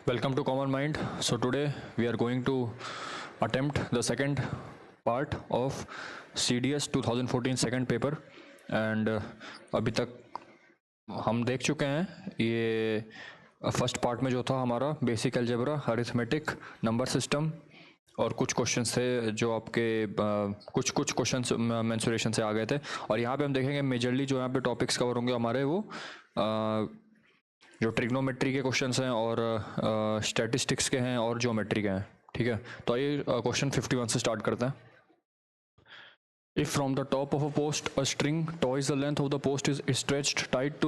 Welcome to Common Mind. So today we are going to attempt the second part of CDS 2014 second paper and अभी तक हम देख चुके हैं ये फर्स्ट पार्ट में जो था हमारा basic algebra, arithmetic, number system और कुछ क्वेश्चंस थे जो आपके कुछ क्वेश्चंस मेंसुरेशन से आ गए थे। और यहाँ पे हम देखेंगे मेजरली जो यहाँ पे टॉपिक्स कवर होंगे हमारे वो जो ट्रिग्नोमेट्री के क्वेश्चंस हैं और स्टैटिस्टिक्स के हैं और ज्योमेट्री के हैं। ठीक है, तो आइए क्वेश्चन 51 से स्टार्ट करते हैं। If from the top of a post a string twice the length of the post is stretched tied to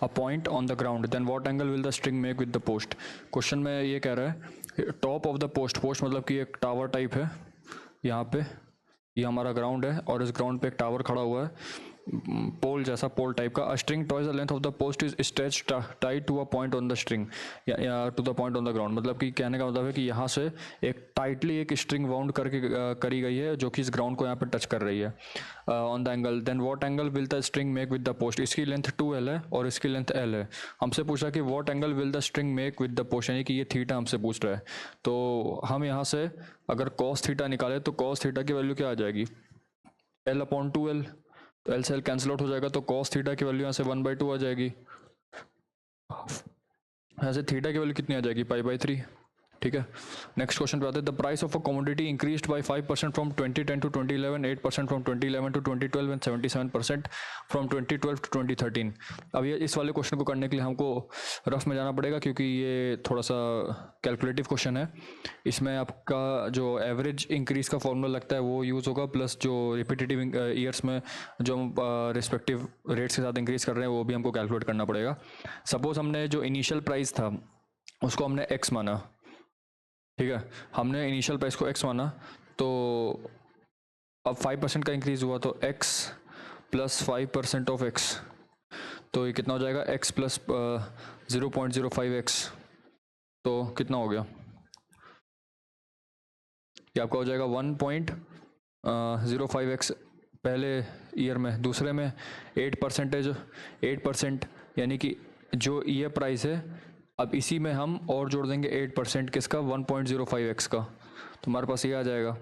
a point on the ground, then what angle will the string make with the post? Question में ये कह रहा है top of the post मतलब कि एक tower type है, यहाँ पे ये हमारा ग्राउंड है और इस ग्राउंड पे एक टावर खड़ा हुआ है, पोल जैसा, पोल टाइप का। String ties the length of the post is stretch tied to a point on the string या to the point on the ground, मतलब कि कहने का मतलब है कि यहाँ से एक टाइटली एक स्ट्रिंग वाउंड करके करी गई है जो कि इस ग्राउंड को यहाँ पे टच कर रही है on the angle. Then what angle will the string make with the post? इसकी लेंथ 2L है और इसकी लेंथ L है। हमसे पूछा कि what angle will the string make with the post, यानी कि ये थीटा हमसे पूछ रहा है। तो हम यहाँ से अगर कॉस थीटा निकाले तो कॉस थीटा की वैल्यू क्या आ जाएगी? L/2L, तो L से L कैंसिल आउट हो जाएगा, तो कॉस थीटा की वैल्यू यहाँ से 1/2 आ जाएगी। यहाँ से थीटा की वैल्यू कितनी आ जाएगी? π/3। ठीक है, नेक्स्ट क्वेश्चन पे आते हैं। The price of a commodity increased by 5% from 2010 to 2011, 8% from 2011 to 2012 and 77% from 2012 to 2013। अब ये इस वाले क्वेश्चन को करने के लिए हमको रफ में जाना पड़ेगा क्योंकि ये थोड़ा सा कैलकुलेटिव क्वेश्चन है। इसमें आपका जो एवरेज इंक्रीज का फॉर्मूला लगता है वो यूज़ होगा, प्लस जो रिपीटेटिव ईयर्स में जो रिस्पेक्टिव रेट्स के साथ इंक्रीज कर रहे हैं वो भी हमको कैलकुलेट करना पड़ेगा। सपोज हमने जो इनिशियल प्राइस था उसको हमने एक्स माना, ठीक है, हमने इनिशियल प्राइस को x माना, तो अब 5% का इंक्रीज हुआ तो x प्लस 5% ऑफ x, तो ये कितना हो जाएगा? x प्लस 0.05x, तो कितना हो गया? ये आपका हो जाएगा 1.05x पहले ईयर में, दूसरे में 8%, यानी कि जो ये प्राइस है अब इसी में हम और जोड़ देंगे 8% किसका? 1.05x का, तो हमारे पास ये आ जाएगा।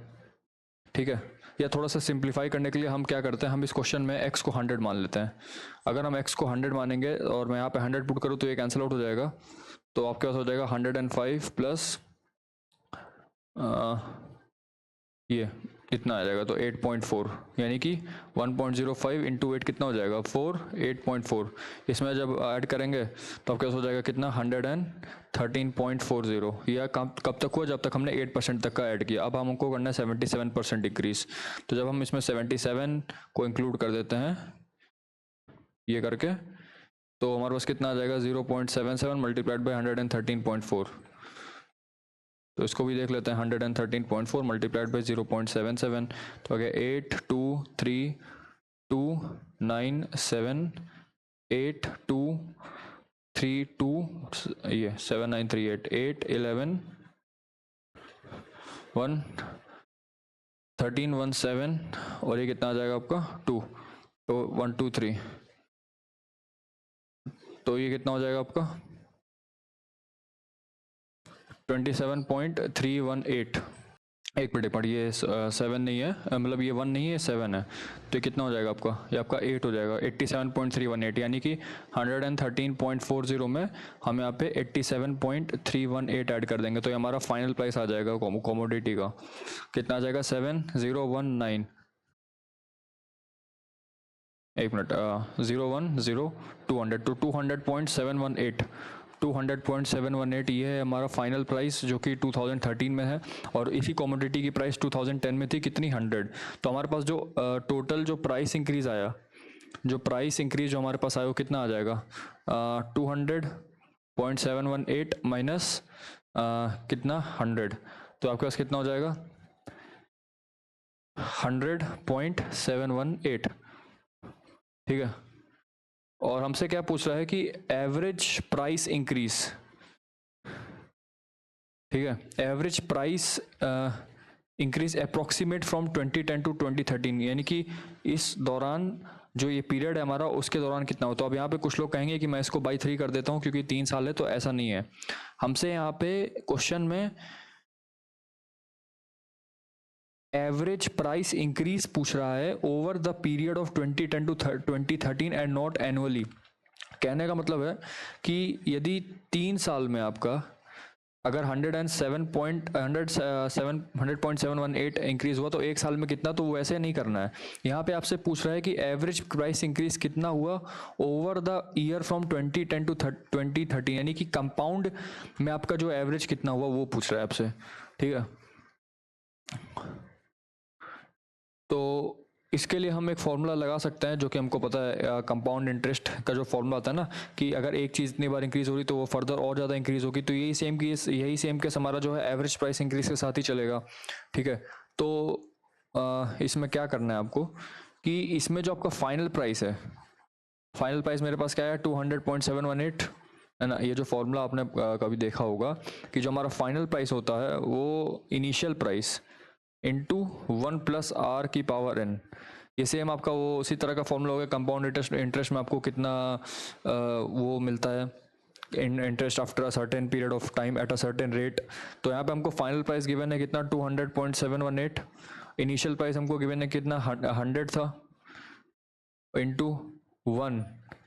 ठीक है, या थोड़ा सा सिंप्लीफाई करने के लिए हम क्या करते हैं, हम इस क्वेश्चन में x को 100 मान लेते हैं। अगर हम x को 100 मानेंगे और मैं यहाँ पे 100 पुट करूँ तो ये कैंसिल आउट हो जाएगा, तो आपके पास हो जाएगा 105 प्लस ये इतना आ जाएगा, तो 8.4, यानी कि 1.05 इंटू 8 कितना हो जाएगा? 4, 8.4। इसमें जब ऐड करेंगे तो आपके पास हो जाएगा कितना? 113.40। यह कब तक हुआ? जब तक हमने 8% तक का ऐड किया। अब हमको करना है 77% इंक्रीज, तो जब हम इसमें 77 को इंक्लूड कर देते हैं ये करके, तो हमारे पास कितना आ जाएगा? 0.77 मल्टीप्लाइड बाई 113.4। तो इसको भी देख लेते हैं, 113.4 मल्टीप्लाइड बाई 0.77, तो आ गया 82329782232, ये 7938, 811 1317, और ये कितना आ जाएगा आपका? 2, तो 123, तो ये कितना हो जाएगा आपका? 27.318। एक मिनट पर ये 7 नहीं है, मतलब ये 1 नहीं है, 7 है, तो ये कितना हो जाएगा आपका? ये आपका 8 हो जाएगा, 87.318, यानी कि 113.40 में हम यहाँ पे 87.318 ऐड कर देंगे, तो ये हमारा फाइनल प्राइस आ जाएगा कमोडिटी का। कितना आ जाएगा? 7019, एक मिनट, 010 200, तो 200.718 ये है हमारा फाइनल प्राइस जो कि 2013 में है, और इसी कमोडिटी की प्राइस 2010 में थी कितनी? 100। तो हमारे पास जो टोटल जो प्राइस इंक्रीज आया, जो प्राइस इंक्रीज जो हमारे पास आया वो कितना आ जाएगा? 200.718 माइनस कितना? 100, तो आपके पास कितना हो जाएगा? 100.718। ठीक है, और हमसे क्या पूछ रहा है कि एवरेज प्राइस इंक्रीज, ठीक है, average price increase approximate from 2010 to 2013, यानी कि इस दौरान जो ये पीरियड है हमारा उसके दौरान कितना हो। तो अब यहाँ पे कुछ लोग कहेंगे कि मैं इसको बाई 3 कर देता हूँ क्योंकि 3 साल है, तो ऐसा नहीं है। हमसे यहाँ पे क्वेश्चन में एवरेज प्राइस इंक्रीज पूछ रहा है over the period of 2010 to 2013 and not annually. कहने का मतलब है कि यदि 3 साल में आपका अगर 100.718 इंक्रीज हुआ तो एक साल में कितना, तो वैसे नहीं करना है। यहाँ पे आपसे पूछ रहा है कि एवरेज प्राइस इंक्रीज कितना हुआ over the year from 2010 to 2013, यानी कि कंपाउंड में आपका जो एवरेज कितना हुआ वो पूछ रहा है आपसे, ठीक है। तो इसके लिए हम एक फॉर्मूला लगा सकते हैं जो कि हमको पता है, कंपाउंड इंटरेस्ट का जो फॉर्मूला आता है ना, कि अगर एक चीज़ इतनी बार इंक्रीज हो रही तो वो फर्दर और ज़्यादा इंक्रीज होगी। तो यही सेम केस हमारा जो है एवरेज प्राइस इंक्रीज के साथ ही चलेगा, ठीक है। तो इसमें क्या करना है आपको कि इसमें जो आपका फाइनल प्राइस है, फाइनल प्राइस मेरे पास क्या है 200.718 है ना। ये जो फॉर्मूला आपने कभी देखा होगा कि जो हमारा फाइनल प्राइस होता है वो initial price into 1 plus R की पावर n। ये सेम आपका वो उसी तरह का फॉर्मूला होगा कंपाउंड इंटरेस्ट में आपको कितना वो मिलता है, interest after a certain period of time at a certain rate. तो यहाँ पे हमको फाइनल प्राइस गिवन है कितना 200.718, इनिशियल प्राइस हमको गिवन है कितना 100 था, इंटू 1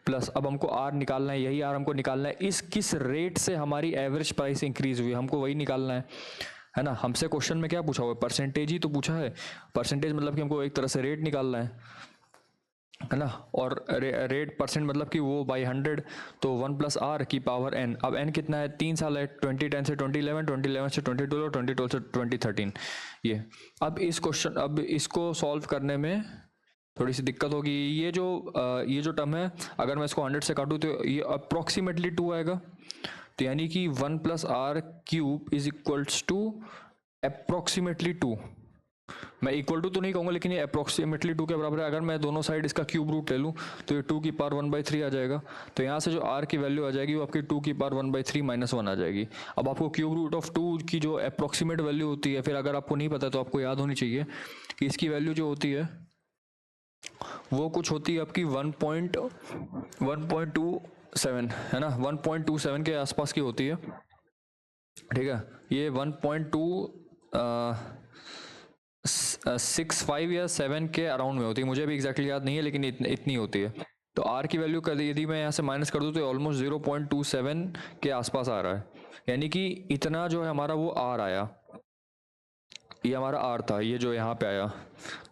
प्लस अब हमको आर निकालना है, यही आर हमको निकालना है इस किस रेट से हमारी एवरेज प्राइस इंक्रीज हुई, हमको वही निकालना है ना। हमसे क्वेश्चन में क्या पूछा हुआ है, परसेंटेज ही तो पूछा है। परसेंटेज मतलब कि हमको एक तरह से रेट निकालना है ना। और रेट परसेंट मतलब कि वो बाई 100, तो 1 प्लस आर की पावर n। अब n कितना है, 3 साल है, 2010 से 2011, 2011 से 2012 और 2012 से 2013 ये। अब इसको सॉल्व करने में थोड़ी सी दिक्कत होगी। ये जो टर्म है अगर मैं इसको 100 से काटूँ तो ये अप्रॉक्सीमेटली 2 आएगा। तो यानी कि 1 plus R cube is equals to approximately 2। मैं इक्वल टू तो नहीं कहूँगा लेकिन ये अप्रॉक्सीमेटली 2 के बराबर है। अगर मैं दोनों साइड इसका क्यूब रूट ले लूँ तो ये 2 की पावर 1/3 आ जाएगा। तो यहाँ से जो आर की वैल्यू आ जाएगी वो आपकी 2 की पावर 1/3 माइनस 1 आ जाएगी। अब आपको क्यूब रूट ऑफ 2 की जो अप्रॉक्सीमेट वैल्यू होती है, फिर अगर आपको नहीं पता तो आपको याद होनी चाहिए कि इसकी वैल्यू जो होती है वो कुछ होती है आपकी 1.27 है ना, 1.27 के आसपास की होती है, ठीक है। ये 1.265 या 7 के अराउंड में होती है, मुझे भी एग्जैक्टली याद नहीं है लेकिन इतनी होती है। तो आर की वैल्यू यदि मैं यहाँ से माइनस कर दूँ तो ऑलमोस्ट 0.27 के आसपास आ रहा है, यानी कि इतना जो है हमारा वो आर आया, ये हमारा आर था, ये जो यहाँ पे आया।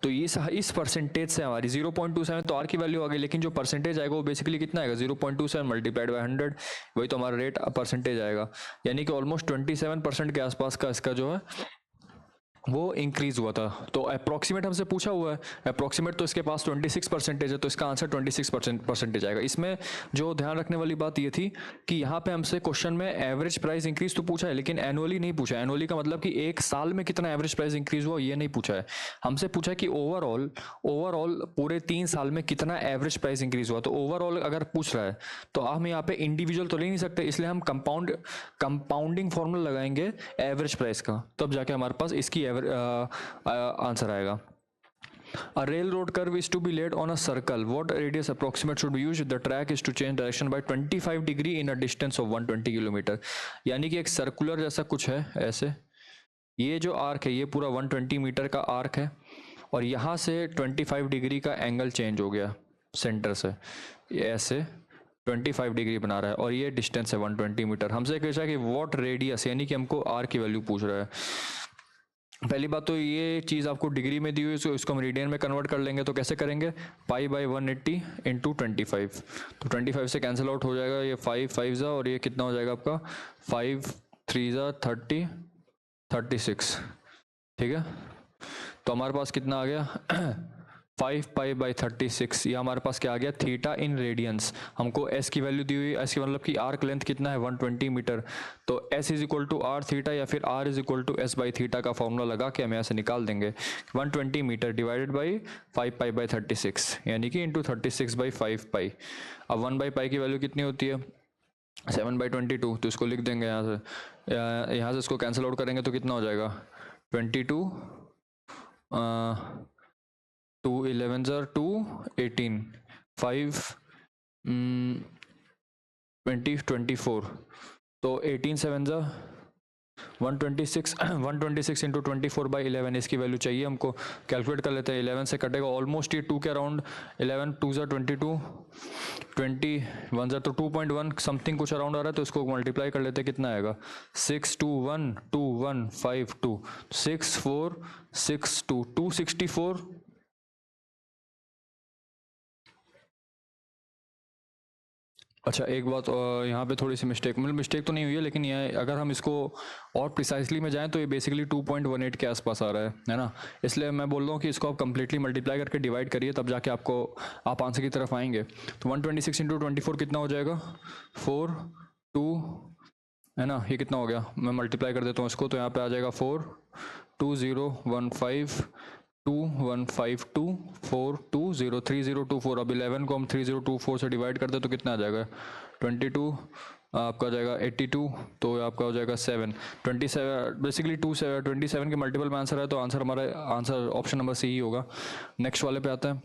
तो इस परसेंटेज से हमारी 0.27 तो आर की वैल्यू आ गई, लेकिन जो परसेंटेज आएगा वो बेसिकली कितना आएगा 0.27 मल्टीप्लाइड बाय 100, वही तो हमारा रेट परसेंटेज आएगा। यानी कि ऑलमोस्ट 27% के आसपास का इसका जो है वो इंक्रीज हुआ था। तो अप्रॉक्सीमेट हमसे पूछा हुआ है, अप्रॉक्सीमेट तो इसके पास 26% है, तो इसका आंसर 26% आएगा। इसमें जो ध्यान रखने वाली बात ये थी कि यहाँ पे हमसे क्वेश्चन में एवरेज प्राइस इंक्रीज तो पूछा है लेकिन एनुअली नहीं पूछा है। एनुअली का मतलब कि एक साल में कितना एवरेज प्राइस इंक्रीज हुआ ये नहीं पूछा है। हमसे पूछा है कि ओवरऑल पूरे 3 साल में कितना एवरेज प्राइस इंक्रीज हुआ। तो ओवरऑल अगर पूछ रहा है तो हम यहाँ पे इंडिविजुअल तो ले नहीं सकते, इसलिए हम कंपाउंडिंग फॉर्मूला लगाएंगे एवरेज प्राइस का, तब जाके हमारे पास इसकी आंसर आएगा। A railroad curve is to be laid on a circle. What radius approximate should be used? The track is to change direction by 25 degree in a distance of 120 kilometre. यानी कि एक circular जैसा कुछ है ऐसे, ये जो आर्क है ये पूरा 120 मीटर का आर्क है और यहाँ से 25 डिग्री का एंगल चेंज हो गया सेंटर से, ये ऐसे 25 डिग्री बना रहा है और ये डिस्टेंस है 120 मीटर। हमसे पूछा कि व्हाट रेडियस, यानी कि हमको आर की वैल्यू पूछ रहा है। पहली बात तो ये चीज़ आपको डिग्री में दी हुई है, इसको हम रेडियन में कन्वर्ट कर लेंगे। तो कैसे करेंगे, π/180 इंटू 25, तो 25 से कैंसिल आउट हो जाएगा, ये 5 5 ज़ा और ये कितना हो जाएगा आपका 5 3 ज़ा 30 36, ठीक है। तो हमारे पास कितना आ गया 5π/36, ये हमारे पास क्या आ गया थीटा इन रेडियंस। हमको एस की वैल्यू दी हुई है, एस की मतलब कि आर्क लेंथ कितना है 120 मीटर, तो S is equal to R theta या फिर R is equal to S by theta का फॉर्मूला लगा के हम यहाँ से निकाल देंगे 120 मीटर डिवाइडेड बाई 5π/36 यानी कि इंटू 36/5π। अब 1/π की वैल्यू कितनी होती है 7/22, तो इसको लिख देंगे यहाँ से इसको कैंसिल आउट करेंगे तो कितना हो जाएगा 22 2 11 2 18 5 20 24, तो 18 7 जा 126 126 इंटू 24/11 इसकी वैल्यू चाहिए हमको। कैलकुलेट कर लेते हैं, 11 से कटेगा ऑलमोस्ट ये 2 के अराउंड, 11 2 जा 22, 20 1 जा तो 2.1 समथिंग कुछ अराउंड आ रहा है, तो इसको मल्टीप्लाई कर लेते हैं, कितना आएगा 6212152 6462 264। अच्छा एक बात, यहाँ पे थोड़ी सी मिस्टेक, मतलब मिस्टेक तो नहीं हुई है, लेकिन ये अगर हम इसको और प्रिसाइसली में जाएं तो ये बेसिकली 2.18 के आसपास आ रहा है ना। इसलिए मैं बोल रहा हूँ कि इसको आप कंप्लीटली मल्टीप्लाई करके डिवाइड करिए, तब जाके आप आंसर की तरफ आएंगे। तो 126 इंटू 24 कितना हो जाएगा 4 2, है ना, ये कितना हो गया, मैं मल्टीप्लाई कर देता हूँ इसको, तो यहाँ पे आ जाएगा 4 2015 2152 420 3024। अब 11 को हम 3024 से डिवाइड कर दे तो कितना आ जाएगा 22, आपका आ जाएगा 82, तो आपका हो जाएगा 7 27, बेसिकली 27 के मल्टीपल में आंसर है, तो आंसर ऑप्शन नंबर सी ही होगा। नेक्स्ट वाले पे आता है,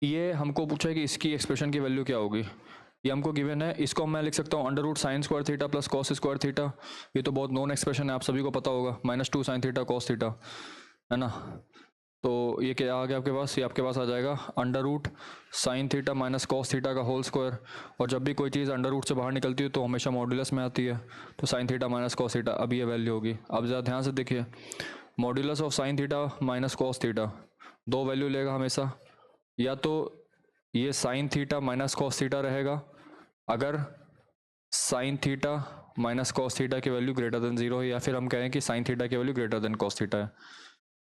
ये हमको पूछा है कि इसकी एक्सप्रेशन की वैल्यू क्या होगी, ये हमको गिवन है। इसको मैं लिख सकता हूँ under root sine square theta plus cos square theta, ये तो बहुत नोन एक्सप्रेशन है, आप सभी को पता होगा, -2 साइन थीटा कॉस थीटा, है ना। तो ये क्या आ गया आपके पास, ये आपके पास आ जाएगा under root sine theta minus cos theta का होल स्क्वायर, और जब भी कोई चीज़ अंडर रूट से बाहर निकलती है तो हमेशा मॉड्यूलस में आती है, तो sign theta minus cos theta, अब ये वैल्यू होगी। अब ज़रा ध्यान से देखिए, modulus of sine theta minus cos theta दो वैल्यू लेगा हमेशा, या तो ये sign theta minus cos theta रहेगा, अगर sign theta minus cos theta की वैल्यू ग्रेटर देन 0 है, या फिर हम कहें कि साइन थीटा की value greater than cos theta है,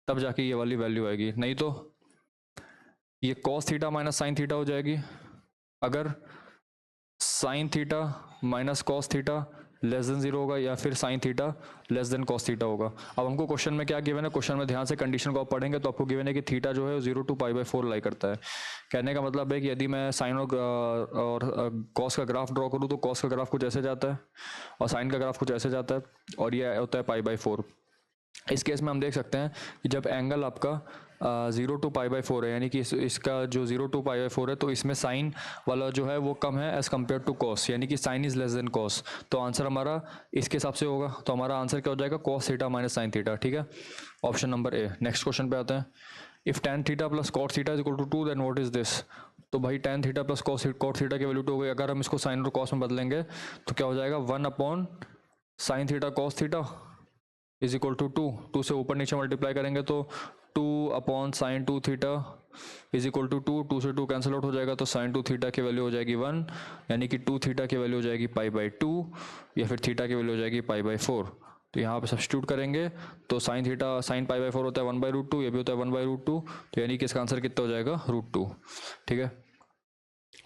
तब जाके ये वाली वैल्यू आएगी। नहीं तो ये cos theta minus sine theta हो जाएगी, अगर sign theta minus cos theta less than 0 होगा, या फिर sine theta less than cos theta होगा। अब हमको क्वेश्चन में क्या गिवन है, क्वेश्चन में ध्यान से कंडीशन को आप पढ़ेंगे तो आपको गिवन है कि थीटा जो है 0 to π/4 लाई करता है। कहने का मतलब है कि यदि मैं साइन और कॉस का ग्राफ ड्रॉ करूँ तो कॉस का ग्राफ कुछ ऐसे जाता है और साइन का ग्राफ कुछ ऐसे जाता है, और ये होता है π/4। इस केस में हम देख सकते हैं कि जब एंगल आपका 0 to π/4 है, यानी कि इसका जो 0 to π/4 है, तो इसमें साइन वाला जो है वो कम है एज कम्पेयर टू कॉस, यानी कि sine is less than cos, तो आंसर हमारा इसके हिसाब से होगा। तो हमारा आंसर क्या हो जाएगा, cos theta minus sine theta, ठीक है, option number A. Next question पे आते हैं, if tan theta plus cot theta is equal to 2 then what is this. तो भाई tan theta plus cot theta की वैल्यू 2 हो गई, अगर हम इसको साइन और कॉस में बदलेंगे तो क्या हो जाएगा 1 sine theta cos theta is equal to 2 से ऊपर नीचे मल्टीप्लाई करेंगे तो 2 sine 2 theta is equal to 2 से 2 कैंसिल आउट हो जाएगा, तो साइन 2 थीटा की वैल्यू हो जाएगी 1, यानी कि 2 थीटा की वैल्यू हो जाएगी π/2, या फिर थीटा की वैल्यू हो जाएगी π/4। तो यहाँ पे सब्स्टिट्यूट करेंगे तो साइन थीटा साइन π/4 होता है 1/√2, ये भी होता है 1/√2, तो यानी कि इसका आंसर कितना हो जाएगा √2, ठीक है।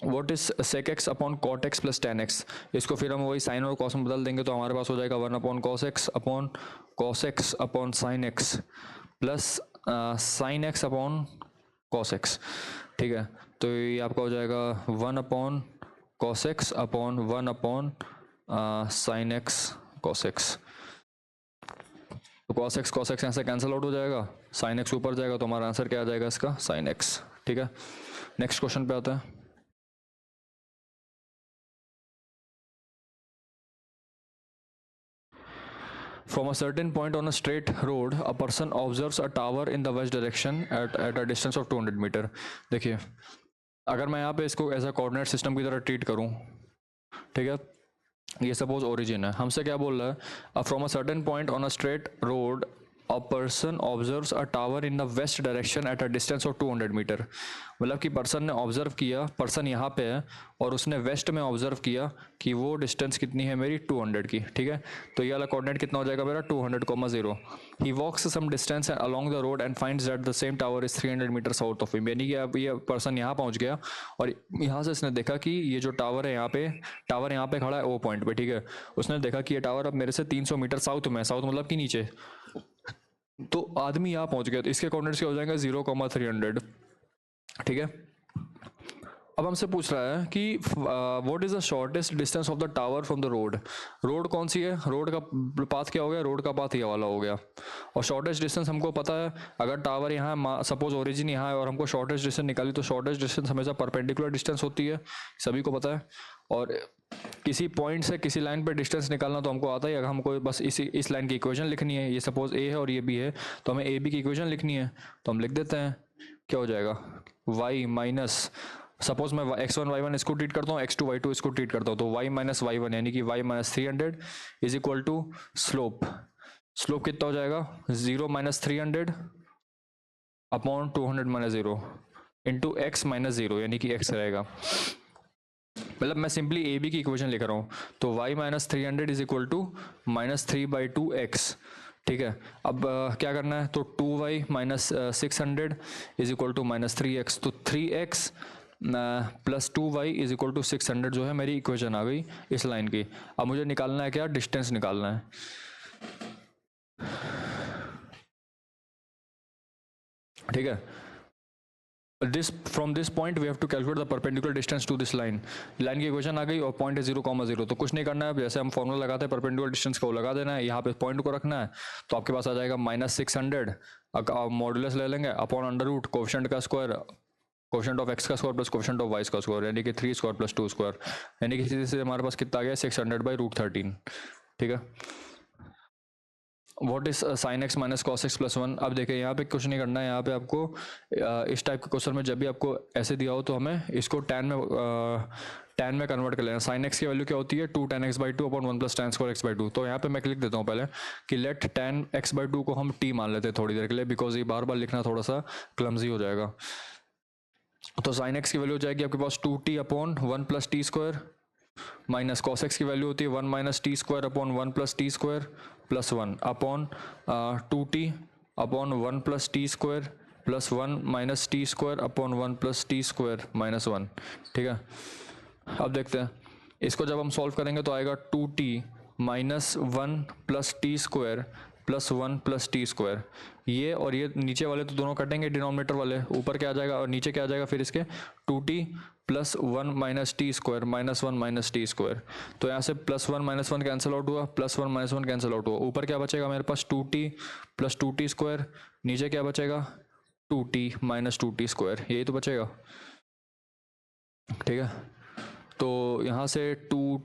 What is sec x upon cot x plus tan x, इसको फिर हम वही साइन और कॉस में बदल देंगे तो हमारे पास हो जाएगा 1/cos x upon sine x plus sine x upon cos x, ठीक है। तो ये आपका हो जाएगा 1/cos x अपॉन 1/साइन एक्स कॉस एक्स, तो cos x यहाँ से कैंसिल आउट हो जाएगा, साइन एक्स ऊपर जाएगा, तो हमारा आंसर क्या आ जाएगा इसका साइन एक्स, ठीक है। नेक्स्ट क्वेश्चन पे आता है, from a certain point on a straight road a person observes a tower in the west direction at a distance of 200 metre. देखिए अगर मैं यहाँ पे इसको एज अ कोऑर्डिनेट सिस्टम की तरह ट्रीट करूँ, ठीक है, ये सपोज ओरिजिन है, हमसे क्या बोल रहा है, from a certain point on a straight road a person observes a tower in the west direction at a distance of 200 metre. मतलब कि पर्सन ने ऑब्जर्व किया, पर्सन यहाँ पे है और उसने वेस्ट में ऑब्जर्व किया कि वो डिस्टेंस कितनी है मेरी 200 की, ठीक है। तो ये वाला कोऑर्डिनेट कितना हो जाएगा मेरा 200,0। He walks some distance along the road and finds that the same tower is 300 metre south of him, यानी कि अब ये पर्सन यहाँ पहुँच गया और यहाँ से इसने देखा कि ये जो टावर है टावर यहाँ पे खड़ा है ओ पॉइंट पे, ठीक है। उसने देखा कि ये टावर अब मेरे से 300 मीटर साउथ में, साउथ मतलब कि नीचे, तो आदमी यहाँ पहुंच गया, तो इसके कोऑर्डिनेट्स क्या हो जाएंगे 0,300, ठीक है। अब हमसे पूछ रहा है कि what is the shortest distance of the tower from the road. Road कौन सी है, रोड का पाथ क्या हो गया, रोड का पाथ ये वाला हो गया, और शॉर्टेस्ट डिस्टेंस हमको पता है, अगर टावर यहाँ सपोज ओरिजिन यहाँ है और हमको शॉर्टेस्ट डिस्टेंस निकाली, तो शॉर्टेस्ट डिस्टेंस हमेशा परपेंडिकुलर डिस्टेंस होती है, सभी को पता है। और किसी पॉइंट से किसी लाइन पे डिस्टेंस निकालना तो हमको आता ही है, अगर हमको बस इस लाइन की इक्वेशन लिखनी है, ये सपोज ए है और ये बी है, तो हमें ए बी की इक्वेशन लिखनी है, तो हम लिख देते हैं, क्या हो जाएगा, y माइनस, सपोज मैं x1 y1 इसको ट्रीट करता हूँ, x2 y2 इसको ट्रीट करता हूँ, तो y माइनस y1 यानी कि y minus 300 is equal to slope. Slope कितना हो जाएगा, 0 minus 300 upon 200 minus 0 into x minus 0 यानी कि x रहेगा। मतलब मैं सिंपली ए बी की इक्वेशन लिख रहा हूँ, तो y minus 300 is equal to minus 3/2x। ठीक है, अब क्या करना है, तो 2y minus 600 is equal to minus 3x, तो 3x plus 2y is equal to 600 जो है मेरी इक्वेशन आ गई इस लाइन की। अब मुझे निकालना है क्या, डिस्टेंस निकालना है। ठीक है, from this point we have to calculate the perpendicular distance to this line. Line की इक्वेशन आ गई और पॉइंट है 0,0, तो कुछ नहीं करना है, जैसे हम फॉर्मूला लगाते हैं परपेंडिकुलर डिस्टेंस को लगा देना है, यहाँ पे पॉइंट को रखना है, तो आपके पास आ जाएगा माइनस 600, मॉडुलस ले लेंगे अपॉन अंडर रूट कोएफिशिएंट का स्क्वायर, कोएफिशिएंट ऑफ x का square plus coefficient of y का स्क्वायर, यानी कि 3 स्क्वायर प्लस 2 स्क्वायर, यानी कि सीधे सीधे हमारे पास कितना आ गया, 600/√13। ठीक है, what is sine x minus cos x plus 1। अब देखिए यहाँ पे कुछ नहीं करना है, यहाँ पे आपको इस टाइप के क्वेश्चन में जब भी आपको ऐसे दिया हो तो हमें इसको tan में कन्वर्ट कर लेना। साइन एक्स की वैल्यू क्या होती है, 2 tan x/2 upon 1 plus tan square x/2। तो यहाँ पे मैं लिख देता हूँ पहले कि लेट tan x/2 को हम t मान लेते हैं थोड़ी देर के लिए, बिकॉज ये बार बार लिखना थोड़ा सा क्लमजी हो जाएगा। तो साइन एक्स की वैल्यू हो जाएगी आपके पास 2t upon 1 plus T square, minus cos x की वैल्यू होती है 1 minus T square upon 1 plus T square plus 1 upon 2t upon 1 plus T square plus 1 minus T square upon 1 plus T square minus 1। ठीक है, अब देखते हैं इसको, जब हम सॉल्व करेंगे तो आएगा 2t minus 1 plus T square plus 1 plus T square, ये और ये नीचे वाले तो दोनों कटेंगे, डिनोमिनेटर वाले, ऊपर क्या आ जाएगा और नीचे क्या आ जाएगा फिर इसके, 2t plus 1 minus T square minus 1 minus T square. तो यहाँ से प्लस 1 माइनस 1 कैंसिल आउट हुआ, प्लस 1 माइनस 1 कैंसिल आउट हुआ, ऊपर क्या बचेगा मेरे पास 2t प्लस 2t स्क्वायर, नीचे क्या बचेगा 2t माइनस 2t स्क्वायर, यही तो बचेगा। ठीक है, तो यहाँ से 2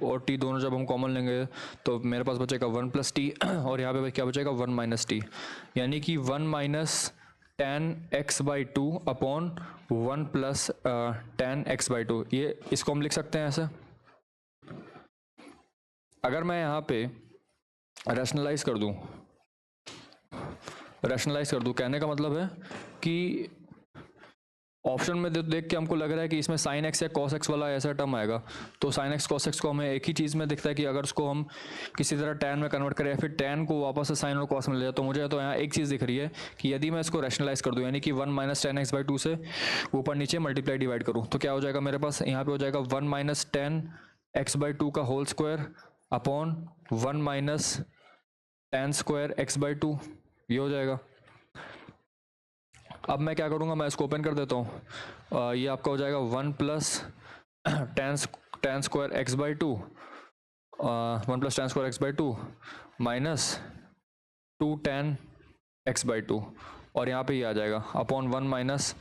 और t दोनों जब हम कॉमन लेंगे तो मेरे पास बचेगा 1 प्लस टी, और यहाँ पे क्या बचेगा 1 माइनस टी, यानी कि 1 minus tan x/2 upon 1 plus tan x/2। ये इसको हम लिख सकते हैं ऐसे। अगर मैं यहाँ पे रैशनलाइज कर दूँ, कहने का मतलब है कि ऑप्शन में देख के हमको लग रहा है कि इसमें साइन एक्स या कॉस एक्स वाला ऐसा टर्म आएगा, तो साइन एक्स कॉस एक्स को हमें एक ही चीज़ में दिखता है कि अगर उसको हम किसी तरह टैन में कन्वर्ट करें या फिर टैन को वापस से साइन और कॉस में ले जाए, तो मुझे तो यहाँ एक चीज़ दिख रही है कि यदि मैं इसको रैशनलाइज कर दूँ, यानी कि 1 माइनस tan x/2 से ऊपर नीचे मल्टीप्लाई डिवाइड करूँ, तो क्या हो जाएगा मेरे पास, यहाँ पे हो जाएगा 1 माइनस tan x/2 का whole square upon 1 minus tan square x/2, ये हो जाएगा। अब मैं क्या करूँगा, मैं इसको ओपन कर देता हूँ, ये आपका हो जाएगा 1 plus tan square x/2 1 plus tan square x/2 minus 2 tan x/2, और यहाँ पे ये आ जाएगा upon 1 minus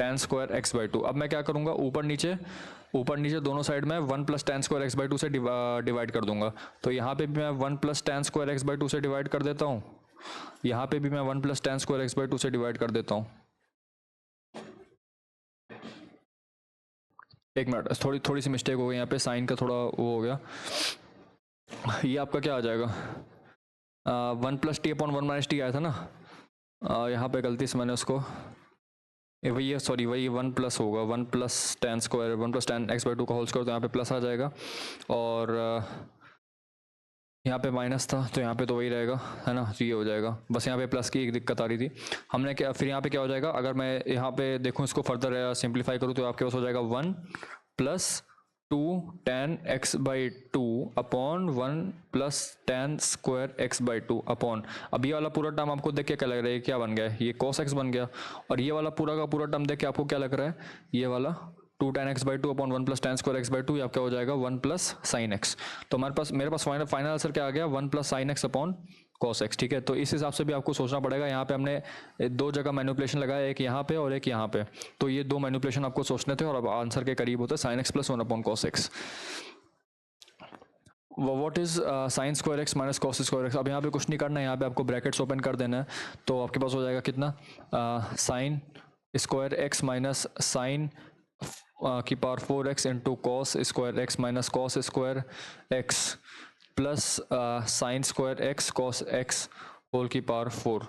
tan square x/2। अब मैं क्या करूँगा, ऊपर नीचे दोनों साइड में 1 प्लस tan स्क्वायर x/2 से डिवाइड कर दूंगा, तो यहाँ पे भी मैं 1 प्लस tan स्क्वायर x/2 से डिवाइड कर देता हूँ, यहाँ पे भी मैं 1 प्लस tan स्क्वायर x/2 से डिवाइड कर देता हूँ। एक मिनट, थोड़ी सी मिस्टेक हो गई यहाँ पे, साइन का थोड़ा वो हो गया, ये आपका क्या आ जाएगा 1 plus T upon 1 minus T आया था ना, यहाँ पे गलती से मैंने उसको वही 1 प्लस होगा, 1 plus tan square 1 plus tan x/2 का होल स्क्वायर, तो यहाँ पे प्लस आ जाएगा, और यहाँ पे माइनस था तो यहाँ पे तो वही रहेगा, है ना, तो ये हो जाएगा। बस यहाँ पे प्लस की एक दिक्कत आ रही थी, हमने क्या फिर यहाँ पे क्या हो जाएगा, अगर मैं यहाँ पे देखूँ इसको फर्दर सिंप्लीफाई करूँ तो आपके पास हो जाएगा 1 plus 2 tan x/2 upon 1 plus tan square x/2 upon, अब ये वाला पूरा टर्म आपको देख के क्या लग रहा है, क्या बन गया है, ये cos x बन गया, और ये वाला पूरा का पूरा टर्म देख के आपको क्या लग रहा है, ये वाला 2 tan x by 2 upon 1 plus tan square x by 2, या क्या हो जाएगा 1 प्लस साइन एक्स। तो मेरे पास फाइनल आंसर क्या आ गया 1 plus sine x upon cos x. ठीक है, तो इस हिसाब से भी आपको सोचना पड़ेगा। यहाँ पे हमने दो जगह मैनिपुलेशन लगाया, एक यहाँ पे और एक यहाँ पे, तो ये दो मैनिपुलेशन आपको सोचने थे और अब आंसर के करीब होता है sign x plus 1 upon cos x. What is sine square x minus cos square x. अब यहाँ पे कुछ नहीं करना है, यहाँ पे आपको ब्रैकेट्स ओपन कर देना है, तो आपके पास हो जाएगा कितना sine square x minus sine की power 4x into cos square x minus cos square x plus sine square x cos x whole की पावर 4।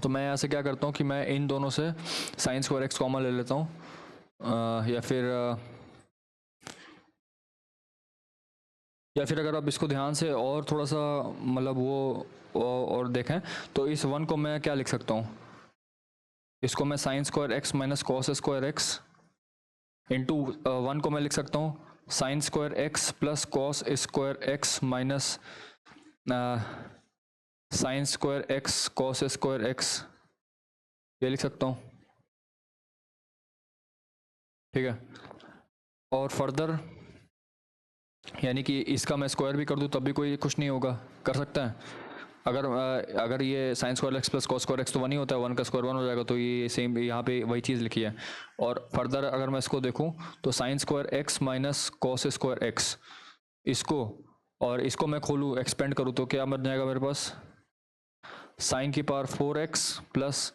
तो मैं यहाँ से क्या करता हूँ कि मैं इन दोनों से साइन स्क्वायर एक्स कॉमन ले लेता हूँ, या फिर अगर आप इसको ध्यान से और थोड़ा सा मतलब वो और देखें तो इस 1 को मैं क्या लिख सकता हूँ, इसको मैं sign square x minus cos square x into 1 को मैं लिख सकता हूँ sign square x plus cos square x minus sine square x cos square x, ये लिख सकता हूँ। ठीक है, और फर्दर यानी कि इसका मैं स्क्वायर भी कर दूँ तब भी कोई कुछ नहीं होगा, कर सकता है। अगर ये sign square x plus cos square x तो 1 ही होता है, 1 का स्क्वायर 1 हो जाएगा, तो ये सेम यहाँ पे वही चीज़ लिखी है। और फर्दर अगर मैं इसको देखूँ तो sign square x minus cos square x, इसको और इसको मैं खोलूँ एक्सपेंड करूँ तो क्या बन जाएगा मेरे पास साइन की पावर 4x प्लस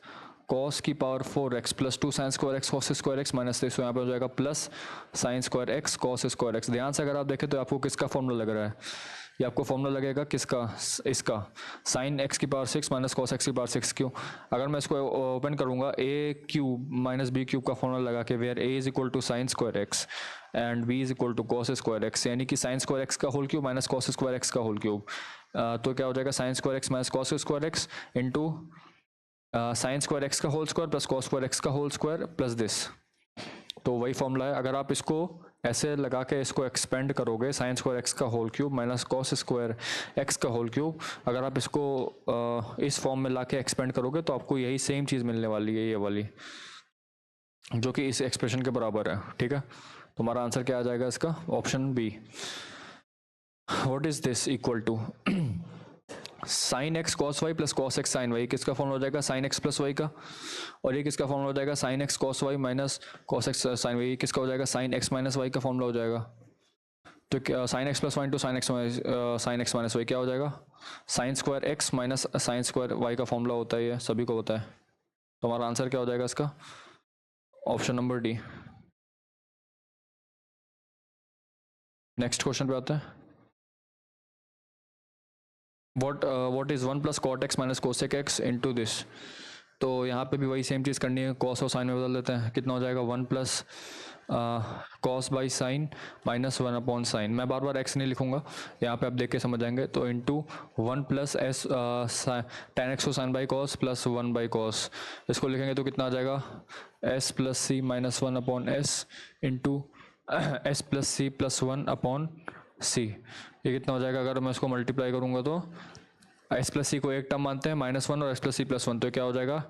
कॉस की power 4x plus 2 sign square x cos square x minus 6, यहाँ पे हो जाएगा plus sine square x cos square x. ध्यान से अगर आप देखें तो आपको किसका फॉर्मूला लग रहा है, ये आपको फॉर्मूला लगेगा किसका, इसका साइन एक्स की पावर 6 माइनस कॉस एक्स की पावर 6 क्यू। अगर मैं इसको ओपन करूँगा A cube minus B cube का फॉर्मूला लगा के, where A is equal to sine square x and B is equal to cos square x, यानी कि साइन स्क्वायर एक्स का whole cube minus cos square x का whole cube, तो क्या हो जाएगा sine square x minus cos square x into sine square x का whole square plus cos square x का होल स्क्वायर प्लस दिस। तो वही फॉर्मूला है। अगर आप इसको ऐसे लगा के इसको एक्सपेंड करोगे साइन स्क्वायर एक्स का whole cube minus cos square x का होल क्यूब, अगर आप इसको इस फॉर्म में ला के एक्सपेंड करोगे तो आपको यही सेम चीज़ मिलने वाली है, ये वाली, जो कि इस एक्सप्रेशन के बराबर है। ठीक है, तो हमारा आंसर क्या आ जाएगा इसका, option B. What is this equal to sine x cos y plus cos x sine y, किसका फॉर्मूला हो जाएगा साइन एक्स प्लस वाई का, और ये किसका फॉर्मूला हो जाएगा sine x cos y minus cos x sine y, किसका हो जाएगा साइन एक्स माइनस वाई का फॉर्मूला हो जाएगा। तो क्या sine x plus y into sine x minus y क्या हो जाएगा, sine square x minus sine square y का फॉर्मूला होता है, ये सभी को होता है। तो हमारा आंसर क्या हो जाएगा इसका, option number D. Next question पे आते हैं। what is 1 plus cot x minus cosec x into this. तो यहाँ पे भी वही सेम चीज़ करनी है, कॉस और साइन में बदल देते हैं। कितना हो जाएगा 1 plus cos by sine minus 1 upon sine. मैं बार बार एक्स नहीं लिखूंगा, यहाँ पे आप देख के समझ जाएंगे। तो into 1 plus S tan x को sine by cos plus 1 by cos, इसको लिखेंगे तो कितना आ जाएगा S plus C minus 1 upon S into S plus C plus 1 upon C. ये कितना हो जाएगा, अगर मैं इसको मल्टीप्लाई करूंगा तो एस प्लस सी को एक टर्म मानते हैं -1 और एस प्लस सी प्लस 1, तो क्या हो जाएगा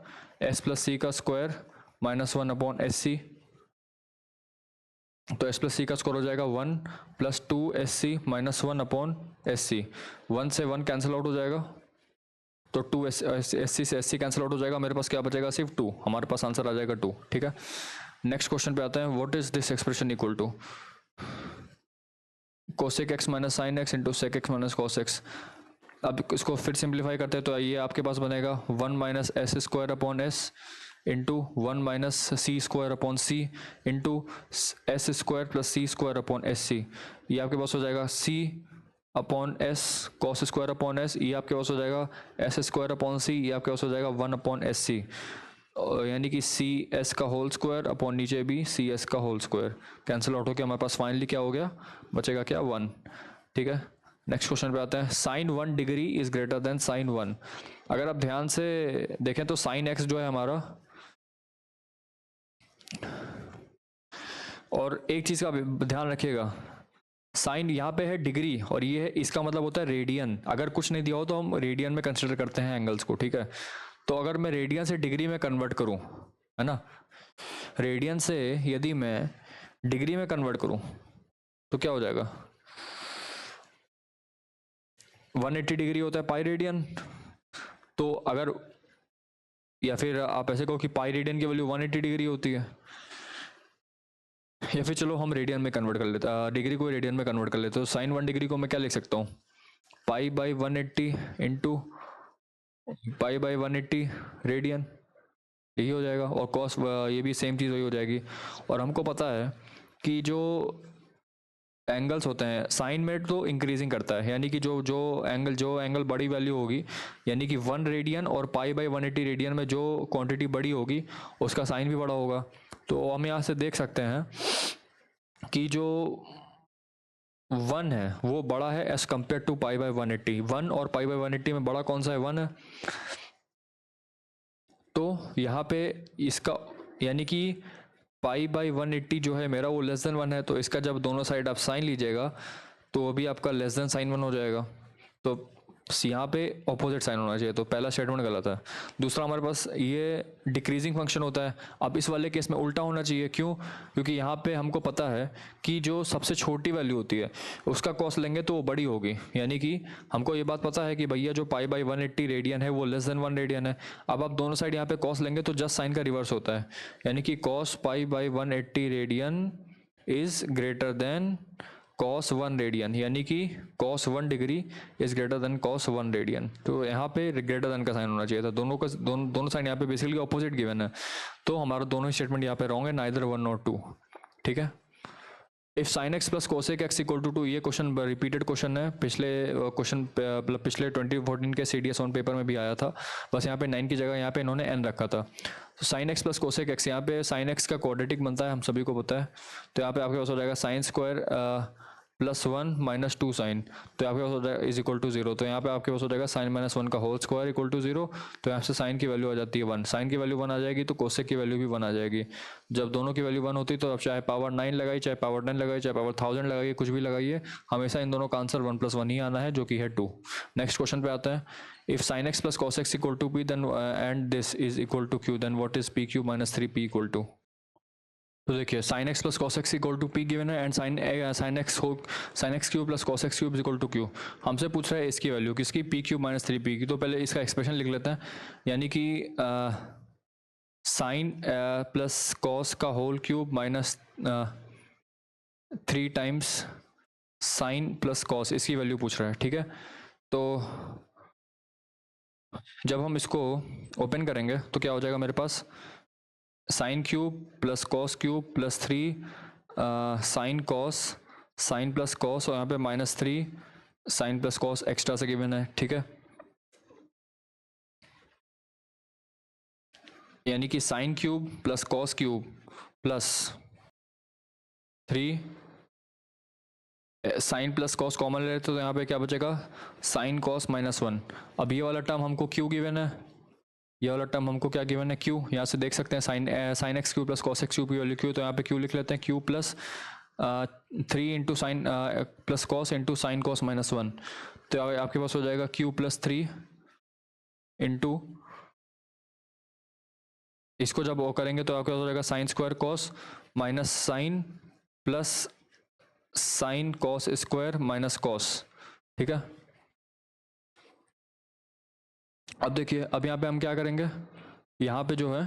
एस प्लस सी का स्क्वायर -1 अपॉन एस सी। तो एस प्लस सी का स्क्वायर हो जाएगा 1 plus 2 S C minus 1 upon S C. 1 से 1 कैंसिल आउट हो जाएगा, तो 2 एस सी से एस सी कैंसिल आउट हो जाएगा, मेरे पास क्या बचेगा सिर्फ 2, हमारे पास आंसर आ जाएगा 2। ठीक है, नेक्स्ट क्वेश्चन पे आते हैं। What is this expression equal to cosec x minus sine x into sec x minus cos x. अब इसको फिर सिंप्लीफाई करते हैं तो ये आपके पास बनेगा 1 minus S square upon S into 1 minus C square upon C into S square plus C square upon S C. ये आपके पास हो जाएगा C upon S cos square upon S, ये आपके पास हो जाएगा एस स्क्वायर अपॉन सी, ये आपके पास हो जाएगा 1 अपॉन एस सी, यानी कि सी एस का होल स्क्वायर अपॉन नीचे भी सी एस का होल स्क्वायर कैंसिल आउट हो गया, हमारे पास फाइनली क्या हो गया, बचेगा क्या 1। ठीक है, नेक्स्ट क्वेश्चन पे आते हैं। Sine 1 degree is greater than sine 1। अगर आप ध्यान से देखें तो साइन एक्स जो है हमारा, और एक चीज का ध्यान रखिएगा, साइन यहाँ पे है डिग्री और ये है, इसका मतलब होता है रेडियन। अगर कुछ नहीं दिया हो तो हम रेडियन में कंसिडर करते हैं एंगल्स को। ठीक है, तो अगर मैं रेडियन से डिग्री में कन्वर्ट करूँ है ना। रेडियन से यदि मैं डिग्री में कन्वर्ट करूं तो क्या हो जाएगा, 180 डिग्री होता है पाई रेडियन। तो अगर, या फिर आप ऐसे कहो कि पाई रेडियन की वैल्यू 180 डिग्री होती है, या फिर चलो हम रेडियन में कन्वर्ट कर लेते हैं, डिग्री को रेडियन में कन्वर्ट कर लेते हैं। तो साइन 1 डिग्री को मैं क्या लिख सकता हूँ, पाई by 180 into pi by 180 radian, यही हो जाएगा। और कॉस ये भी सेम चीज़ वही हो जाएगी। और हमको पता है कि जो एंगल्स होते हैं साइन में तो इंक्रीजिंग करता है, यानी कि जो एंगल बड़ी वैल्यू होगी, यानी कि 1 रेडियन और पाई बाई 180 रेडियन में जो क्वांटिटी बड़ी होगी उसका साइन भी बड़ा होगा। तो हम यहाँ से देख सकते हैं कि जो 1 है वो बड़ा है as compare to pi by 180। 1 और पाई बाई 180 में बड़ा कौन सा है, 1 है। तो यहाँ पे इसका यानी कि पाई बाई 180 जो है मेरा वो लेस देन 1 है, तो इसका जब दोनों साइड आप साइन लीजिएगा तो अभी आपका लेस देन साइन 1 हो जाएगा। तो यहाँ पे ऑपोजिट साइन होना चाहिए, तो पहला स्टेटमेंट गलत है। दूसरा हमारे पास ये डिक्रीजिंग फंक्शन होता है। अब इस वाले केस में उल्टा होना चाहिए, क्यों, क्योंकि यहाँ पे हमको पता है कि जो सबसे छोटी वैल्यू होती है उसका कॉस लेंगे तो वो बड़ी होगी, यानी कि हमको ये बात पता है कि भैया जो पाई बाई 180 रेडियन है वो लेस देन 1 रेडियन है। अब आप दोनों साइड यहाँ पे कॉस लेंगे तो जस्ट साइन का रिवर्स होता है, यानी कि cos pi by 180 radian is greater then cos 1 radian, यानी कि cos 1 degree is greater then cos 1 radian. तो यहाँ पे ग्रेटर देन का साइन होना चाहिए था। दोनों साइन यहाँ पे बेसिकली ऑपोजिट गिवन है, तो हमारा दोनों स्टेटमेंट यहाँ पे रॉन्ग है, नाइदर 1 नॉट 2। ठीक है। If sine x plus cosec x equal to 2, ये क्वेश्चन रिपीटेड क्वेश्चन है, पिछले क्वेश्चन मतलब पिछले 2014 के CDS ऑन पेपर में भी आया था, बस यहाँ पे 9 की जगह यहाँ पे इन्होंने n रखा था। तो sign x plus cosec x, यहाँ पे साइन एक्स का क्वाड्रेटिक बनता है, हम सभी को पता है। तो यहाँ पे आपके पास हो जाएगा साइन स्क्वायर +1 - 2 साइन, तो आपके पास हो जाएगा इज इक्वल टू 0। तो यहाँ पे आपके पास हो जाएगा साइन -1 का होल स्क्वायर इक्वल टू 0। तो यहाँ से साइन की वैल्यू आ जाती है 1, साइन की वैल्यू 1 आ जाएगी तो कोसेक की वैल्यू भी 1 आ जाएगी। जब दोनों की वैल्यू 1 होती है तो आप चाहे पावर 9 लगाइए, चाहे पावर 10 लगाइए, चाहे पावर 1000 लगाइए, कुछ भी लगाइए, हमेशा इन दोनों का आंसर 1 + 1 ही आना है, जो कि है 2। नेक्स्ट क्वेश्चन पे आते हैं। If sine x plus cos x equal to p then and this is equal to q, then what is p q minus 3p equal to. तो देखिए sine x plus cos x equal to p given है, and sine x cube plus cos x cube equal to q. हमसे पूछ रहा है इसकी value किसकी, P cube minus 3p की। तो पहले इसका एक्सप्रेशन लिख लेते हैं, यानी कि साइन प्लस कॉस का whole cube minus 3 times sine plus cos, इसकी वैल्यू पूछ रहा है। ठीक है। तो जब हम इसको ओपन करेंगे तो क्या हो जाएगा मेरे पास, sine cube plus cos cube plus 3 sine cos, sine plus cos, और यहाँ पे -3 साइन प्लस कॉस एक्स्ट्रा से गिवन है। ठीक है। यानी कि sine cube plus cos cube plus 3 sine plus cos common ले लेते तो यहाँ पे क्या बचेगा, साइन कॉस -1। अब ये वाला टर्म हमको क्यू गिवन है, ये वाला टर्म हमको क्या गिवन है, क्यू। यहाँ से देख सकते हैं sine x Q plus cos x Q की वैल्यू क्यू, तो यहाँ पे क्यू लिख लेते हैं, Q plus 3 into sine plus cos into sine cos -1। तो आपके पास हो जाएगा क्यू प्लस 3 इंटू, इसको जब वो करेंगे तो आपके पास हो जाएगा sine square cos minus sine plus sine cos square minus cos. ठीक है। अब देखिए, अब यहाँ पे हम क्या करेंगे, यहाँ पे जो है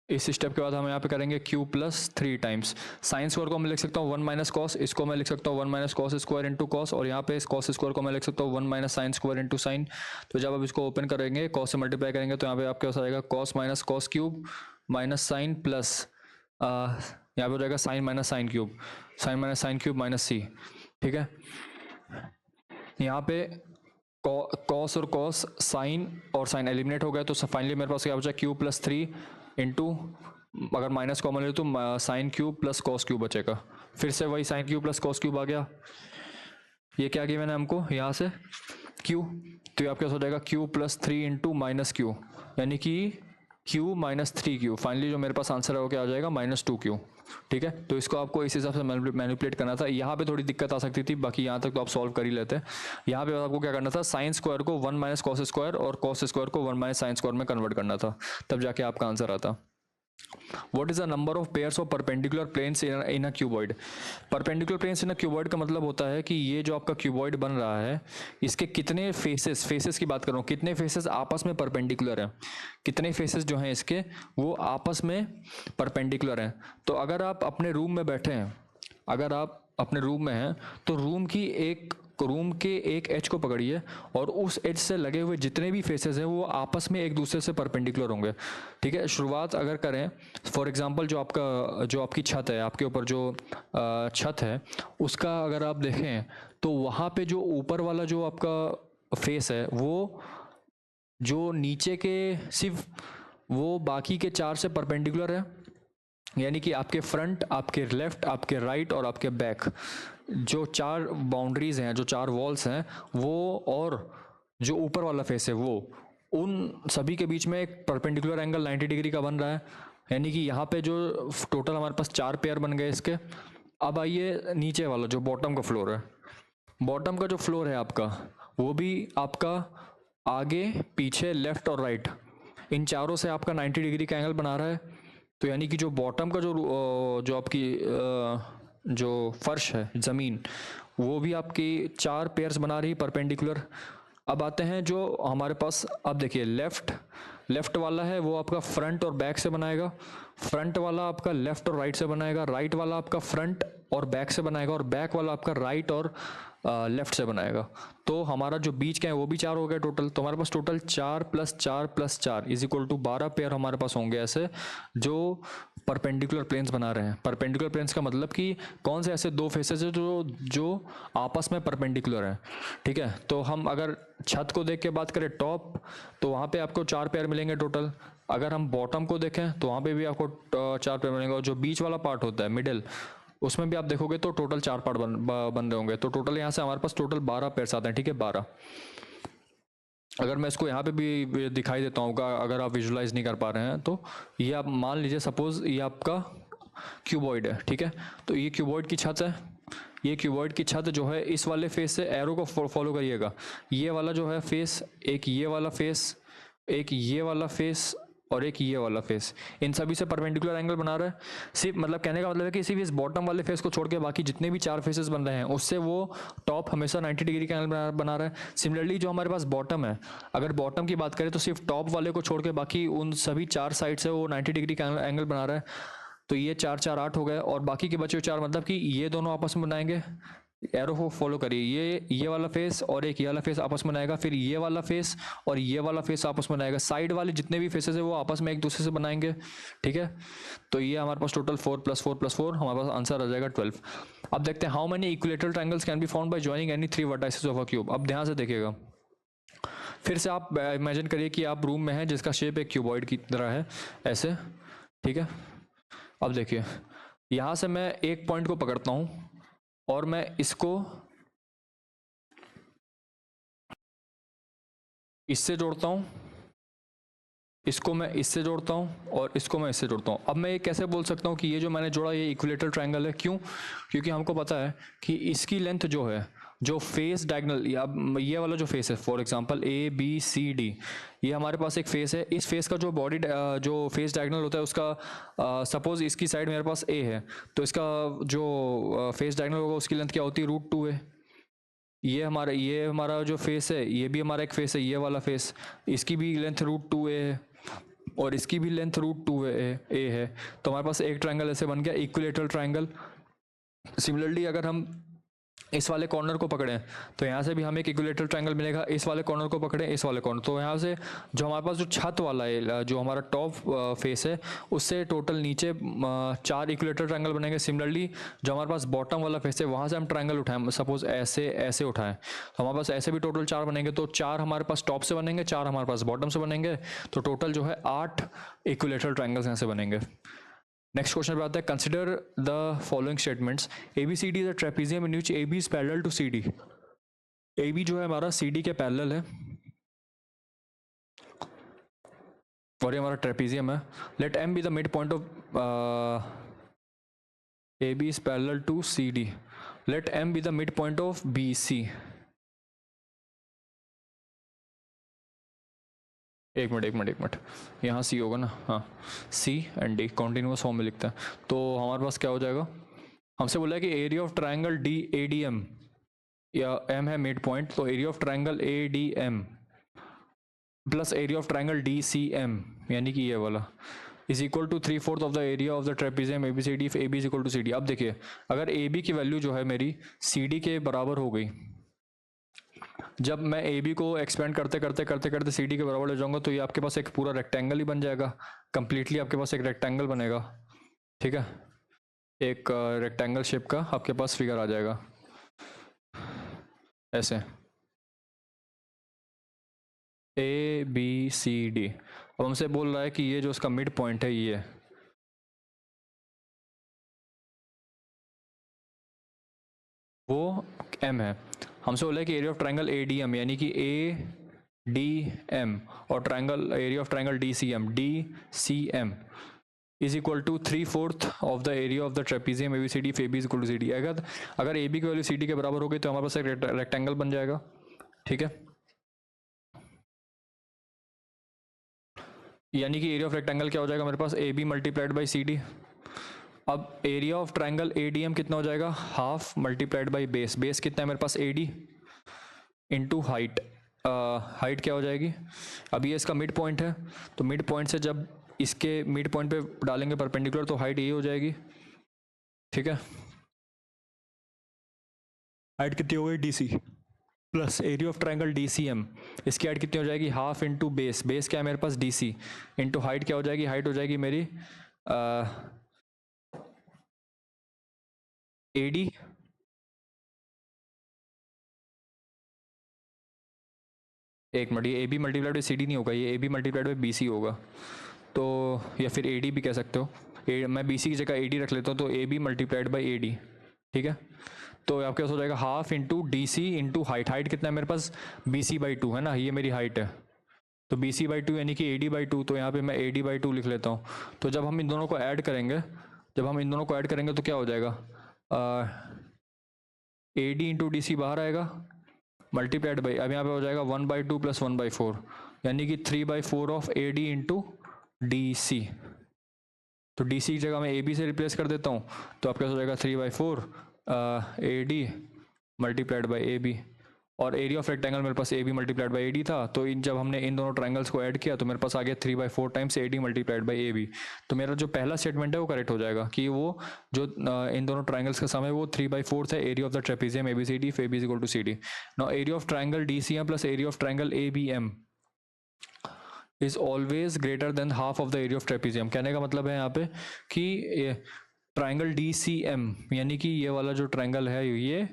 इस स्टेप के बाद हम यहाँ पे करेंगे q plus 3 times sine square को मैं लिख सकता हूँ 1 माइनस कॉस, इसको मैं लिख सकता हूँ 1 minus cos square into cos, और यहाँ पे इस कॉस स्क्वायर को मैं लिख सकता हूँ 1 minus sine square into sine. तो जब आप इसको ओपन करेंगे कॉस से मल्टीप्लाई करेंगे तो यहाँ पे आपके पास आएगा cos minus cos cube minus sine plus यहाँ पे हो जाएगा sine minus sine cube, sine minus sine cube minus C. ठीक है। यहाँ पे कॉस और कॉस, साइन और साइन एलिमिनेट हो गया, तो फाइनली मेरे पास क्या बचा, क्यू प्लस 3 इंटू, अगर माइनस कॉमन ले तो sine cube plus cos cube बचेगा। फिर से वही sine cube plus cos cube आ गया। ये क्या गिवन है हमको यहाँ से, क्यू, तो ये आपके पास हो जाएगा Q plus 3 into minus Q, यानी कि क्यू माइनस 3 क्यू। फाइनली जो मेरे पास आंसर है वो क्या आ जाएगा, -2 क्यू। ठीक है, तो इसको आपको इस हिसाब से मैनिपुलेट करना था। यहाँ पे थोड़ी दिक्कत आ सकती थी, बाकी यहाँ तक तो आप सॉल्व कर ही लेते। यहाँ पे आपको क्या करना था, साइन स्क्वायर को 1 माइनस कॉस स्क्वायर और कॉस स्क्वायर को 1 माइनस साइन स्क्वायर में कन्वर्ट करना था, तब जाके आपका आंसर आता। What is the number of pairs of perpendicular planes in a cuboid? Perpendicular planes in a cuboid का मतलब होता है कि ये जो आपका क्यूबॉइड बन रहा है, इसके कितने फेसेस की बात कर रहा हूँ, कितने फेसेस आपस में परपेंडिकुलर हैं, कितने फेसेस जो हैं इसके वो आपस में परपेंडिकुलर हैं। तो अगर आप अपने रूम में बैठे हैं, अगर आप अपने रूम में हैं, तो रूम के एक एज को पकड़िए और उस एज से लगे हुए जितने भी फेसेस हैं वो आपस में एक दूसरे से परपेंडिकुलर होंगे। ठीक है, शुरुआत अगर करें, फॉर एग्जांपल जो आपकी छत है, आपके ऊपर जो छत है, उसका अगर आप देखें तो वहाँ पे जो ऊपर वाला जो आपका फेस है, वो जो नीचे के सिर्फ वो बाकी के 4 से परपेंडिकुलर है, यानी कि आपके फ्रंट, आपके लेफ्ट, आपके राइट और आपके बैक, जो 4 बाउंड्रीज हैं, जो 4 वॉल्स हैं वो, और जो ऊपर वाला फेस है वो, उन सभी के बीच में एक परपेंडिकुलर एंगल 90 डिग्री का बन रहा है। यानी कि यहाँ पे जो टोटल हमारे पास 4 पेयर बन गए इसके। अब आइए नीचे वाला जो बॉटम का फ्लोर है, बॉटम का जो फ्लोर है आपका, वो भी आपका आगे पीछे लेफ्ट और राइट, इन चारों से आपका 90 डिग्री का एंगल बना रहा है। तो यानी कि जो बॉटम का जो आपकी जो फर्श है, ज़मीन, वो भी आपकी 4 पेयर्स बना रही परपेंडिकुलर। अब आते हैं जो हमारे पास, अब देखिए लेफ्ट वाला है वो आपका फ्रंट और बैक से बनाएगा, फ्रंट वाला आपका लेफ्ट और राइट से बनाएगा, राइट वाला आपका फ्रंट और बैक से बनाएगा, और बैक वाला आपका राइट और लेफ्ट से बनाएगा। तो हमारा जो बीच का है वो भी 4 हो गया टोटल। तो हमारे पास total 4 + 4 + 4 is equal to 12 pair हमारे पास होंगे ऐसे, जो परपेंडिकुलर प्लेन्स बना रहे हैं। परपेंडिकुलर प्लेन्स का मतलब कि कौन से ऐसे 2 फेसेस है जो आपस में परपेंडिकुलर हैं। ठीक है, तो हम अगर छत को देख के बात करें टॉप, तो वहाँ पे आपको 4 पेयर मिलेंगे टोटल। अगर हम बॉटम को देखें तो वहाँ पे भी आपको 4 पेयर मिलेंगे, और जो बीच वाला पार्ट होता है मिडिल, उसमें भी आप देखोगे तो टोटल 4 पार्ट बन रहे होंगे। तो टोटल यहाँ से हमारे पास टोटल 12 पेयर्स आते हैं। ठीक है, 12। अगर मैं इसको यहाँ पे भी दिखाई देता हूँ, अगर आप विजुलाइज नहीं कर पा रहे हैं, तो ये आप मान लीजिए सपोज ये आपका क्यूबॉइड है। ठीक है, तो ये क्यूबॉइड की छत है, ये क्यूबॉइड की छत जो है, इस वाले फेस से एरो को फॉलो करिएगा। ये वाला जो है फेस, एक ये वाला फेस, एक ये वाला फेस और एक ये वाला फेस, इन सभी से परपेंडिकुलर एंगल बना रहा है। सिर्फ मतलब कहने का मतलब है कि सिर्फ इस बॉटम वाले फेस को छोड़ के बाकी जितने भी 4 फेसेस बन रहे हैं उससे वो टॉप हमेशा 90 डिग्री का एंगल बना रहा है। सिमिलरली जो हमारे पास बॉटम है, अगर बॉटम की बात करें तो सिर्फ टॉप वाले को छोड़ के बाकी उन सभी 4 साइड से वो 90 डिग्री का एंगल बना रहा है। तो ये 4 4 8 हो गए, और बाकी के बचे 4 मतलब कि ये दोनों आपस में बनाएंगे। एरो को फॉलो करिए, ये वाला फेस और एक ये वाला फेस आपस में बनाएगा, फिर ये वाला फेस और ये वाला फेस आपस में बनाएगा। साइड वाले जितने भी फेसेस है वो आपस में एक दूसरे से बनाएंगे। ठीक है, तो ये हमारे पास टोटल 4 + 4 + 4 हमारे पास आंसर आ जाएगा 12। अब देखते हैं how many equilateral triangles can be found by joining any 3 vertices of a cube. अब ध्यान से देखिएगा, फिर से आप इमेजिन करिए कि आप रूम में हैं जिसका शेप एक क्यूबॉइड की तरह है, ऐसे। ठीक है, अब देखिए यहाँ से मैं एक पॉइंट को पकड़ता हूँ और मैं इसको इससे जोड़ता हूँ, इसको मैं इससे जोड़ता हूँ और इसको मैं इससे जोड़ता हूँ। अब मैं ये कैसे बोल सकता हूँ कि ये जो मैंने जोड़ा ये इक्विलेटरल ट्रायंगल है? क्यों? क्योंकि हमको पता है कि इसकी लेंथ जो है, जो फेस डायगोनल, या ये वाला जो फेस है, फॉर एग्जांपल ABCD, ये हमारे पास एक फेस है। इस फेस का जो बॉडी जो फेस डायगोनल होता है उसका, सपोज इसकी साइड मेरे पास A है, तो इसका जो फेस डायगोनल होगा उसकी लेंथ क्या होती है? √2 है। ये हमारा जो फेस है, ये भी हमारा एक फेस है, ये वाला फेस, इसकी भी लेंथ √2A है और इसकी भी लेंथ √2A है। तो हमारे पास एक ट्रायंगल ऐसे बन गया, इक्विलेटरल ट्रायंगल। सिमिलरली अगर हम इस वाले कॉर्नर को पकड़ें तो यहाँ से भी हमें एक इक्विलेटरल ट्रायंगल मिलेगा। इस वाले कॉर्नर को पकड़ें, इस वाले कॉर्नर, तो यहाँ से जो हमारे पास जो छत वाला है, जो हमारा टॉप फेस है, उससे टोटल नीचे 4 इक्विलेटरल ट्रायंगल बनेंगे। सिमिलरली जो हमारे पास बॉटम वाला फेस है, वहाँ से हम ट्रायंगल उठाएं, सपोज ऐसे ऐसे उठाएं, तो हमारे पास ऐसे भी टोटल 4 बनेंगे। तो 4 हमारे पास टॉप से बनेंगे, 4 हमारे पास बॉटम से बनेंगे, तो टोटल जो है 8 इक्विलेटरल ट्रायंगल्स यहाँ से बनेंगे। नेक्स्ट क्वेश्चन पे आते हैं। Consider the following statements. ABCD is a trapezium in which AB is parallel to CD। AB जो है हमारा CD के पैरेलल है और ये हमारा ट्रेपेजियम है। Let M be the mid point of AB is parallel to CD. Let M be the midpoint of BC. एक मिनट यहाँ C होगा ना, हाँ C and D continuous form में लिखता है, तो हमारे पास क्या हो जाएगा, हमसे बोला है कि area of triangle D A D M, या M है मिड पॉइंट, तो area of triangle A D M plus area of triangle D C M, यानी कि ये वाला, is equal to 3/4 of the area of the trapezium A B C D if A B is equal to C D. अब देखिए, अगर A B की value जो है मेरी सी डी के बराबर हो गई, जब मैं ए बी को एक्सपेंड करते करते करते करते सी डी के बराबर ले जाऊंगा, तो ये आपके पास एक पूरा रेक्टेंगल ही बन जाएगा, कंप्लीटली आपके पास एक रेक्टेंगल बनेगा, ठीक है, एक रेक्टेंगल शेप का आपके पास फिगर आ जाएगा ऐसे, ए बी सी डी। अब हमसे बोल रहा है कि ये जो उसका मिड पॉइंट है ये, वो एम है। हमसे बोला है कि area of triangle A D M, यानी कि ए डी एम और triangle area of triangle D C M is equal to 3/4 of the area of the trapezium A B C D if A B is equal to C D. अगर A B की value C D के बराबर हो गई तो हमारे पास एक रेक्टेंगल बन जाएगा, ठीक है, यानी कि एरिया ऑफ रेक्टेंगल क्या हो जाएगा मेरे पास, A B multiplied by C D. अब area of triangle A D M कितना हो जाएगा, half multiplied by base, base कितना है मेरे पास A D into height, height क्या हो जाएगी, अब ये इसका मिड पॉइंट है, तो मिड पॉइंट से जब इसके मिड पॉइंट पे डालेंगे परपेंडिकुलर, तो हाइट ये हो जाएगी, ठीक है, हाइट कितनी हो गई D C plus area of triangle D C M, इसकी हाइट कितनी हो जाएगी, हाफ इंटू बेस, बेस क्या है मेरे पास डी सी इंटू हाइट क्या हो जाएगी, हाइट हो जाएगी मेरी ए डी एक मिनट, ये A B multiplied by C D नहीं होगा, ये A B multiplied by B C होगा, तो या फिर ए डी भी कह सकते हो, मैं बी सी की जगह ए डी रख लेता हूँ, तो A B multiplied by A D, ठीक है, तो आपके पास हो जाएगा half into D C into height, height कितना है मेरे पास बी सी बाई टू है ना, ये मेरी हाइट है, तो बी सी बाई टू यानी कि ए डी बाई टू, तो यहाँ पे मैं ए डी बाई टू लिख लेता हूँ। तो जब हम इन दोनों को ऐड करेंगे, तो क्या हो जाएगा, A D into D C बाहर आएगा, मल्टीप्लाइड बाई, अब यहाँ पे हो जाएगा 1/2 प्लस 1/4, यानी कि 3/4 of A D into D C, तो डी सी की जगह मैं ए बी से रिप्लेस कर देता हूँ, तो आपके पास हो जाएगा 3/4 A D multiplied by A B, और एरिया ऑफ रेक्टेंगल मेरे पास A B multiplied by A D था, तो जब हमने इन दोनों ट्राइंगल्स को ऐड किया तो मेरे पास आ गया 3/4 times A D multiplied by A B. तो मेरा जो पहला स्टेटमेंट है वो करेक्ट हो जाएगा कि वो जो इन दोनों ट्राइंगल्स का सम है वो 3/4 है area of the trapezium A B C D if A B is equal to C D. Now area of triangle D C M plus area of triangle A B M is always greater than half of the area of trapezium. कहने का मतलब है यहाँ पे कि triangle D C M यानी कि ये वाला जो ट्राइंगल है ये,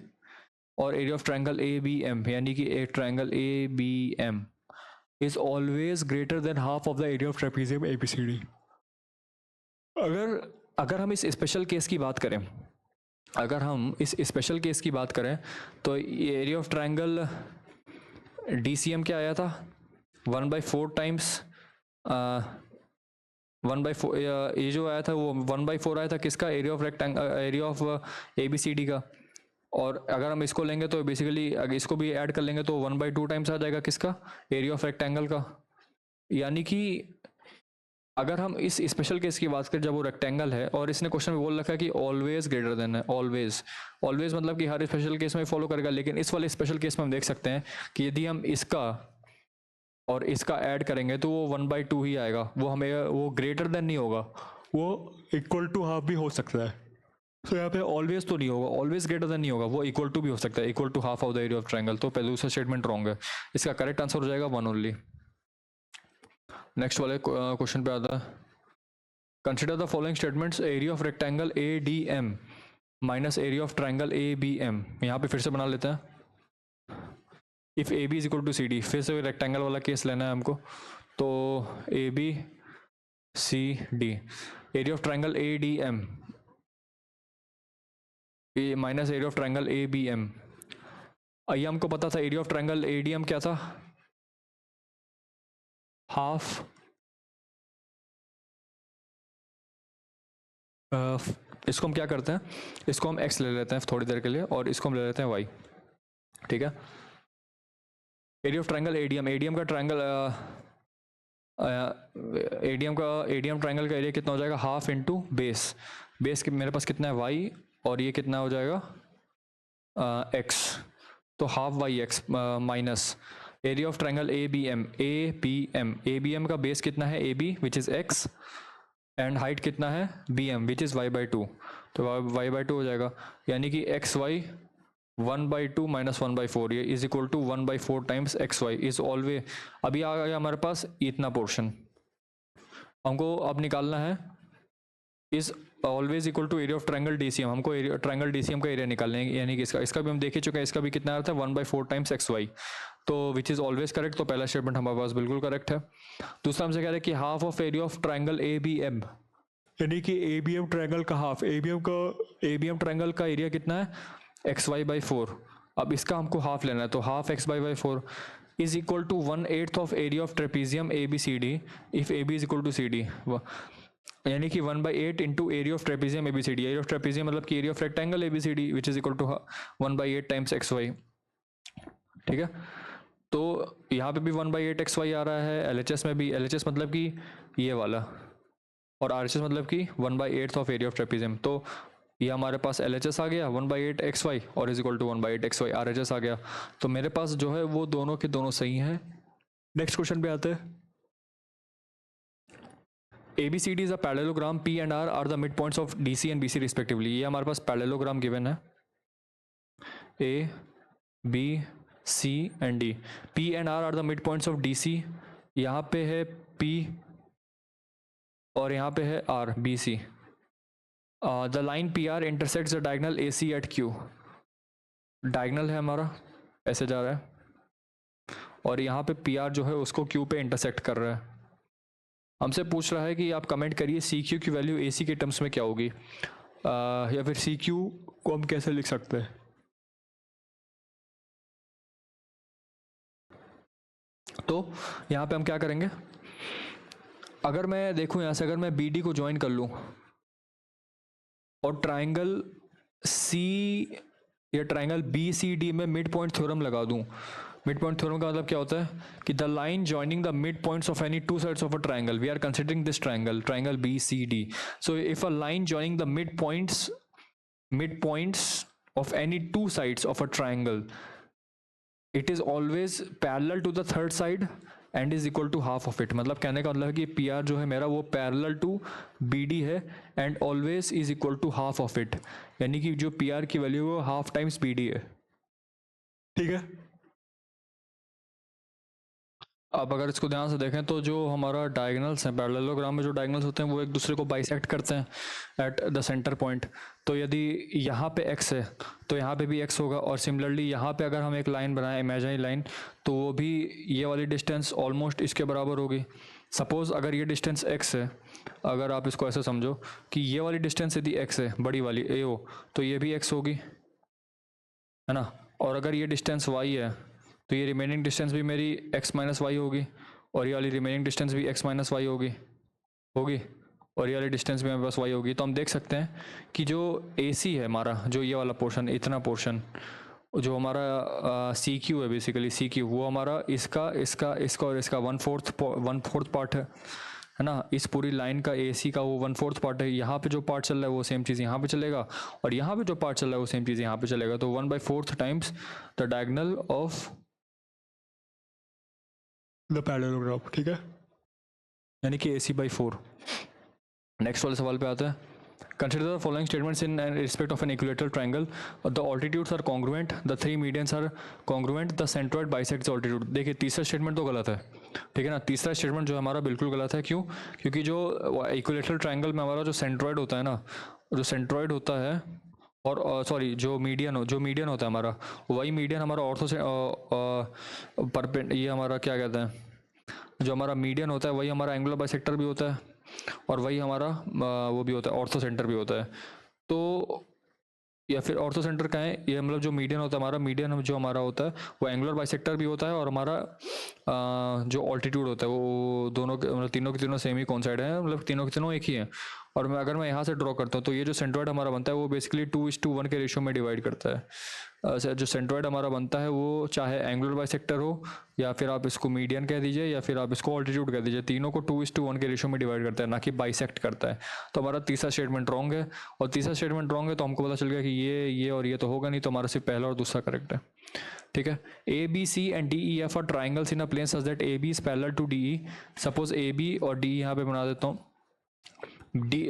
और area of triangle A B M यानी कि एक triangle A B M is always greater than half of the area of trapezium A B C D. अगर हम इस स्पेशल केस की बात करें, तो area of triangle D C M क्या आया था, 1/4 टाइम्स 1/4, ये जो आया था वो 1/4 आया था किसका, area of A B C D का, और अगर हम इसको लेंगे तो बेसिकली अगर इसको भी ऐड कर लेंगे तो 1/2 टाइम्स आ जाएगा किसका, एरिया ऑफ रेक्टेंगल का। यानी कि अगर हम इस स्पेशल केस की बात करें जब वो रेक्टेंगल है और इसने क्वेश्चन में बोल रखा है कि ऑलवेज ग्रेटर देन है, ऑलवेज मतलब कि हर स्पेशल केस में फॉलो करेगा, लेकिन इस वाले स्पेशल केस में हम देख सकते हैं कि यदि हम इसका और इसका ऐड करेंगे तो वो 1/2 ही आएगा, वो ग्रेटर देन नहीं होगा, वो इक्वल टू हाफ भी हो सकता है। तो यहाँ पे ऑलवेज तो नहीं होगा, ऑलवेज ग्रेटर देन नहीं होगा, वो इक्वल टू भी हो सकता है, equal to half of the area of triangle. तो पहले दूसरा स्टेटमेंट रॉन्ग है, इसका करेक्ट आंसर हो जाएगा 1 ओनली। नेक्स्ट वाले क्वेश्चन पे आता है, consider the following statements, area of rectangle A D M minus area of triangle A B M. यहाँ पे फिर से बना लेते हैं, if A B is equal to C D, फिर से रेक्टेंगल वाला केस लेना है हमको, तो A B C D, area of triangle A D M minus area of triangle A B M. आइए हमको पता था area of triangle A D M क्या था, हाफ इसको हम क्या करते हैं, इसको हम x ले लेते हैं थोड़ी देर के लिए और इसको हम ले लेते हैं y, ठीक है। Area of triangle ADM, ADM का ट्रायंगल एडीएम ट्रायंगल का एरिया कितना हो जाएगा, हाफ इंटू बेस, बेस मेरे पास कितना है y, और ये कितना हो जाएगा x, तो half Y X minus area of triangle A B M, A B M का बेस कितना है A B which is x, and height कितना है B M which is y/2, तो y/2 हो जाएगा, यानी कि एक्स वाई 1/2 माइनस 1/4, ये is equal to 1/4 times X Y is always. अभी आ गया हमारे पास इतना पोर्शन, हमको अब निकालना है is always equal to area of triangle DCM, हमको ट्रायंगल डीसीएम का एरिया निकालने है, यानी कि इसका भी हम देख ही चुके हैं, इसका भी कितना आता है 1/4 टाइम्स एक्स वाई, तो विच इज ऑलवेज करेक्ट, तो पहला स्टेटमेंट हमारे पास बिल्कुल करेक्ट है। दूसरा हमसे कह रहे हैं कि half of area of triangle A B M, यानी कि ए बी एम ट्रायंगल का half, A B M triangle का एरिया कितना है एक्स वाई बाई 4, अब इसका हमको हाफ लेना है, तो half X by 4 is equal to 1/8 of area of trapezium A B C D if A B is equal to C D, यानी कि 1/8 into area of trapezium A B C D, area of trapezium मतलब कि area of rectangle A B C D which is equal to 1/8 times X Y, ठीक है। तो यहाँ पे भी 1/8 एक्स वाई आ रहा है, एल एच एस में भी, एल एच एस मतलब कि ये वाला, और आर एच एस मतलब कि 1/8 ऑफ एरिया ऑफ ट्रेपीजियम, तो ये हमारे पास एल एच एस आ गया 1/8 एक्स वाई और is equal to 1/8 x y, R H S आ गया, तो मेरे पास जो है वो दोनों के दोनों सही हैं। नेक्स्ट क्वेश्चन पे आते हैं। ABCD is a parallelogram, P and R are the midpoints of DC and BC respectively, ये हमारे पास parallelogram given है, A, B, C and D, P and R are the midpoints of DC, यहाँ पे है P और यहाँ पे है R, BC, the line PR intersects the diagonal AC at Q, diagonal है हमारा ऐसे जा रहा है, और यहाँ पे PR जो है उसको Q पे इंटरसेक्ट कर रहा है। हमसे पूछ रहा है कि आप कमेंट करिए सी क्यू की वैल्यू ए सी के टर्म्स में क्या होगी, या फिर सी क्यू को हम कैसे लिख सकते हैं। तो यहाँ पे हम क्या करेंगे, अगर मैं देखूँ यहाँ से, अगर मैं बी डी को ज्वाइन कर लूँ और ट्राइंगल सी या ट्राइंगल बी सी डी में मिड पॉइंट थ्योरम लगा दूँ, मिड पॉइंट थ्योरम का मतलब क्या होता है कि the line joining the mid points of any two sides of a triangle, we are considering this triangle B C D, so if a line joining the mid points of any two sides of a triangle, it is always parallel to the third side and is equal to half of it, मतलब कहने का मतलब है कि P R जो है मेरा वो पैरेलल टू बी डी है and always is equal to half of it, यानी कि जो पी आर की वैल्यू है वो हाफ टाइम्स बी डी है, ठीक है। अब अगर इसको ध्यान से देखें तो जो हमारा डायगोनल्स हैं, पैरेललोग्राम में जो डायगोनल्स होते हैं वो एक दूसरे को बाइसेक्ट करते हैं एट द सेंटर पॉइंट, तो यदि यहाँ पे x है तो यहाँ पे भी x होगा, और सिमिलरली यहाँ पे अगर हम एक लाइन बनाएं इमेजिनरी लाइन, तो वो भी ये वाली डिस्टेंस ऑलमोस्ट इसके बराबर होगी। सपोज अगर ये डिस्टेंस x है, अगर आप इसको ऐसे समझो कि ये वाली डिस्टेंस यदि x है बड़ी वाली a हो, तो ये भी x होगी, है ना, और अगर ये डिस्टेंस y है तो ये रिमेनिंग डिस्टेंस भी मेरी x माइनस वाई होगी, और ये वाली रिमेनिंग डिस्टेंस भी x माइनस वाई होगी, और ये वाली डिस्टेंस भी मेरे पास y होगी। तो हम देख सकते हैं कि जो AC है हमारा, जो ये वाला पोर्शन, इतना पोर्शन जो हमारा सी क्यू है, बेसिकली सी क्यू, वो हमारा इसका और इसका 1/4 पार्ट है ना, इस पूरी लाइन का AC का वो 1/4 पार्ट है। यहाँ पे जो पार्ट चल रहा है वो सेम चीज़ यहाँ पे चलेगा, और यहाँ पे जो पार्ट चल रहा है वो सेम चीज़ यहाँ पे चलेगा, तो 1/4 times the diagonal of the parallelogram, ठीक है, यानी कि AC/4। नेक्स्ट वाले सवाल पे आते हैं। Consider the following statements in respect of an equilateral triangle. The altitudes are congruent, the three medians are congruent, the centroid bisects the altitude. देखिए तीसरा स्टेटमेंट तो गलत है, ठीक है ना, तीसरा स्टेटमेंट जो हमारा बिल्कुल गलत है। क्यों? क्योंकि जो इक्विलेटरल ट्रायंगल में हमारा जो सेंट्रॉइड होता है ना, जो सेंट्रॉइड होता है, और सॉरी जो मीडियन होता है हमारा, वही मीडियन हमारा ऑर्थो से ये हमारा क्या कहते हैं, जो हमारा मीडियन होता है वही हमारा एंगुलर बाइसेक्टर भी होता है, और वही हमारा वो भी होता है ऑर्थो सेंटर भी होता है। तो या फिर ऑर्थो सेंटर का है, ये मतलब जो मीडियन होता है हमारा, मीडियन जो हमारा होता है वो एंगुलर बाइसेक्टर भी होता है, और हमारा जो ऑल्टीट्यूड होता है वो दोनों के मतलब तीनों के तीनों सेम ही कॉन्साइड है, मतलब तीनों के तीनों एक ही हैं। और मैं अगर मैं यहाँ से ड्रॉ करता हूँ तो ये जो सेंट्रॉइड हमारा बनता है वो बेसिकली 2:1 के रेशियो में डिवाइड करता है। जो सेंट्रॉइड हमारा बनता है वो चाहे एंगुलर बाइसेक्टर हो, या फिर आप इसको मीडियन कह दीजिए, या फिर आप इसको ऑल्टीट्यूड कह दीजिए, तीनों को 2:1 के रेशियो में डिवाइड करता है, ना कि बाइसेक्ट करता है। तो हमारा तीसरा स्टेटमेंट रॉन्ग है, और तीसरा स्टेटमेंट रॉन्ग है तो हमको पता चल गया कि ये और ये तो होगा नहीं, तो हमारा सिर्फ पहला और दूसरा करेक्ट है। ठीक है, A B C and D E F are triangles in a plane such that A B is parallel to D E. Suppose A B और डी यहाँ पे बना देता हूँ, D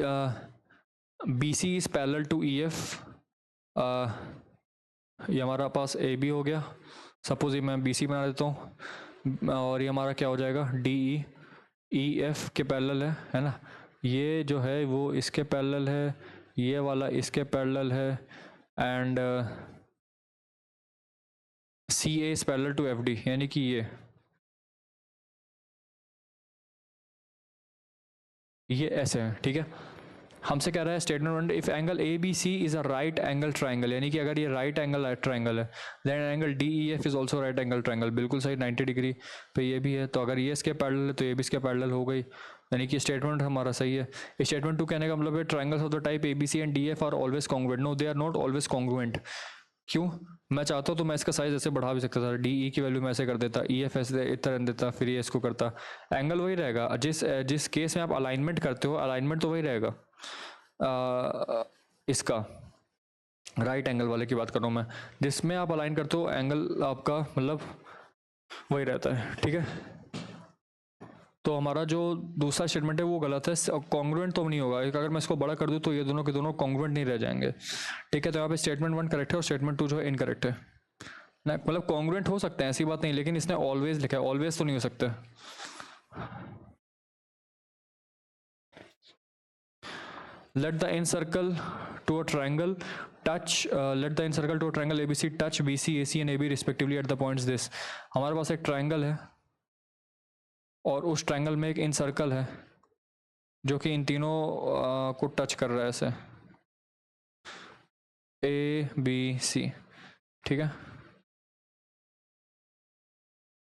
B C is parallel to E F, ये हमारा पास A B हो गया, सपोज ये मैं बी सी बना देता हूँ, और ये हमारा क्या हो जाएगा, डी ई एफ के पैरेलल है ना, ये जो है वो इसके पैरेलल है, ये वाला इसके पैरेलल है, and C A is parallel to F D, यानी कि ये ऐसे है। ठीक है, हमसे कह रहा है statement one, if angle A B C is a right angle triangle, यानी कि अगर ये राइट एंगल ट्राइंगल है, then angle D E F is also right angle triangle, बिल्कुल सही 90 डिग्री पे ये भी है। तो अगर ये इसके पैरेलल है तो ये भी इसके पैरेलल हो गई, यानी कि स्टेटमेंट हमारा सही है। स्टेटमेंट टू कहने का मतलब है triangles of the type A B C and D F are always congruent. No, they are not always congruent. क्यों? मैं चाहता हूँ तो मैं इसका साइज ऐसे बढ़ा भी सकता था, डी ई की वैल्यू मैं ऐसे कर देता, ई एफ ऐसे इतना देता, फिर ये इसको करता, एंगल वही रहेगा। जिस केस में आप अलाइनमेंट करते हो, अलाइनमेंट तो वही रहेगा। इसका राइट एंगल वाले की बात कर रहा हूँ मैं, जिसमें आप अलाइन करते हो एंगल आपका मतलब वही रहता है। ठीक है, तो हमारा जो दूसरा स्टेटमेंट है वो गलत है, कॉन्ग्रुएंट तो नहीं होगा। अगर मैं इसको बड़ा कर दूँ तो ये दोनों के दोनों कॉन्ग्रुएंट नहीं रह जाएंगे। ठीक है, तो यहाँ पे स्टेटमेंट वन करेक्ट है और स्टेटमेंट टू जो है इनकरेक्ट है ना, मतलब कॉन्ग्रुएंट हो सकते हैं ऐसी बात नहीं, लेकिन इसने ऑलवेज लिखा है, ऑलवेज तो नहीं हो सकता। let the incircle to a triangle touch let the incircle to a triangle ABC touch BC AC and AB respectively at the points this। हमारे पास एक ट्राइंगल है और उस ट्राइंगल में एक इनसर्कल है जो कि इन तीनों को टच कर रहा है ऐसे, ए बी सी। ठीक है,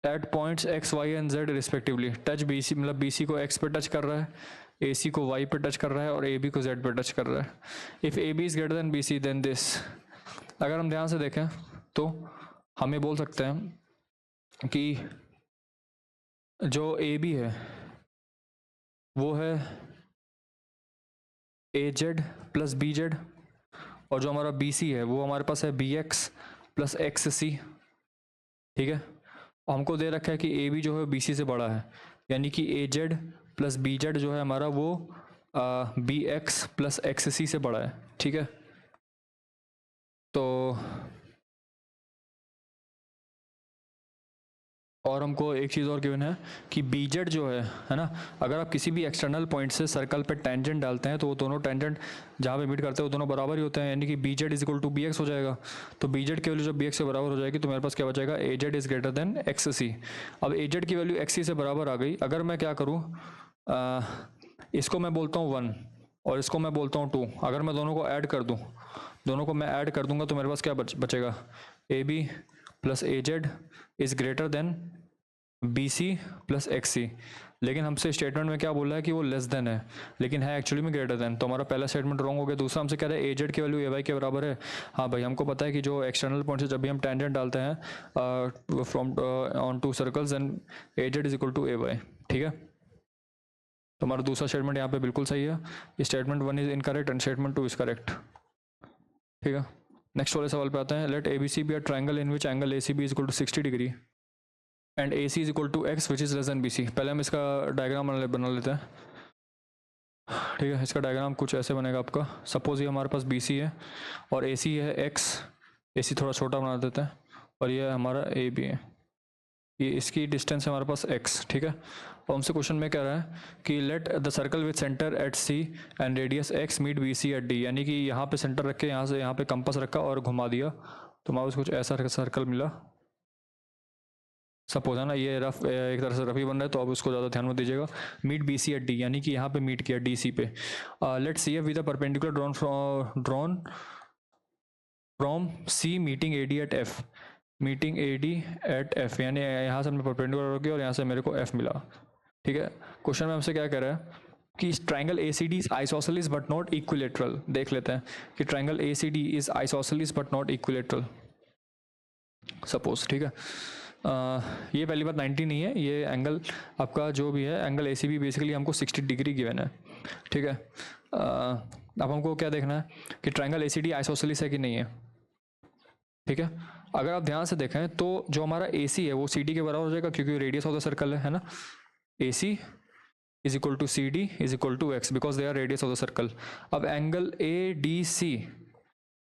at points X Y and Z respectively. Touch B C मतलब बी सी को एक्स पे टच कर रहा है, ए सी को वाई पे टच कर रहा है, और ए बी को जेड पे टच कर रहा है। If A B is greater than B C then this. अगर हम ध्यान से देखें तो हम ये बोल सकते हैं कि जो ए बी है वो है ए जेड प्लस बी जेड, और जो हमारा बी सी है वो हमारे पास है बी एक्स प्लस एक्स सी। ठीक है, हमको दे रखा है कि ए बी जो है बी सी से बड़ा है, यानी कि ए जेड प्लस बी जेड जो है हमारा वो B x plus X C से बड़ा है। ठीक है, तो और हमको एक चीज़ और गिवन है कि बी जेड जो है ना, अगर आप किसी भी एक्सटर्नल पॉइंट से सर्कल पे टेंजेंट डालते हैं तो वो दोनों टेंजेंट जहाँ पे मीट करते हैं वो दोनों बराबर ही होते हैं, यानी कि B Z is equal to B X हो जाएगा। तो बी जेड की वैल्यू जब बी एक्स से बराबर हो जाएगी तो मेरे पास क्या बचेगा, A Z is greater than X C. अब ए जेड की वैल्यू एक्स सी से बराबर आ गई, अगर मैं क्या करूँ, इसको मैं बोलता हूँ 1 और इसको मैं बोलता हूँ 2। अगर मैं दोनों को ऐड कर दूँ, दोनों को मैं ऐड कर दूंगा तो मेरे पास क्या बचेगा, A B plus A Z is greater than B C plus X C. लेकिन हमसे स्टेटमेंट में क्या बोला है कि वो लेस देन है, लेकिन है एक्चुअली में ग्रेटर देन। तो हमारा पहला स्टेटमेंट रॉन्ग हो गया। दूसरा हमसे कह रहा है ए जेड की वैल्यू ए वाई के बराबर है। हाँ भाई, हमको पता है कि जो एक्सटर्नल पॉइंट से जब भी हम टेंजेंट डालते हैं from on two circles and A Z is equal to A Y. ठीक है, तो हमारा दूसरा स्टेटमेंट यहाँ पे बिल्कुल सही है। Statement one is incorrect and statement two is correct. ठीक है, नेक्स्ट वाले सवाल पे आते हैं। Let A B C be a triangle in which angle A C B is equal to 60 degree and A C is equal to X which is less than B C. पहले हम इसका diagram बना लेते हैं। ठीक है, इसका diagram कुछ ऐसे बनेगा आपका। सपोज ये हमारे पास बी सी है और ए सी है एक्स, ए सी थोड़ा छोटा बना देते हैं, और ये हमारा ए बी है, ये इसकी डिस्टेंस है हमारे पास एक्स। ठीक है, और हमसे क्वेश्चन में कह रहा है कि let the circle with centre at C and radius X meet B C at D, यानी कि यहाँ पे सेंटर रख के यहाँ से यहाँ पे कंपास रखा और घुमा दिया तो हमारे पास कुछ ऐसा सर्कल मिला। सपोज है ना, ये रफ एक तरह से रफी बन रहा है तो अब उसको ज़्यादा ध्यान में दीजिएगा। Meet B C at D, यानी कि यहाँ पे मीट किया डी सी पे। Let C F with a perpendicular drawn from C meeting A D at F, meeting A D at F, यानी यहाँ से हमने परपेंडिकुलर होगी और यहाँ से मेरे को एफ मिला। ठीक है, क्वेश्चन में हमसे क्या कह रहा है कि triangle A C D is isosceles but not equilateral. देख लेते हैं कि triangle A C D is isosceles but not equilateral suppose. ठीक है, ये पहली बात 90 नहीं है, ये एंगल आपका जो भी है angle A C B basically हमको 60 डिग्री गिवन है। ठीक है, अब हमको क्या देखना है कि triangle A C D isosceles है कि नहीं है। ठीक है, अगर आप ध्यान से देखें तो जो हमारा ए सी है वो सी डी के बराबर हो जाएगा क्योंकि रेडियस ऑफ द सर्कल है ना, A C is equal to C D is equal to x because they are radius of the circle. अब angle A D C,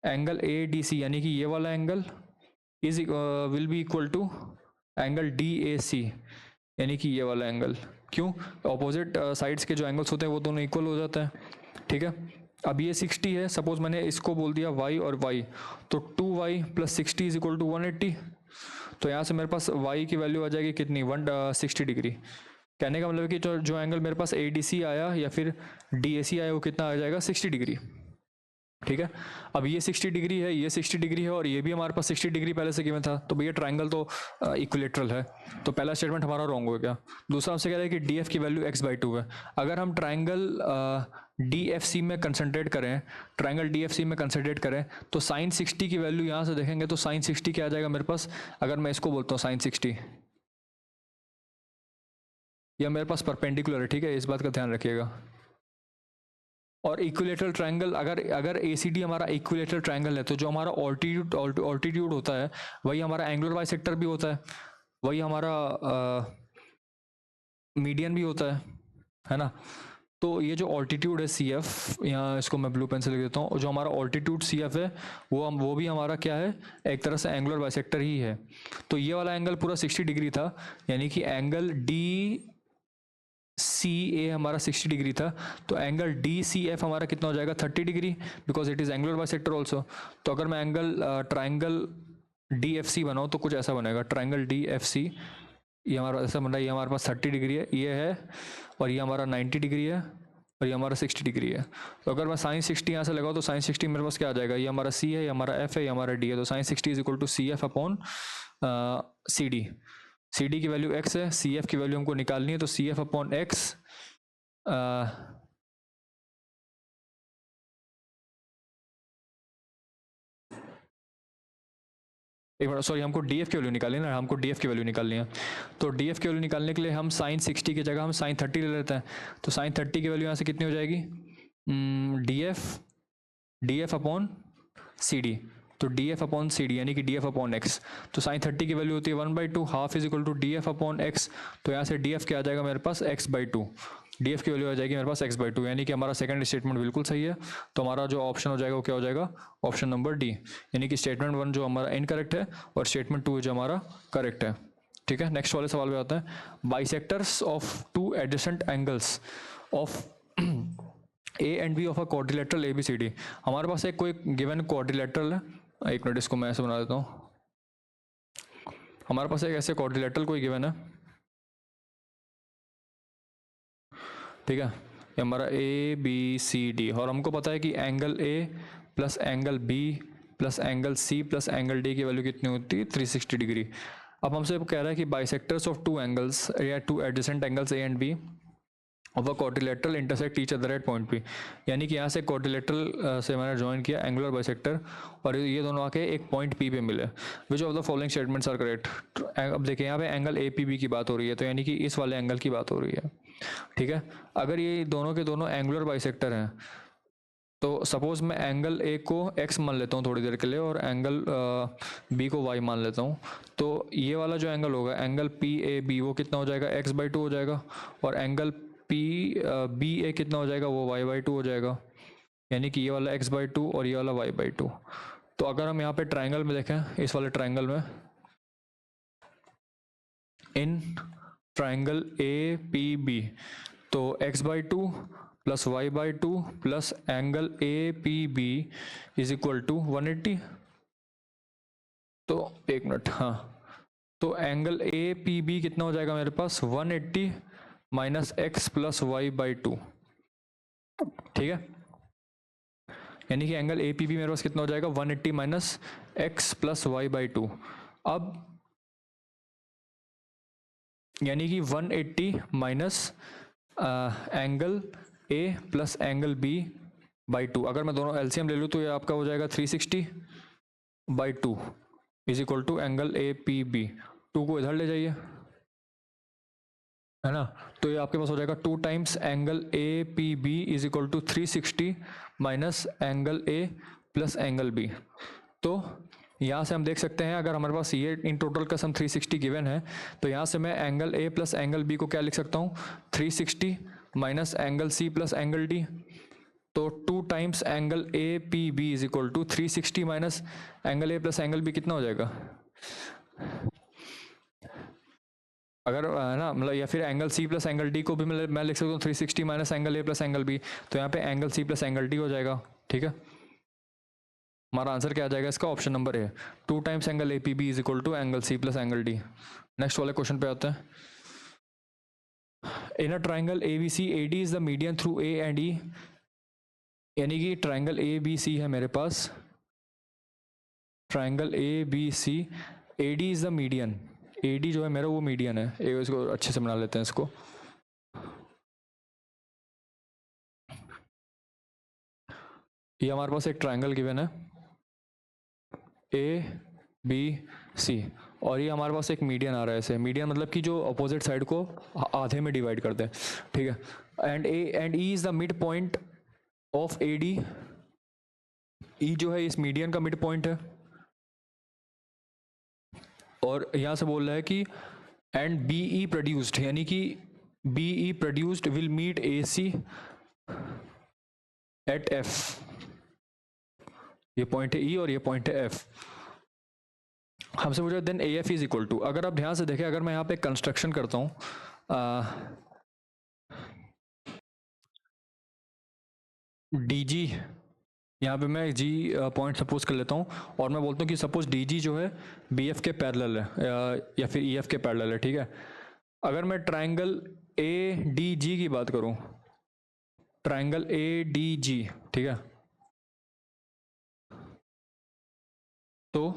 angle A D C यानी कि ये वाला angle is will be equal to angle D A C यानी कि ये वाला angle. क्यों? ऑपोजिट साइड्स के जो एंगल्स होते हैं वो दोनों इक्वल हो जाते हैं। ठीक है, अब ये 60 है, सपोज मैंने इसको बोल दिया y और y, तो 2y plus 60 is equal to 180। तो यहाँ से मेरे पास y की वैल्यू आ जाएगी कितनी 160 डिग्री। कहने का मतलब है कि जो एंगल मेरे पास ए डी सी आया या फिर डी ए सी आया वो कितना आ जाएगा 60 डिग्री। ठीक है, अब ये 60 डिग्री है, ये 60 डिग्री है और ये भी हमारे पास 60 डिग्री पहले से गिवन था, तो भैया ट्राइंगल तो इक्विलेटरल है, तो पहला स्टेटमेंट हमारा रॉन्ग हो गया। दूसरा हमसे कह रहा है कि डी एफ की वैल्यू x/2 है। अगर हम ट्राइंगल डी एफ सी में कंसंट्रेट करें, ट्राइंगल डी एफ सी में कंसंट्रेट करें तो साइन 60 की वैल्यू यहाँ से देखेंगे तो साइन 60 क्या आ जाएगा मेरे पास, अगर मैं इसको बोलता हूँ साइन 60, यह मेरे पास परपेंडिकुलर है। ठीक है, इस बात का ध्यान रखिएगा। और इक्विलेटरल ट्रायंगल, अगर ए सी डी हमारा इक्विलेटरल ट्रायंगल है तो जो हमारा ऑल्टीट्यूड होता है वही हमारा एंगुलर बाइसेक्टर भी होता है, वही हमारा मीडियन भी होता है ना। तो ये जो ऑल्टीट्यूड है सी एफ, यहाँ इसको मैं ब्लू पेन से लिख देता हूँ, जो हमारा ऑल्टीट्यूड सी एफ है वो भी हमारा क्या है, एक तरह से एंगुलर बाइसेक्टर ही है। तो ये वाला एंगल पूरा 60 डिग्री था, यानी कि एंगल डी सी ए हमारा 60 डिग्री था, तो एंगल डी सी एफ हमारा कितना हो जाएगा 30 degree because it is angular bisector also. तो अगर मैं angle triangle D F C बनाऊँ तो कुछ ऐसा बनेगा, ट्राइंगल डी एफ सी ये हमारा ऐसा बन रहा है, ये हमारे पास 30 डिग्री है ये है, और ये हमारा 90 डिग्री है और ये हमारा 60 डिग्री है। तो अगर मैं साइन 60 यहाँ से लगाऊँ तो साइन 60 मेरे पास क्या आ जाएगा, ये हमारा सी है, ये हमारा एफ है, ये हमारा डी है, तो sine 60 is equal to C F upon C D. C D की वैल्यू एक्स है, सी एफ की वैल्यू हमको निकालनी है, तो सी एफ अपॉन एक्स एक बार सॉरी, हमको डी एफ की वैल्यू निकालनी है ना, हमको डी एफ की वैल्यू निकालनी है। तो डी एफ की वैल्यू निकालने के लिए हम साइन 60 की जगह हम साइन 30 ले लेते हैं। तो साइन 30 की वैल्यू यहाँ से कितनी हो जाएगी, D F upon C D, तो D F upon C D यानी कि डी एफ अपॉन एक्स। तो साइन 30 की वैल्यू होती है 1/2, half is equal to D F upon x. तो यहाँ से डी एफ क्या आ जाएगा मेरे पास x/2, डी एफ की वैल्यू आ जाएगी मेरे पास x/2, यानी कि हमारा सेकंड स्टेटमेंट बिल्कुल सही है। तो हमारा जो ऑप्शन हो जाएगा वो क्या हो जाएगा, ऑप्शन नंबर डी, यानी कि स्टेटमेंट 1 जो हमारा इनकरेक्ट है और स्टेटमेंट 2 जो हमारा करेक्ट है। ठीक है, नेक्स्ट वाले सवाल पे आते हैं। Bisectors of two adjacent angles of A and B of a quadrilateral A B C D. हमारे पास एक कोई गिवन क्वाड्रिलेटरल है, एक मिनट इसको मैं ऐसे बना देता हूँ। हमारे पास एक ऐसे क्वाड्रिलेटरल कोई गिवन है, ठीक है, ये हमारा ए बी सी डी, और हमको पता है कि angle A plus angle B plus angle C plus angle D की वैल्यू कितनी होती है 360 डिग्री। अब हमसे कह रहा है कि बाइसेक्टर्स ऑफ टू एंगल्स या two adjacent angles A and B of a quadrilateral intersect each other at point P, यानी कि यहाँ से क्वाड्रिलेटरल से मैंने ज्वाइन किया एंगुलर बाइसेक्टर और ये दोनों आके एक पॉइंट पी पे मिले। Which of the following statements are correct. अब देखिए यहाँ पे एंगल ए पी बी की बात हो रही है, तो यानी कि इस वाले एंगल की बात हो रही है। ठीक है, अगर ये दोनों के दोनों एंगुलर बाइसेक्टर हैं तो सपोज मैं एंगल ए को x मान लेता हूँ थोड़ी देर के लिए और एंगल बी को y मान लेता हूँ, तो ये वाला जो एंगल होगा एंगल पी ए बी वो कितना हो जाएगा x/2 हो जाएगा, और एंगल पी बी ए कितना हो जाएगा वो y/2 हो जाएगा, यानी कि ये वाला x/2 और ये वाला y/2। तो अगर हम यहाँ पे ट्राइंगल में देखें, इस वाले ट्राइंगल में in triangle A P B, तो x/2 plus y/2 plus angle A P B is equal to 180। तो एक मिनट, हाँ, तो एंगल ए पी बी कितना हो जाएगा मेरे पास 180 माइनस एक्स प्लस y/2। ठीक है, यानी कि एंगल ए पी बी मेरे पास कितना हो जाएगा 180 minus X plus Y by 2। अब यानी कि 180 minus angle A plus angle B by 2, अगर मैं दोनों एलसीएम ले लूँ तो ये आपका हो जाएगा 360 by 2 is equal to angle A P B. 2 को इधर ले जाइए, है ना, तो ये आपके पास हो जाएगा 2 times angle A P B is equal to 360 minus angle A plus angle B. तो यहाँ से हम देख सकते हैं अगर हमारे पास ये इन टोटल का सम 360 गिवन है, तो यहाँ से मैं angle A plus angle B को क्या लिख सकता हूँ 360 minus angle C plus angle D. तो 2 times angle A P B is equal to 360 minus angle A plus angle B कितना हो जाएगा, अगर है ना, मतलब या फिर angle C plus angle D को भी मैं लिख सकता हूँ 360 minus angle A plus angle B, तो यहाँ पे angle C plus angle D हो जाएगा। ठीक है, हमारा आंसर क्या आ जाएगा इसका, option number A, 2 times angle A P B is equal to angle C plus angle D. Next वाले क्वेश्चन पे आते हैं। In a triangle A B C A D is the median through A and E, यानी कि triangle A B C है मेरे पास, triangle A B C, A D is the median, A D जो है मेरा वो मीडियन है, इसको अच्छे से बना लेते हैं इसको। ये हमारे पास एक ट्राइंगल गिवन है ए बी सी, और ये हमारे पास एक मीडियन आ रहा है ऐसे, मीडियन मतलब कि जो अपोजिट साइड को आधे में डिवाइड करते हैं। ठीक है, and E is the mid point of A D, E जो है इस मीडियन का मिड पॉइंट है, और यहाँ से बोल रहा है कि एंड बी ई प्रोड्यूस्ड, यानी कि B E produced will meet A C at F, ये पॉइंट है ई और ये पॉइंट है एफ। हमसे पूछा then A F is equal to, अगर आप ध्यान से देखें, अगर मैं यहाँ पे कंस्ट्रक्शन करता हूँ डी जी, यहाँ पे मैं जी पॉइंट सपोज कर लेता हूँ, और मैं बोलता हूँ कि सपोज डी जी जो है बी एफ के पैरेलल है या फिर ई एफ के पैरेलल है। ठीक है, अगर मैं ट्राइंगल ए डी जी की बात करूँ, ट्राइंगल ए डी जी, ठीक है, तो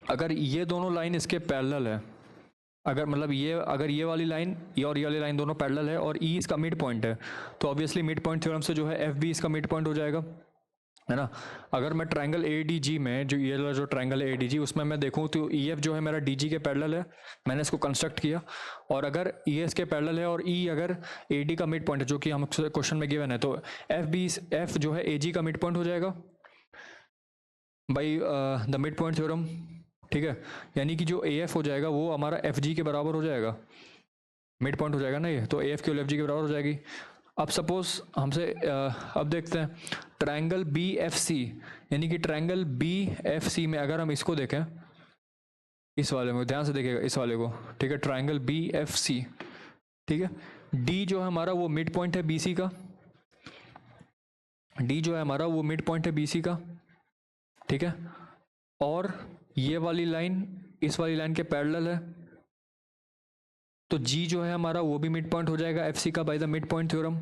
अगर ये दोनों लाइन इसके पैरेलल है, अगर मतलब ये अगर ये वाली लाइन ये और ये वाली लाइन दोनों पैरेलल है और ई इसका मिड पॉइंट है, तो ऑब्वियसली मिड पॉइंट थ्योरम से जो है एफ बी इसका मिड पॉइंट हो जाएगा, है ना। अगर मैं ट्राइंगल ए डी जी में जो ये वाला जो ट्राइंगल ए डी जी उसमें मैं देखूँ तो ई एफ जो है मेरा डी जी के पैरेलल है, मैंने इसको कंस्ट्रक्ट किया, और अगर ई एस के पैरेलल है और ई अगर ए डी का मिड पॉइंट है जो कि हम क्वेश्चन में गिवन है, तो एफ बी एफ जो है ए जी का मिड पॉइंट हो जाएगा by the mid point theorem. ठीक है, यानी कि जो ए एफ हो जाएगा वो हमारा एफ जी के बराबर हो जाएगा, मिड पॉइंट हो जाएगा ना ये, तो ए एफ की एफ जी के बराबर हो जाएगी। अब सपोज हमसे अब देखते हैं ट्राइंगल बी एफ सी, यानी कि ट्राइंगल बी एफ सी में अगर हम इसको देखें, इस वाले में ध्यान से देखिएगा इस वाले को, ठीक है, ट्राइंगल बी एफ सी, ठीक है, डी जो है हमारा वो मिड पॉइंट है बी सी का, डी जो है हमारा वो मिड पॉइंट है बी सी का, ठीक है, और ये वाली लाइन इस वाली लाइन के पैरेलल है, तो जी जो है हमारा वो भी मिड पॉइंट हो जाएगा एफ सी का by the mid point theorem,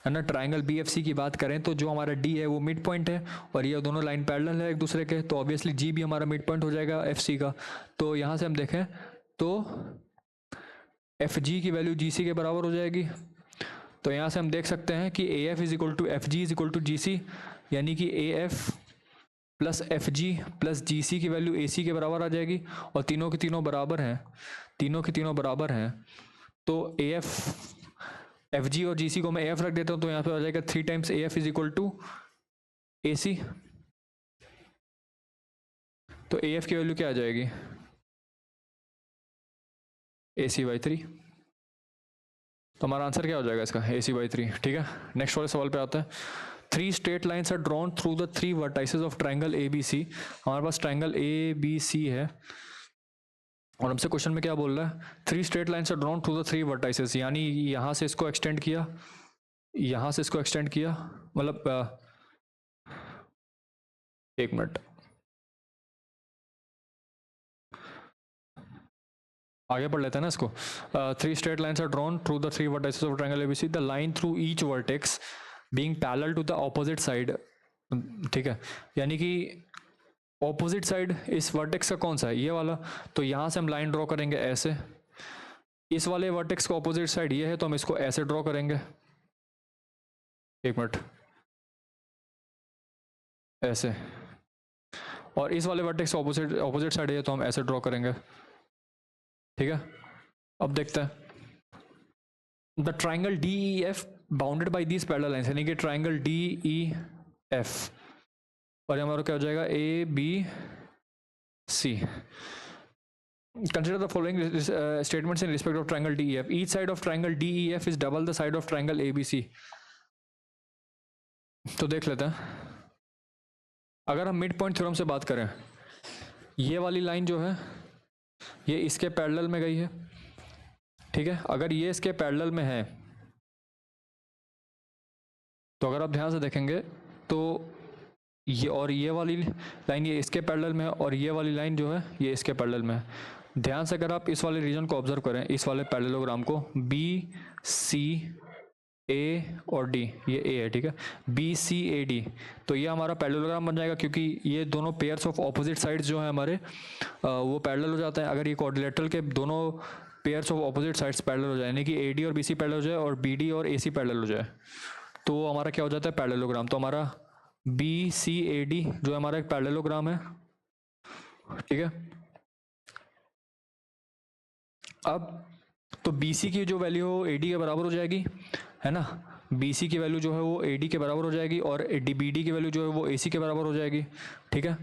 है ना। ट्राइंगल बी एफ सी की बात करें तो जो हमारा डी है वो मिड पॉइंट है और ये दोनों लाइन पैरेलल है एक दूसरे के, तो ऑब्वियसली जी भी हमारा मिड पॉइंट हो जाएगा एफ सी का। तो यहाँ से हम देखें तो एफ जी की वैल्यू जी सी के बराबर हो जाएगी, तो यहाँ से हम देख सकते हैं कि A F is equal to F G is equal to G C, यानी कि A F plus F G plus G C की वैल्यू ए सी के बराबर आ जाएगी, और तीनों के तीनों बराबर हैं, तीनों के तीनों बराबर हैं, तो ए एफ जी और जी सी को मैं ए एफ रख देता हूँ, तो यहाँ पे आ जाएगा 3 times A F is equal to A C, तो ए एफ की वैल्यू क्या आ जाएगी ए सी बाई 3, तो हमारा आंसर क्या हो जाएगा इसका ए सी बाई 3। ठीक है, नेक्स्ट वाले सवाल पे आता है। 3 straight lines are drawn through the 3 vertices of triangle ABC, हमारे पास ट्राइंगल ABC है, और हमसे क्वेश्चन में क्या बोल रहा है 3 straight lines are drawn through the 3 vertices, यानी यहाँ से इसको एक्सटेंड किया, यहाँ से इसको एक्सटेंड किया, मतलब एक मिनट आगे पढ़ लेते हैं ना इसको। 3 straight lines are drawn through the 3 vertices of triangle ABC, the line through each vertex being parallel to the opposite side, ठीक है, यानी कि ऑपोजिट साइड इस वर्टेक्स का कौन सा है, ये वाला, तो यहाँ से हम लाइन ड्रॉ करेंगे ऐसे, इस वाले वर्टेक्स का ऑपोजिट साइड ये है तो हम इसको ऐसे ड्रॉ करेंगे, एक मिनट, ऐसे, और इस वाले वर्टेक्स का ऑपोजिट साइड है तो हम ऐसे ड्रॉ करेंगे, ठीक है। अब देखते हैं the triangle D E F bounded by these parallel lines, यानी कि ट्राइंगल डी ई एफ, और हमारा क्या हो जाएगा A B C. Consider the following statements in respect of triangle DEF. Each side of triangle DEF is double the side of triangle ABC. तो देख लेते हैं, अगर हम मिड पॉइंट थ्योरम से बात करें, ये वाली लाइन जो है ये इसके पैरेलल में गई है, ठीक है। अगर ये इसके पैरेलल में है तो अगर आप ध्यान से देखेंगे तो ये और ये वाली लाइन ये इसके पैरेलल में है और ये वाली लाइन जो है ये इसके पैरेलल में है। ध्यान से अगर आप इस वाले रीजन को ऑब्जर्व करें, इस वाले पैरेललोग्राम को, बी सी ए और डी, ये ए है, ठीक है, बी सी ए डी, तो ये हमारा पैरेललोग्राम बन जाएगा क्योंकि ये दोनों पेयर्स ऑफ ऑपोजिट साइड्स जो है हमारे वो पैरेलल हो जाते हैं। अगर ये क्वाड्रिलेटरल के दोनों pairs of opposite sides parallel हो जाए, यानी कि ए डी और बी सी पैरेलल हो जाए और बी डी और ए सी पैरेलल हो जाए, तो हमारा क्या हो जाता है पैरेललोग्राम। तो हमारा बी सी ए डी जो है हमारा एक पैरेललोग्राम है, ठीक है। अब तो बी सी की जो वैल्यू हो ए डी के बराबर हो जाएगी, है ना, बी सी की वैल्यू जो है वो ए डी के बराबर हो जाएगी और बी डी की वैल्यू जो है वो ए सी के बराबर हो जाएगी, ठीक है।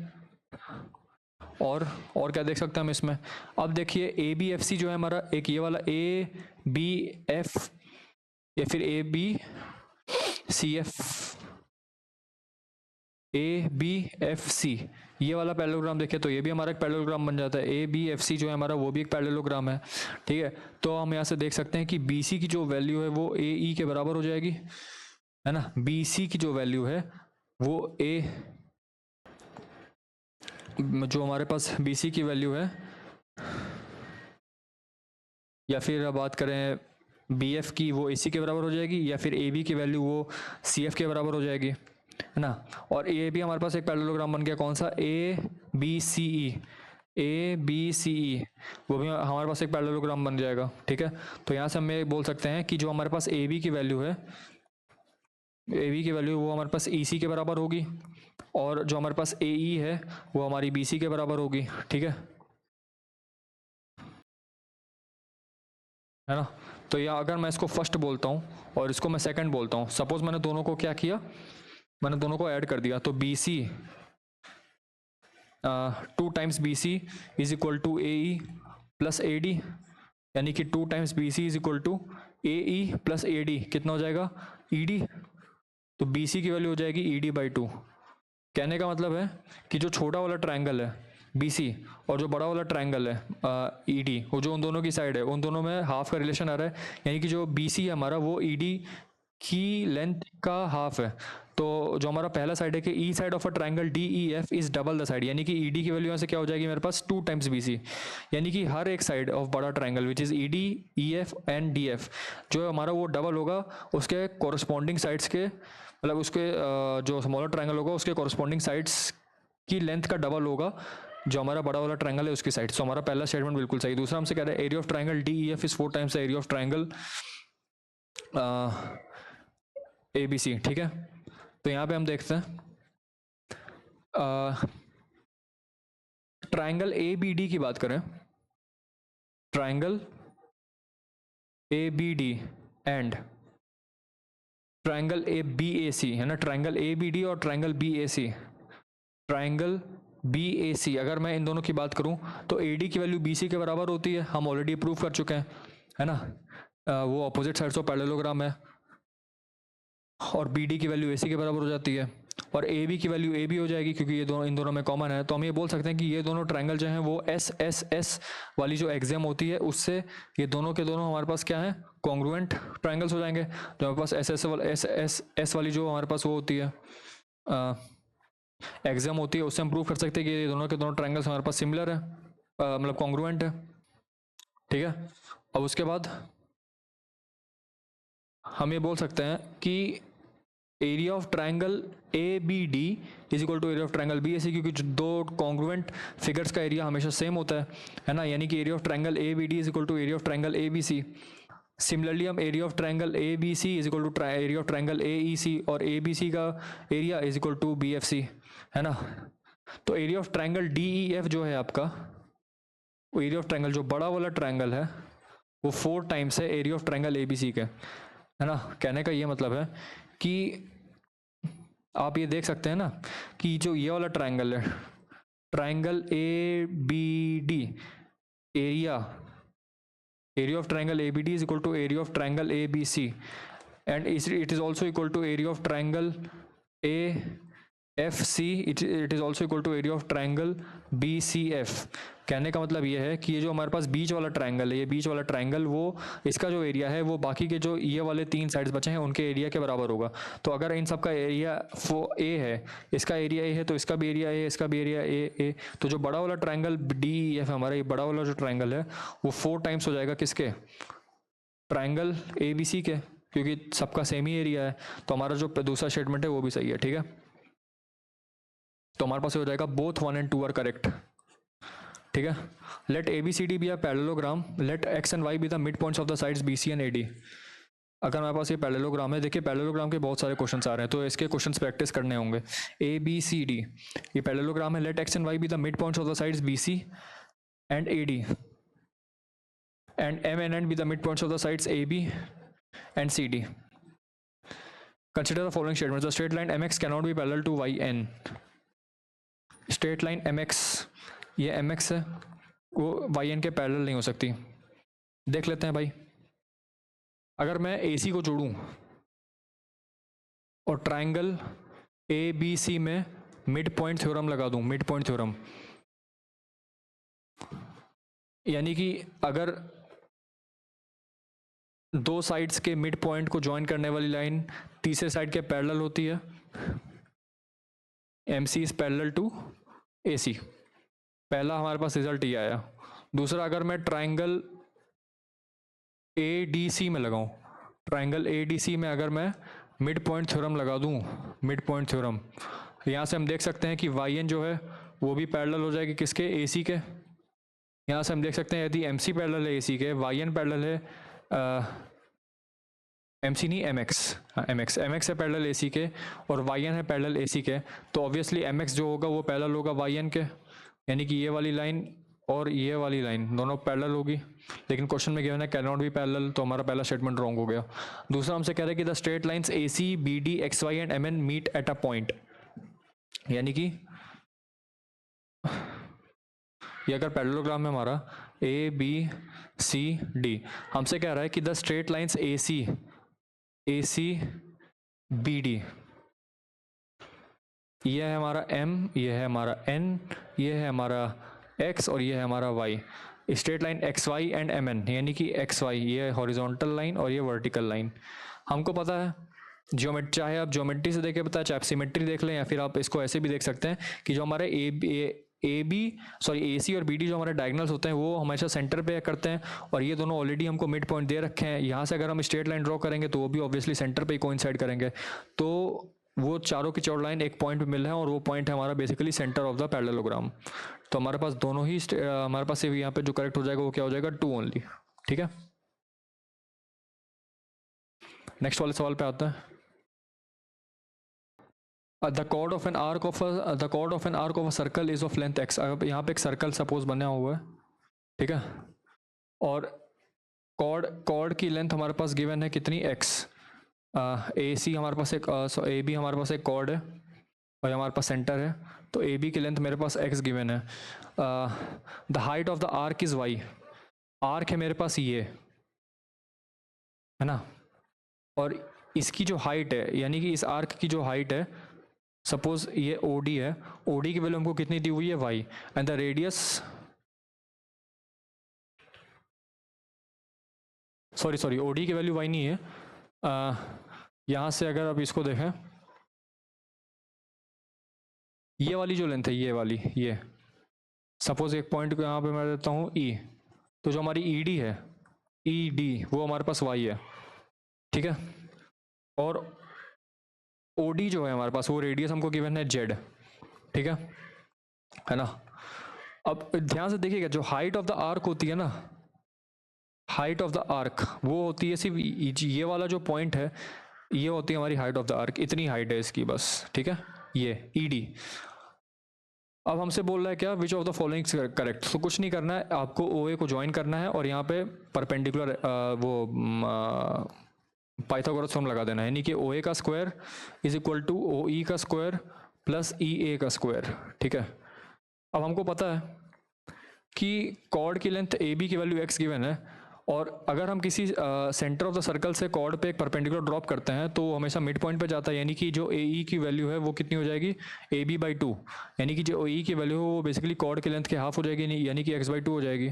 और क्या देख सकते हैं हम इसमें, अब देखिए ए बी एफ सी जो है हमारा, एक ये वाला ए बी एफ या फिर A B C F, A B F C, ये वाला पैरेललोग्राम देखिए तो ये भी हमारा एक पैरेललोग्राम बन जाता है। ए बी एफ सी जो है हमारा वो भी एक पैरेललोग्राम है, ठीक है। तो हम यहाँ से देख सकते हैं कि बी सी की जो वैल्यू है वो ए ई के बराबर हो जाएगी, है ना, बी सी की जो वैल्यू है वो ए, जो हमारे पास बी सी की वैल्यू है, या फिर बात करें बी एफ की, वो ए सी के बराबर हो जाएगी, या फिर ए बी की वैल्यू वो सी एफ के बराबर हो जाएगी, है ना। और ये भी हमारे पास एक पैरेललोग्राम बन गया, कौन सा, ए बी सी ई, ए बी सी ई, वो भी हमारे पास एक पैरेललोग्राम बन जाएगा, ठीक है। तो यहाँ से हम ये बोल सकते हैं कि जो हमारे पास ए बी की वैल्यू है, ए बी की वैल्यू वो हमारे पास ई सी के बराबर होगी, और जो हमारे पास ए ई है वो हमारी बी सी के बराबर होगी, ठीक है ना। तो या अगर मैं इसको फर्स्ट बोलता हूँ और इसको मैं सेकंड बोलता हूँ, सपोज मैंने दोनों को क्या किया, मैंने दोनों को ऐड कर दिया, तो B C 2 times B C is equal to A E plus A D, यानी कि 2 times B C is equal to A E plus A D, कितना हो जाएगा ई डी, तो बी सी की वैल्यू हो जाएगी ई डी बाई 2। कहने का मतलब है कि जो छोटा वाला ट्रायंगल है बी सी और जो बड़ा वाला ट्रायंगल है ई डी, वो जो उन दोनों की साइड है उन दोनों में हाफ का रिलेशन आ रहा है, यानी कि जो बी सी है हमारा वो ई डी की लेंथ का हाफ है। तो जो हमारा पहला साइड है कि E side of a triangle D E F is double the side, यानी कि ई डी की वैल्यू यहाँ से क्या हो जाएगी मेरे पास 2 टाइम्स बी सी, यानी कि हर एक साइड ऑफ बड़ा triangle which is E D E F and D F जो है हमारा वो डबल होगा उसके कोरस्पॉन्डिंग साइड्स के, मतलब उसके जो स्मॉलर ट्रायंगल होगा उसके कोरस्पॉन्डिंग साइड्स की लेंथ का डबल होगा जो हमारा बड़ा वाला ट्रायंगल है उसकी साइड। तो हमारा पहला स्टेटमेंट बिल्कुल सही। दूसरा हमसे कह रहा है area of triangle D E F is 4 times the area of triangle A B C, ठीक है। तो यहाँ पे हम देखते हैं ट्रायंगल ए बी डी की बात करें, triangle A B D and triangle A B A C, है ना, ट्रायंगल ए बी डी और triangle B A C, triangle B A C, अगर मैं इन दोनों की बात करूं तो ए डी की वैल्यू बी सी के बराबर होती है, हम ऑलरेडी प्रूव कर चुके हैं, है ना, वो अपोजिट साइड्स ऑफ पैरेललोग्राम है, और बी डी की वैल्यू ए सी के बराबर हो जाती है, और ए बी की वैल्यू ए बी हो जाएगी क्योंकि ये दोनों इन दोनों में कॉमन है। तो हम ये बोल सकते हैं कि ये दोनों ट्रायंगल जो हैं वो एस एस एस वाली जो एग्जाम होती है उससे ये दोनों के दोनों हमारे पास क्या है कॉन्ग्रुएंट ट्रायंगल्स हो जाएंगे। जो हमारे पास एस वाली जो हमारे पास वो होती है एग्जाम होती है उससे हम प्रूव कर सकते हैं कि ये दोनों के दोनों ट्रायंगल्स हमारे पास सिमिलर है, मतलब कॉन्ग्रुएंट है, ठीक है। अब उसके बाद हम ये बोल सकते हैं कि area of triangle A B D is equal to area of triangle B A C, क्योंकि दो कॉन्ग्रुएंट फिगर्स का एरिया हमेशा सेम होता है ना, यानी कि area of triangle A B D is equal to area of triangle A B C. Similarly हम area of triangle A B C is equal to area of triangle A E C, और A B C का area is equal to B F C, है ना। तो area of triangle D E F जो है आपका, वो area of triangle जो बड़ा वाला ट्राइंगल है वो 4 टाइम्स है area of triangle A B C के, है ना। कहने का ये मतलब है कि आप ये देख सकते हैं ना कि जो ये वाला ट्राइंगल है, triangle A B D, area of triangle A B D is equal to area of triangle A B C, and it is also equal to area of triangle A F C, it is also equal to area of triangle B C F. कहने का मतलब ये है कि ये जो हमारे पास बीच वाला ट्राइंगल है, ये बीच वाला ट्राइंगल, वो इसका जो एरिया है वो बाकी के जो ये वाले 3 साइड्स बचे हैं उनके एरिया के बराबर होगा। तो अगर इन सब का एरिया ए है, इसका एरिया ए है, तो इसका भी एरिया ए, इसका भी एरिया ए, तो जो बड़ा वाला ट्राइंगल डी एफ हमारा, ये बड़ा वाला जो ट्राइंगल है वो 4 टाइम्स हो जाएगा किसके, ट्राइंगल ए बी सी के, क्योंकि सबका सेम ही एरिया है। तो हमारा जो दूसरा स्टेटमेंट है वो भी सही है, ठीक है। तो हमारे पास हो जाएगा बोथ 1 and 2 आर करेक्ट, ठीक है। Let A B C D be a parallelogram, let X and Y be the mid points of the sides B C and A D. अगर हमारे पास ये पैरेललोग्राम है, देखिए पैरेललोग्राम के बहुत सारे क्वेश्चंस आ रहे हैं, तो इसके क्वेश्चंस प्रैक्टिस करने होंगे। ए बी सी डी, ये पैरेललोग्राम है, let X and Y be the mid points of the sides B C and A D, and M and N be the mid points of the sides A B and C D. Consider the following statements, the straight line M X cannot be parallel to Y N. Straight line M X, ये M X है, वो Y N के parallel नहीं हो सकती। देख लेते हैं भाई, अगर मैं ए सी को जोड़ूं और ट्राइंगल ए बी सी में मिड पॉइंट थ्योरम लगा दूं, मिड पॉइंट थ्योरम, यानी कि अगर दो साइड्स के मिड पॉइंट को ज्वाइन करने वाली लाइन तीसरे साइड के पैरेलल होती है, M C is parallel to A C. पहला हमारे पास रिजल्ट ये आया। दूसरा, अगर मैं ट्राइंगल ए डी सी में लगाऊं, ट्राइंगल ए डी सी में अगर मैं मिड पॉइंट थ्योरम लगा दूं, मिड पॉइंट थ्योरम, यहाँ से हम देख सकते हैं कि वाई एन जो है वो भी पैरेलल हो जाएगी किसके, ए सी के। यहाँ से हम देख सकते हैं यदि एम सी पैरेलल है ए सी के, वाई एन पैरेलल है एम सी नहीं एम एक्स, एम एक्स है पैरेलल ए सी के, और वाई एन है पैरेलल ए सी के, तो ऑब्वियसली एम एक्स जो होगा वो पैरेलल होगा वाई एन के, यानी कि ये वाली लाइन और ये वाली लाइन दोनों पैरेलल होगी। लेकिन क्वेश्चन में गिवन है कैन नॉट बी पैरेलल, तो हमारा पहला स्टेटमेंट रॉन्ग हो गया। दूसरा हमसे कह रहे हैं कि the straight lines A C B D X Y and M N meet at a point, यानी कि ये अगर पैरेललोग्राम है हमारा ए बी सी डी, हमसे कह रहा है कि the straight lines A C B D, ये है हमारा m, ये है हमारा n, ये है हमारा x और ये है हमारा y। Straight line X Y and M N, यानी कि एक्स वाई, ये हॉरिजॉन्टल लाइन और ये वर्टिकल लाइन। हमको पता है ज्योमेट्री, चाहे आप ज्योमेट्री से देखे पता है, चाहे आप सिमेट्री देख लें, या फिर आप इसको ऐसे भी देख सकते हैं कि जो हमारे ए सी और बी डी जो हमारे डायगोनल्स होते हैं वो हमेशा सेंटर पे करते हैं, और ये दोनों ऑलरेडी हमको मिड पॉइंट दे रखे हैं। यहाँ से अगर हम स्ट्रेट लाइन ड्रॉ करेंगे तो वो भी ऑब्वियसली सेंटर पे ही कोइंसाइड करेंगे, तो वो चारों की चौड़ लाइन एक पॉइंट पे मिल रहा है, और वो पॉइंट है हमारा basically centre of the parallelogram. तो हमारे पास दोनों ही हमारे पास सिर्फ यहाँ पे जो करेक्ट हो जाएगा वो क्या हो जाएगा, 2 ओनली, ठीक है। नेक्स्ट वाले सवाल पे आता है। The chord of an arc of a circle is of length X. अब यहाँ पे एक सर्कल सपोज बना हुआ है, ठीक है, और कॉर्ड की लेंथ हमारे पास गिवन है कितनी, एक्स। ए सी हमारे पास एक ए बी हमारे पास एक कॉर्ड है और हमारे पास सेंटर है, तो ए बी की लेंथ मेरे पास एक्स गिवन है। The height of the arc is Y, arc है मेरे पास ये, है ना, और इसकी जो हाइट है, यानी कि इस आर्क की जो हाइट है, सपोज ये ओ डी है, ओ डी की वैल्यू हमको कितनी दी हुई है, Y, and the radius, sorry O D की वैल्यू वाई नहीं है। यहाँ से अगर आप इसको देखें, ये वाली जो लेंथ है, ये वाली, ये सपोज एक पॉइंट को यहाँ पे मैं देता हूँ ई, तो जो हमारी ई डी है, ई डी, वो हमारे पास वाई है, ठीक है, और OD जो है हमारे पास वो रेडियस हमको गिवन है Z, ठीक है ना। अब ध्यान से देखिएगा, जो हाइट ऑफ द आर्क होती है ना, हाइट ऑफ द आर्क वो होती है सिर्फ ये वाला जो पॉइंट है, ये होती है हमारी हाइट ऑफ द आर्क, इतनी हाइट है इसकी बस, ठीक है, ये ED। अब हमसे बोल रहा है क्या, विच ऑफ द फॉलोइंग करेक्ट। तो कुछ नहीं करना है, आपको OA को ज्वाइन करना है और यहाँ पे परपेंडिकुलर वो पाइथागोरस फॉर्म लगा देना है, यानी कि OA का square is equal to OE का स्क्वायर प्लस EA का स्क्वायर, ठीक है। अब हमको पता है कि कॉर्ड की लेंथ AB की वैल्यू x गिवन है, और अगर हम किसी सेंटर ऑफ द सर्कल से कॉर्ड पे एक परपेंडिकुलर ड्रॉप करते हैं तो हमेशा मिड पॉइंट पे जाता है, यानी कि जो AE की वैल्यू है वो कितनी हो जाएगी, AB/2, यानी कि जो OE की वैल्यू है वो बेसिकली कॉर्ड की लेंथ के हाफ हो जाएगी, यानी कि x/2 हो जाएगी।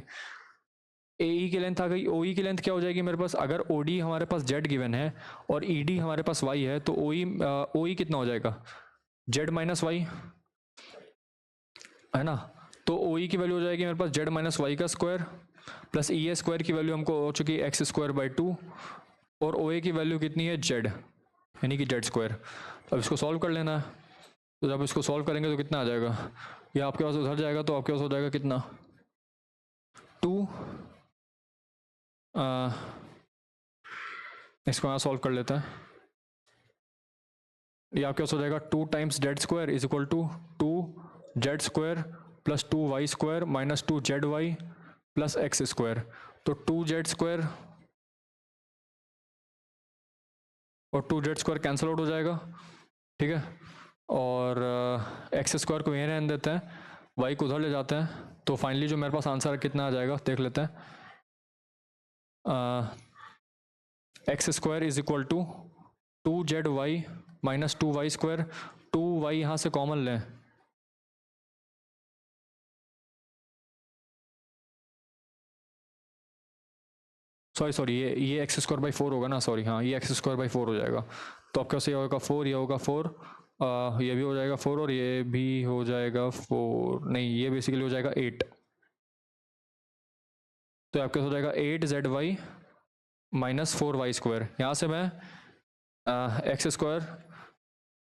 AE की लेंथ आ गई, OE की लेंथ क्या हो जाएगी मेरे पास, अगर OD हमारे पास Z गिवन है और ED हमारे पास Y है, तो OE कितना हो जाएगा, Z माइनस वाई, है ना। तो OE की वैल्यू हो जाएगी मेरे पास Z माइनस वाई का स्क्वायर, प्लस EA स्क्वायर की वैल्यू हमको हो चुकी है x²/2, और OA की वैल्यू कितनी है Z, यानी कि Z स्क्वायर। अब इसको सॉल्व कर लेना है, तो जब इसको सॉल्व करेंगे तो कितना आ जाएगा, ये आपके पास उधर जाएगा तो आपके पास हो जाएगा कितना 2, इसको यहाँ सॉल्व कर लेते हैं, ये आपके पास हो जाएगा 2 times Z square is equal to 2Z square plus 2Y square minus 2ZY plus x square. तो 2Z स्क्वायर और 2Z स्क्वायर कैंसिल आउट हो जाएगा, ठीक है, और x स्क्वायर को यहीं रहने देते हैं, y को उधर ले जाते हैं, तो फाइनली जो मेरे पास आंसर कितना आ जाएगा देख लेते हैं, x square is equal to 2ZY minus 2Y square, 2Y यहाँ से कॉमन लें, सॉरी ये x²/4 होगा ना, सॉरी हाँ ये x²/4 हो जाएगा। तो आपके पास ये होगा 4, ये होगा 4, ये भी हो जाएगा 4 और ये भी हो जाएगा 4, नहीं ये बेसिकली हो जाएगा 8। तो आपके पास हो जाएगा 8ZY माइनस 4Y स्क्वायर। यहाँ से मैं x²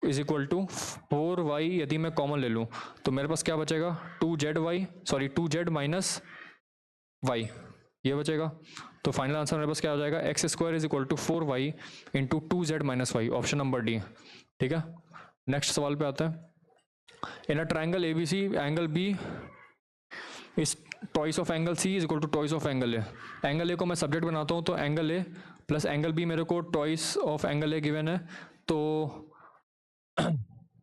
is equal to 4y यदि मैं कॉमन ले लूँ तो मेरे पास क्या बचेगा 2Z माइनस y, ये बचेगा। तो फाइनल आंसर मेरे पास क्या हो जाएगा x² is equal to 4y into 2Z minus y, option number D, ठीक है। नेक्स्ट सवाल पे आता है, in a triangle ABC angle B is twice of angle C is equal to twice of angle A। Angle A को मैं subject बनाता हूँ, तो angle A plus angle B मेरे को twice of angle A given है, तो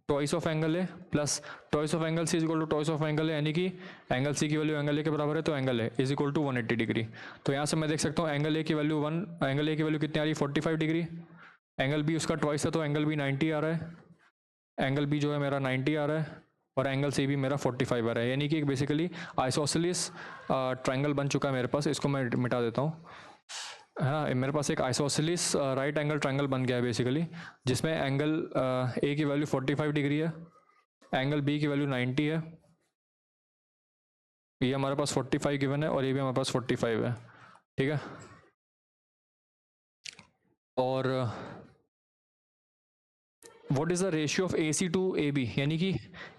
twice of angle A plus twice of angle C is equal to twice of angle A, यानी कि एंगल C की वैल्यू एंगल A के बराबर है, तो angle A is equal to 180 degree. तो यहाँ से मैं देख सकता हूँ एंगल A की वैल्यू एंगल A की वैल्यू कितनी आ रही है 45 डिग्री, एंगल B उसका ट्वाइस है तो एंगल B 90 आ रहा है, एंगल B जो है मेरा 90 आ रहा है, और एंगल C भी मेरा 45 आ रहा है, यानी कि बेसिकली आइसोसेलिस ट्राइंगल बन चुका है मेरे पास। इसको मैं मिटा देता हूँ, हाँ मेरे पास एक आइसोसेलिस राइट एंगल ट्राइंगल बन गया है बेसिकली, जिसमें एंगल A की वैल्यू 45 डिग्री है, एंगल B की वैल्यू 90 है, ये हमारे पास 45 गिवन है और ये भी हमारे पास 45 है, ठीक है। और what is the ratio of AC to AB, यानी कि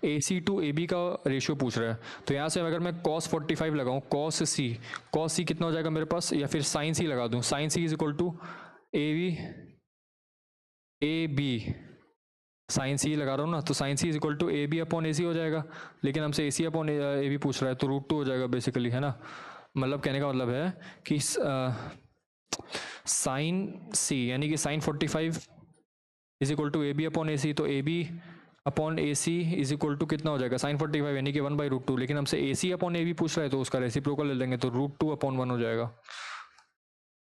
AC टू AB का रेशियो पूछ रहा है। तो यहाँ से अगर मैं cos 45 लगाऊँ, cos C कितना हो जाएगा मेरे पास, या फिर sin C लगा दूँ, sin C is equal to AB sin C लगा रहा हूँ ना, तो sin C is equal to AB upon AC हो जाएगा, लेकिन हमसे AC अपॉन AB पूछ रहा है, तो √2 हो जाएगा बेसिकली, है ना। मतलब कहने का मतलब है कि sin C यानी कि sin 45 is equal to AB upon AC, तो AB upon AC is equal to कितना हो जाएगा sin 45 यानी कि 1/√2, लेकिन हमसे AC अपॉन AB पूछ रहा है तो उसका रेसिप्रोकल ले लेंगे, तो √2 अपॉन 1 हो जाएगा,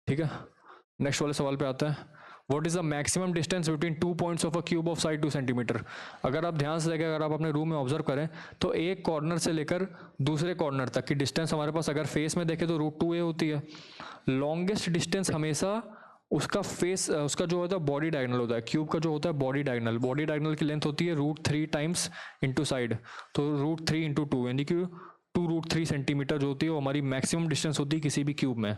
ठीक है। नेक्स्ट वाले सवाल पे आता है, what is the maximum distance between 2 points of a cube of side 2 centimetre. अगर आप ध्यान से देखें, अगर आप अपने रूम में ऑब्जर्व करें तो एक कॉर्नर से लेकर दूसरे कॉर्नर तक की डिस्टेंस हमारे पास अगर फेस में देखें तो √2a होती है। लॉन्गेस्ट डिस्टेंस हमेशा उसका फेस, उसका जो होता है बॉडी डायगोनल होता है, क्यूब का जो होता है बॉडी डायगोनल की लेंथ होती है √3 टाइम्स इंटू साइड, तो √3 × 2 यानी कि 2√3 सेंटीमीटर जो होती है वो हमारी मैक्सिमम डिस्टेंस होती है किसी भी क्यूब में।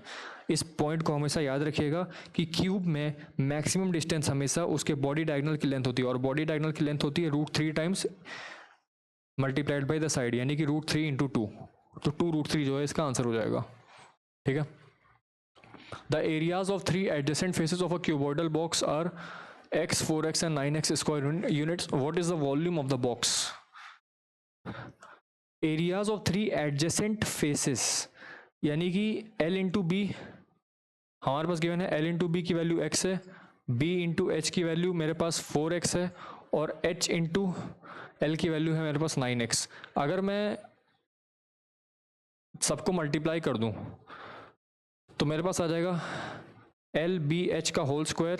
इस पॉइंट को हमेशा याद रखिएगा कि क्यूब में मैक्सिमम डिस्टेंस हमेशा उसके बॉडी डायगोनल की लेंथ होती है, और बॉडी डायगोनल की लेंथ होती है √3 times multiplied by the side, यानी कि √3 × 2, तो 2√3 जो है इसका आंसर हो जाएगा। ठीक है। The areas of 3 adjacent faces of a cuboidal box are x, 4x and 9x square units. What is the volume of the box? Areas of 3 adjacent faces, यानी कि L into B हमारे पास given है, L into B की value x है, B into H की value मेरे पास 4x है, और H into L की वैल्यू है मेरे पास 9x। अगर मैं सबको मल्टीप्लाई कर दूं तो मेरे पास आ जाएगा LBH का whole square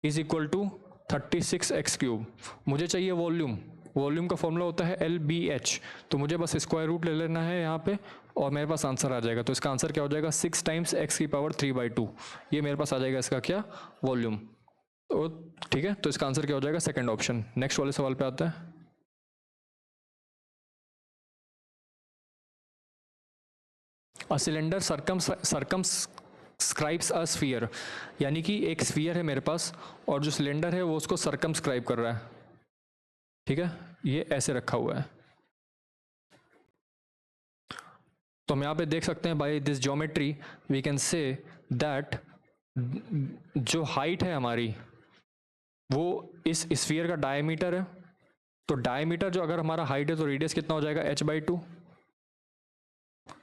is equal to 36x cube. मुझे चाहिए वॉल्यूम, वॉल्यूम का फॉर्मूला होता है LBH, तो मुझे बस स्क्वायर रूट ले लेना है यहाँ पे और मेरे पास आंसर आ जाएगा। तो इसका आंसर क्या हो जाएगा, 6 टाइम्स x⁻3/2, ये मेरे पास आ जाएगा इसका क्या, वॉल्यूम। तो ठीक है, तो इसका आंसर क्या हो जाएगा, सेकंड ऑप्शन। नेक्स्ट वाले सवाल पे आता है। अ सिलेंडर सर्कमस्क्राइब्स अ स्फीयर, यानी कि एक स्फीयर है मेरे पास और जो सिलेंडर है वो उसको सर्कमस्क्राइब कर रहा है। ठीक है, ये ऐसे रखा हुआ है। तो हम यहाँ पे देख सकते हैं by this geometry we can say that जो हाइट है हमारी वो इस स्फीयर का डायमीटर है। तो डायमीटर जो अगर हमारा हाइट है तो रेडियस कितना हो जाएगा, h/2।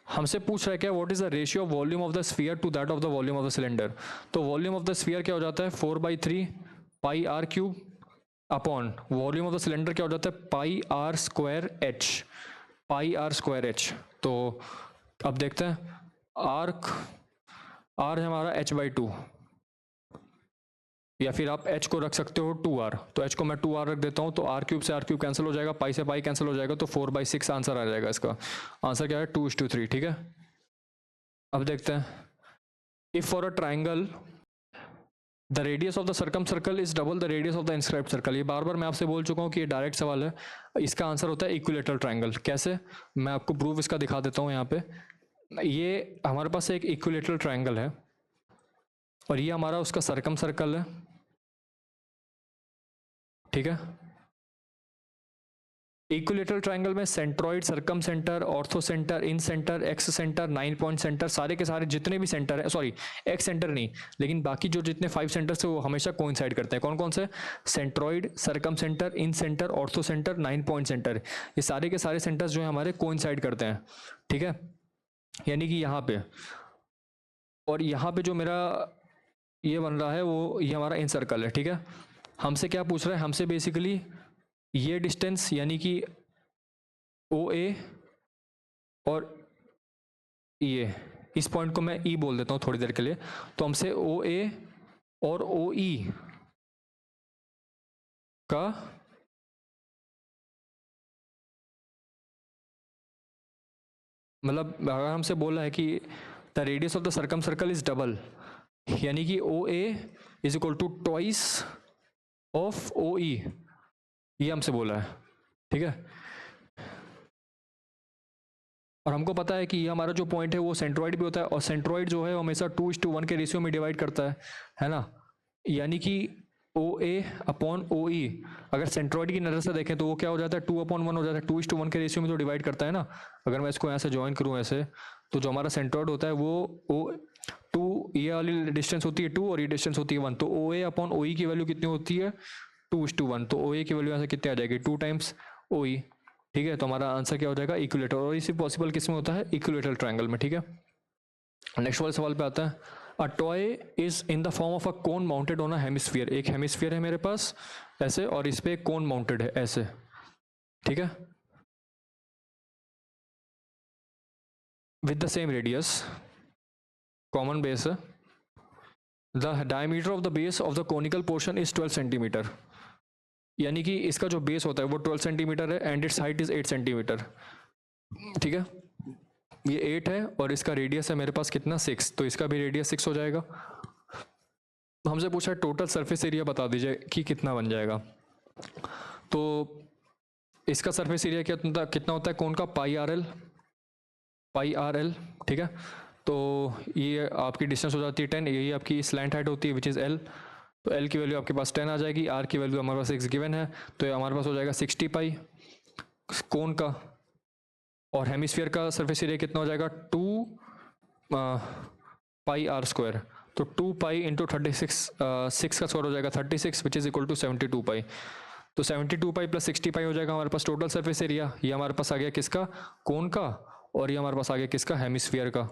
हमसे पूछ रहा है क्या, what is the ratio of volume of the sphere to that of the volume of the cylinder. तो वॉल्यूम ऑफ द स्फीयर क्या हो जाता है, 4/3 πr³ upon volume of the cylinder क्या हो जाता है, πr²h, πr²h। तो अब देखते हैं, r है हमारा h/2, या फिर आप h को रख सकते हो 2r, तो h को मैं 2r रख देता हूँ, तो r³ से r³ कैंसिल हो जाएगा, पाई से पाई कैंसिल हो जाएगा, तो 4/6 आंसर आ जाएगा। इसका आंसर क्या है, 2:3। ठीक है, अब देखते हैं, if for a triangle the radius of the circumcircle is double the radius of the inscribed circle. ये बार बार मैं आपसे बोल चुका हूँ कि ये डायरेक्ट सवाल है। इसका आंसर होता है इक्विलेटरल ट्राइंगल। कैसे, मैं आपको प्रूफ इसका दिखा देता हूँ। यहाँ पे ये हमारे पास एक इक्विलेटरल ट्राइंगल है और ये हमारा उसका सर्कम सर्कल है। ठीक है, इक्विलेटरल ट्राइंगल में centroid, circumcentre, orthocentre, incentre, excentre, 9 point centre, सारे के सारे जितने भी सेंटर है, सॉरी एक्स सेंटर नहीं, लेकिन बाकी जो जितने 5 सेंटर्स है वो हमेशा कोइंसाइड करते हैं। कौन कौन से, centroid, circumcentre, incentre, orthocentre, 9 point centre, ये सारे के सारे सेंटर्स जो है हमारे कोइंसाइड करते हैं। ठीक है, यानी कि यहाँ पे और यहाँ पे जो मेरा ये बन रहा है वो ये हमारा इन सर्कल है। ठीक है, हमसे क्या पूछ रहा है, हमसे बेसिकली ये डिस्टेंस यानी कि OA और ये, इस पॉइंट को मैं E बोल देता हूँ थोड़ी देर के लिए। तो हमसे OA और OE का मतलब अगर हमसे बोला है कि the radius of the circumcircle is double, यानी कि OA is equal to twice of OE, ये हमसे बोला है। ठीक है, और हमको पता है कि ये हमारा जो पॉइंट है वो सेंट्रॉइड भी होता है और सेंट्रॉइड जो है वो हमेशा 2:1 के रेशियो में डिवाइड करता है ना। यानी कि OA/OE अगर सेंट्रॉइड की नज़र से देखें तो वो क्या हो जाता है, 2/1 हो जाता है, 2:1 के रेशियो में तो डिवाइड करता है ना। अगर मैं इसको यहाँ से ज्वाइन करूँ ऐसे, तो जो हमारा सेंट्रॉइड होता है वो 2, ये वाली डिस्टेंस होती है 2 और ये डिस्टेंस होती है 1, तो OA/OE की वैल्यू कितनी होती है, 2:1। तो OA की वैल्यू यहाँ से कितनी आ जाएगी, 2 टाइम्स OE। ठीक है, तो हमारा आंसर क्या हो जाएगा, इक्विलेटर। और इसी पॉसिबल किस में होता है, इक्विलेटरल ट्रायंगल में। ठीक है, नेक्स्ट वाले सवाल पे आता है, a toy is in the form of a cone mounted on a hemisphere. एक हेमिस्फीयर है मेरे पास ऐसे और इस पे कोन माउंटेड है ऐसे। ठीक है, with the same radius, common base है। The diameter of the base of the conical portion is 12 centimetre, यानी कि इसका जो बेस होता है वो 12 सेंटीमीटर है and it's height is 8 centimetre. ठीक है, ये 8 है और इसका रेडियस है मेरे पास कितना, 6, तो इसका भी रेडियस 6 हो जाएगा। हमसे पूछा है टोटल सरफेस एरिया बता दीजिए कि कितना बन जाएगा। तो इसका सरफेस एरिया कितना होता है कोन का, πRL, पाई आर एल, ठीक है। तो ये आपकी डिस्टेंस हो जाती है 10, यही आपकी स्लैंट हाइट होती है विच इज़ एल। तो एल की वैल्यू आपके पास 10 आ जाएगी, आर की वैल्यू हमारे पास 6 गिवन है, तो ये हमारे पास हो जाएगा 60 पाई कोन का। और हेमिस्फीयर का सरफेस एरिया कितना हो जाएगा, 2 पाई आर स्क्वायर। तो 2 पाई इंटू 36, 6 का स्क्वायर हो जाएगा 36 विच इज़ इक्वल टू 72 पाई। तो 72 पाई प्लस 60 पाई हो जाएगा हमारे पास टोटल सरफेस एरिया। ये हमारे पास आ गया किसका, कोन का, और ये हमारे पास आ गया किसका, हेमिस्फीयर का।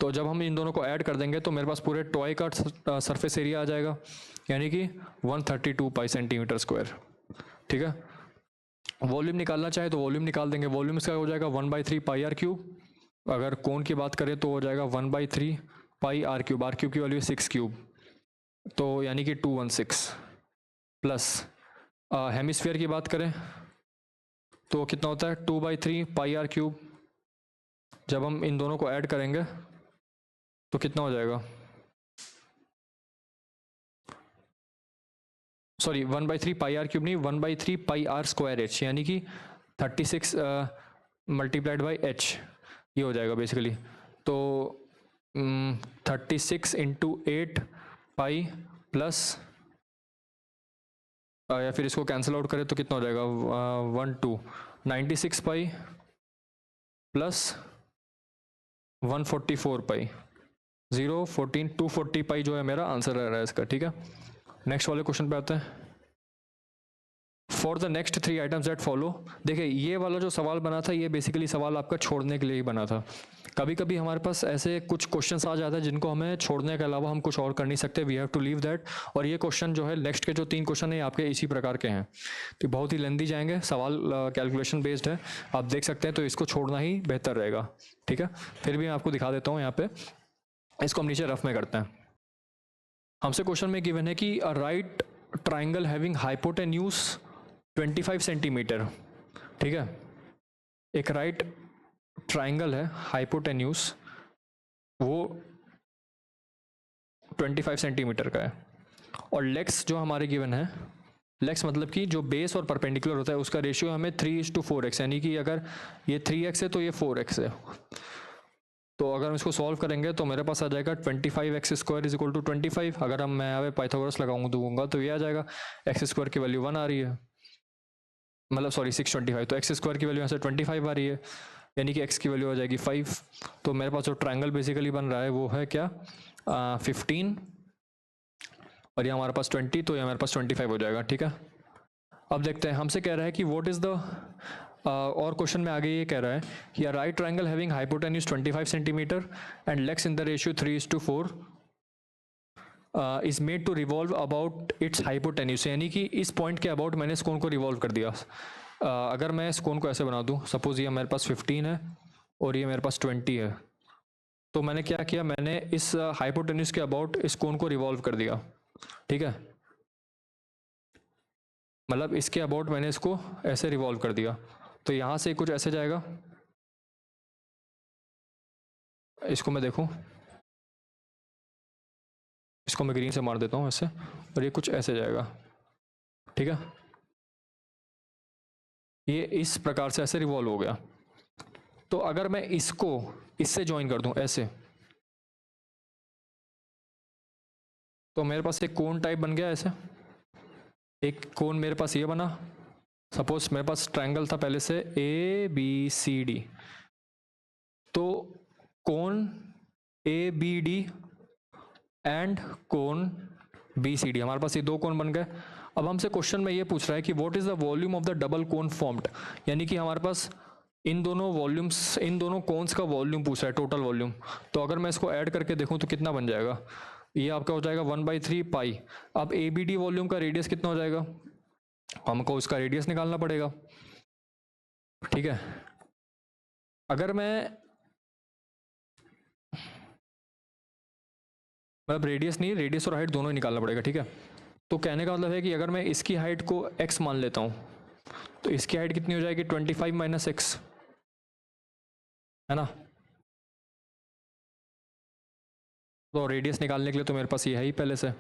तो जब हम इन दोनों को ऐड कर देंगे तो मेरे पास पूरे टॉय का सरफेस एरिया आ जाएगा, यानी कि 132 पाई सेंटीमीटर स्क्वायर, ठीक है। वॉल्यूम निकालना चाहे तो वॉल्यूम निकाल देंगे। वॉल्यूम इसका हो जाएगा 1/3 पाई आर क्यूब। अगर कोन की बात करें तो हो जाएगा 1/3 पाई आर क्यूब। आर क्यूब की वैल्यू 6 क्यूब, तो यानी कि 216 प्लस हेमिस्फीयर की बात करें तो कितना होता है 2/3 पाई आर क्यूब। जब हम इन दोनों को ऐड करेंगे तो कितना हो जाएगा, सॉरी 1/3 पाई आर क्यूब नहीं, 1/3 पाई आर स्क्वायर एच, यानी कि 36 मल्टीप्लाइड बाई एच, ये हो जाएगा बेसिकली। तो 36 इंटू 8 पाई प्लस या फिर इसको कैंसिल आउट करें तो कितना हो जाएगा 96 पाई प्लस 144 पाई, 240 पाई जो है मेरा आंसर रह रहा है इसका, ठीक है। नेक्स्ट वाले क्वेश्चन पे आते हैं। For the next 3 items that follow, देखिए ये वाला जो सवाल बना था ये बेसिकली सवाल आपका छोड़ने के लिए ही बना था। कभी कभी हमारे पास ऐसे कुछ क्वेश्चंस आ जाते हैं जिनको हमें छोड़ने के अलावा हम कुछ और कर नहीं सकते, we have to leave that. और ये क्वेश्चन जो है नेक्स्ट के जो 3 क्वेश्चन है आपके इसी प्रकार के हैं, तो बहुत ही लेंदी जाएंगे, सवाल कैलकुलेशन बेस्ड है, आप देख सकते हैं, तो इसको छोड़ना ही बेहतर रहेगा, ठीक है। फिर भी मैं आपको दिखा देता हूँ यहाँ पे, इसको हम नीचे रफ में करते हैं। हमसे क्वेश्चन में गिवन है कि a right triangle having hypotenuse 25 centimetre, ठीक है। एक राइट ट्राइंगल है, हाइपोटेन्यूज वो 25 सेंटीमीटर का है, और लेग्स जो हमारे गिवन है, लेग्स मतलब कि जो बेस और परपेंडिकुलर होता है उसका रेशियो हमें 3:4x, यानी कि अगर ये 3x है तो ये 4x है। तो अगर हम इसको सॉल्व करेंगे तो मेरे पास आ जाएगा 25x square is equal to 25। अगर हम मैं यहाँ पे पाइथागोरस लगाऊंगा तो ये आ जाएगा, एक्स स्क्वायर की वैल्यू 1 आ रही है, मतलब सॉरी 625, तो एक्स स्क्वायर की वैल्यू यहाँ से 25 आ रही है, यानी कि एक्स की वैल्यू आ जाएगी 5। तो मेरे पास जो ट्राइंगल बेसिकली बन रहा है वो है क्या, 15, और ये हमारे पास 20, तो ये हमारे पास 25 हो जाएगा, ठीक है। अब देखते हैं, हमसे कह रहा है कि व्हाट इज द और क्वेश्चन में आगे ये कह रहा है कि a right triangle having hypotenuse 25 centimetre and legs in the ratio 3:4 is made to revolve about its hypotenuse, यानी कि इस पॉइंट के अबाउट मैंने इस कोन को रिवॉल्व कर दिया। अगर मैं इस कोन को ऐसे बना दूं, सपोज ये मेरे पास 15 है और ये मेरे पास 20 है, तो मैंने क्या किया, मैंने इस हाइपोटेन्यूज के अबाउट इस कोन को रिवॉल्व कर दिया, ठीक है। मतलब इसके अबाउट मैंने इसको ऐसे रिवॉल्व कर दिया, तो यहाँ से कुछ ऐसे जाएगा, इसको मैं देखूं, इसको मैं ग्रीन से मार देता हूँ ऐसे, और ये कुछ ऐसे जाएगा, ठीक है। ये इस प्रकार से ऐसे रिवॉल्व हो गया। तो अगर मैं इसको इससे ज्वाइन कर दूं ऐसे, तो मेरे पास एक कोन टाइप बन गया ऐसे, एक कोन मेरे पास ये बना। सपोज मेरे पास ट्रायंगल था पहले से ABCD, तो कोन ABD एंड कोन BCD, हमारे पास ये 2 कोन बन गए। अब हमसे क्वेश्चन में ये पूछ रहा है कि what is the volume of the double cone formed, यानी कि हमारे पास इन दोनों वॉल्यूम्स, इन दोनों कोन्स का वॉल्यूम पूछ रहा है, टोटल वॉल्यूम। तो अगर मैं इसको ऐड करके देखूं तो कितना बन जाएगा, ये आपका हो जाएगा 1/3 पाई। अब ABD वॉल्यूम का रेडियस कितना हो जाएगा, हमको उसका रेडियस निकालना पड़ेगा, ठीक है। अगर मैं मतलब रेडियस नहीं, रेडियस और हाइट दोनों ही निकालना पड़ेगा, ठीक है। तो कहने का मतलब है कि अगर मैं इसकी हाइट को x मान लेता हूँ, तो इसकी हाइट कितनी हो जाएगी 25 - x, है ना। तो रेडियस निकालने के लिए तो मेरे पास ये है ही पहले से,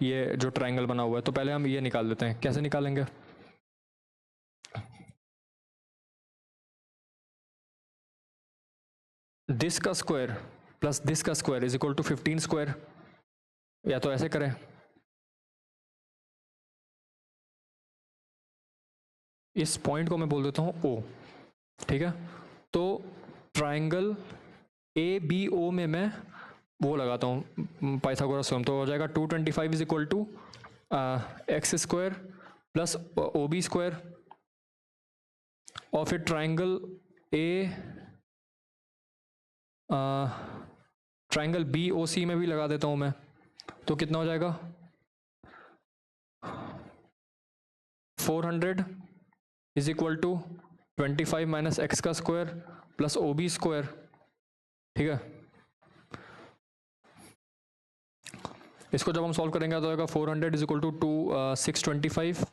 ये जो ट्रायंगल बना हुआ है, तो पहले हम ये निकाल लेते हैं। कैसे निकालेंगे, दिस का स्क्वायर प्लस दिस का square is equal to 15 square, या तो ऐसे करें, इस पॉइंट को मैं बोल देता हूँ ओ, ठीक है। तो ट्राइंगल ए बी ओ में मैं वो लगाता हूँ पाइथागोरस थ्योरम, तो हो जाएगा 225 is equal to x square plus O B square, और फिर triangle A triangle B O C में भी लगा देता हूँ मैं, तो कितना हो जाएगा 400 is equal to 25 minus x का square plus O B square, ठीक है। इसको जब हम सॉल्व करेंगे तो आएगा 400 is equal to 625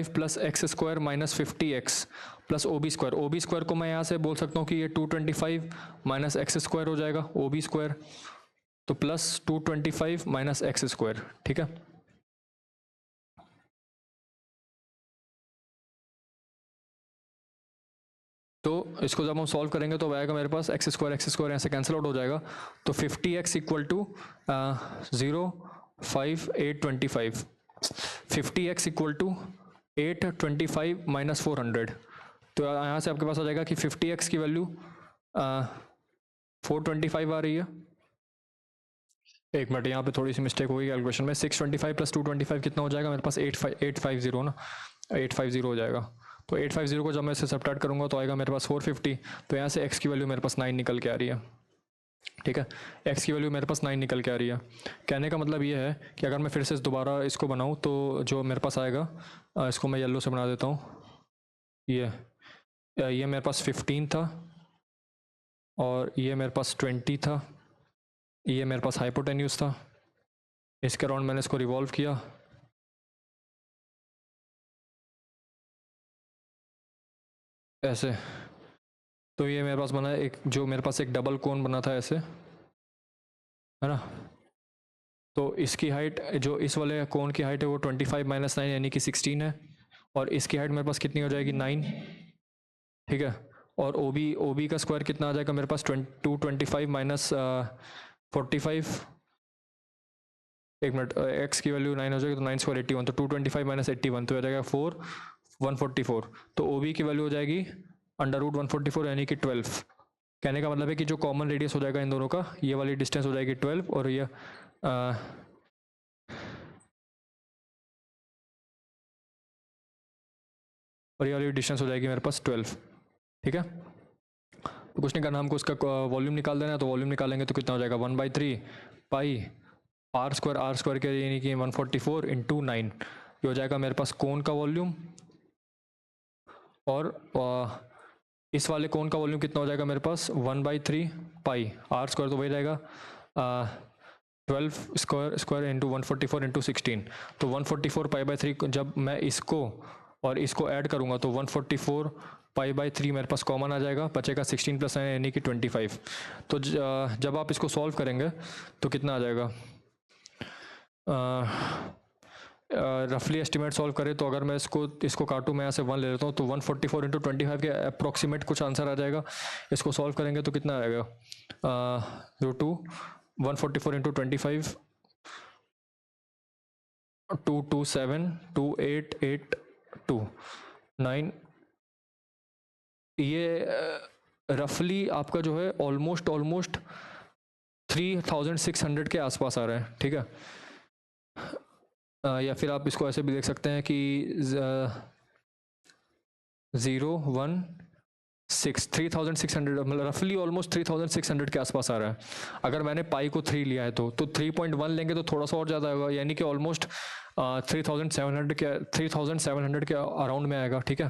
plus X square minus 50x plus O B square को मैं यहाँ से बोल सकता हूँ कि ये 225 माइनस एक्स स्क्वायर हो जाएगा ओ बी स्क्वायर, तो प्लस 225 माइनस एक्स स्क्वायर, ठीक है। तो इसको जब हम सॉल्व करेंगे तो आएगा मेरे पास एक्स स्क्वायर यहाँ से कैंसिल आउट हो जाएगा, तो 50x equal to 05825, 50x equal to 825 minus 400, तो यहाँ से आपके पास आ जाएगा कि 50x की वैल्यू 425 आ रही है। एक मिनट, यहाँ पे थोड़ी सी मिस्टेक होगी कैलकुलेशन में, 625 प्लस 225 कितना हो जाएगा मेरे पास 850 ना, 850 हो जाएगा। तो 850 को जब मैं इसे सब्ट्रैक्ट करूँगा तो आएगा मेरे पास 450, तो यहाँ से x की वैल्यू मेरे पास 9 निकल के आ रही है, ठीक है। x की वैल्यू मेरे पास 9 निकल के आ रही है। कहने का मतलब ये है कि अगर मैं फिर से दोबारा इसको बनाऊँ तो जो मेरे पास आएगा, इसको मैं येलो से बना देता हूँ, ये मेरे पास 15 था, और ये मेरे पास 20 था, ये मेरे पास हाइपोटेन्यूज था, इसके अराउंड मैंने इसको रिवॉल्व किया, ऐसे, तो ये मेरे पास बना है एक, जो मेरे पास एक डबल कोन बना था ऐसे, है ना। तो इसकी हाइट, जो इस वाले कोन की हाइट है वो 25 माइनस 9 यानी कि 16 है, और इसकी हाइट मेरे पास कितनी हो जाएगी 9, ठीक है। और ओ बी का स्क्वायर कितना आ जाएगा मेरे पास 225 माइनस 45, एक मिनट, एक्स की वैल्यू 9 हो जाएगी तो 9 स्क्वायर 81, तो 225 माइनस 81 तो हो जाएगा 144, तो ओ बी की वैल्यू हो जाएगी अंडर रूट 144 यानी कि 12। कहने का मतलब है कि जो कॉमन रेडियस हो जाएगा इन दोनों का, ये वाली डिस्टेंस हो जाएगी 12, और ये वाली डिस्टेंस हो जाएगी मेरे पास 12, ठीक है। तो कुछ नहीं करना, हमको उसका वॉल्यूम निकाल देना है, तो वॉल्यूम निकालेंगे तो कितना हो जाएगा 1/3 पाई आर स्क्वायर के यानी कि 144 इंटू 9, ये हो जाएगा मेरे पास कोन का वॉल्यूम, और इस वाले कोन का वॉल्यूम कितना हो जाएगा मेरे पास 1/3 पाई आर स्क्वायर, तो वही रहेगा 12 स्क्वायर इंटू 144 इंटू 16, तो 144 पाई/3, जब मैं इसको और इसको ऐड करूँगा तो 144 पाई/3 मेरे पास कॉमन आ जाएगा, बचेगा 16 प्लस 9 यानी कि 25। तो जब आप इसको सॉल्व करेंगे तो कितना आ जाएगा, रफली एस्टिमेट सॉल्व करें तो अगर मैं इसको काटूँ, मैं यहाँ से 1 ले लेता हूँ, तो 144 इंटू 25 के अप्रॉक्सीमेट कुछ आंसर आ जाएगा। इसको सॉल्व करेंगे तो कितना आएगा, √2 144 इंटू 25 227 2882 9, ये रफली आपका जो है ऑलमोस्ट 3600 के आसपास आ रहा है, ठीक है। या फिर आप इसको ऐसे भी देख सकते हैं कि 3600 मतलब रफली ऑलमोस्ट 3600 के आसपास आ रहा है। अगर मैंने पाई को 3 लिया है तो 3.1 लेंगे तो थोड़ा सा और ज़्यादा होगा, यानी कि ऑलमोस्ट 3700 के अराउंड में आएगा, ठीक है।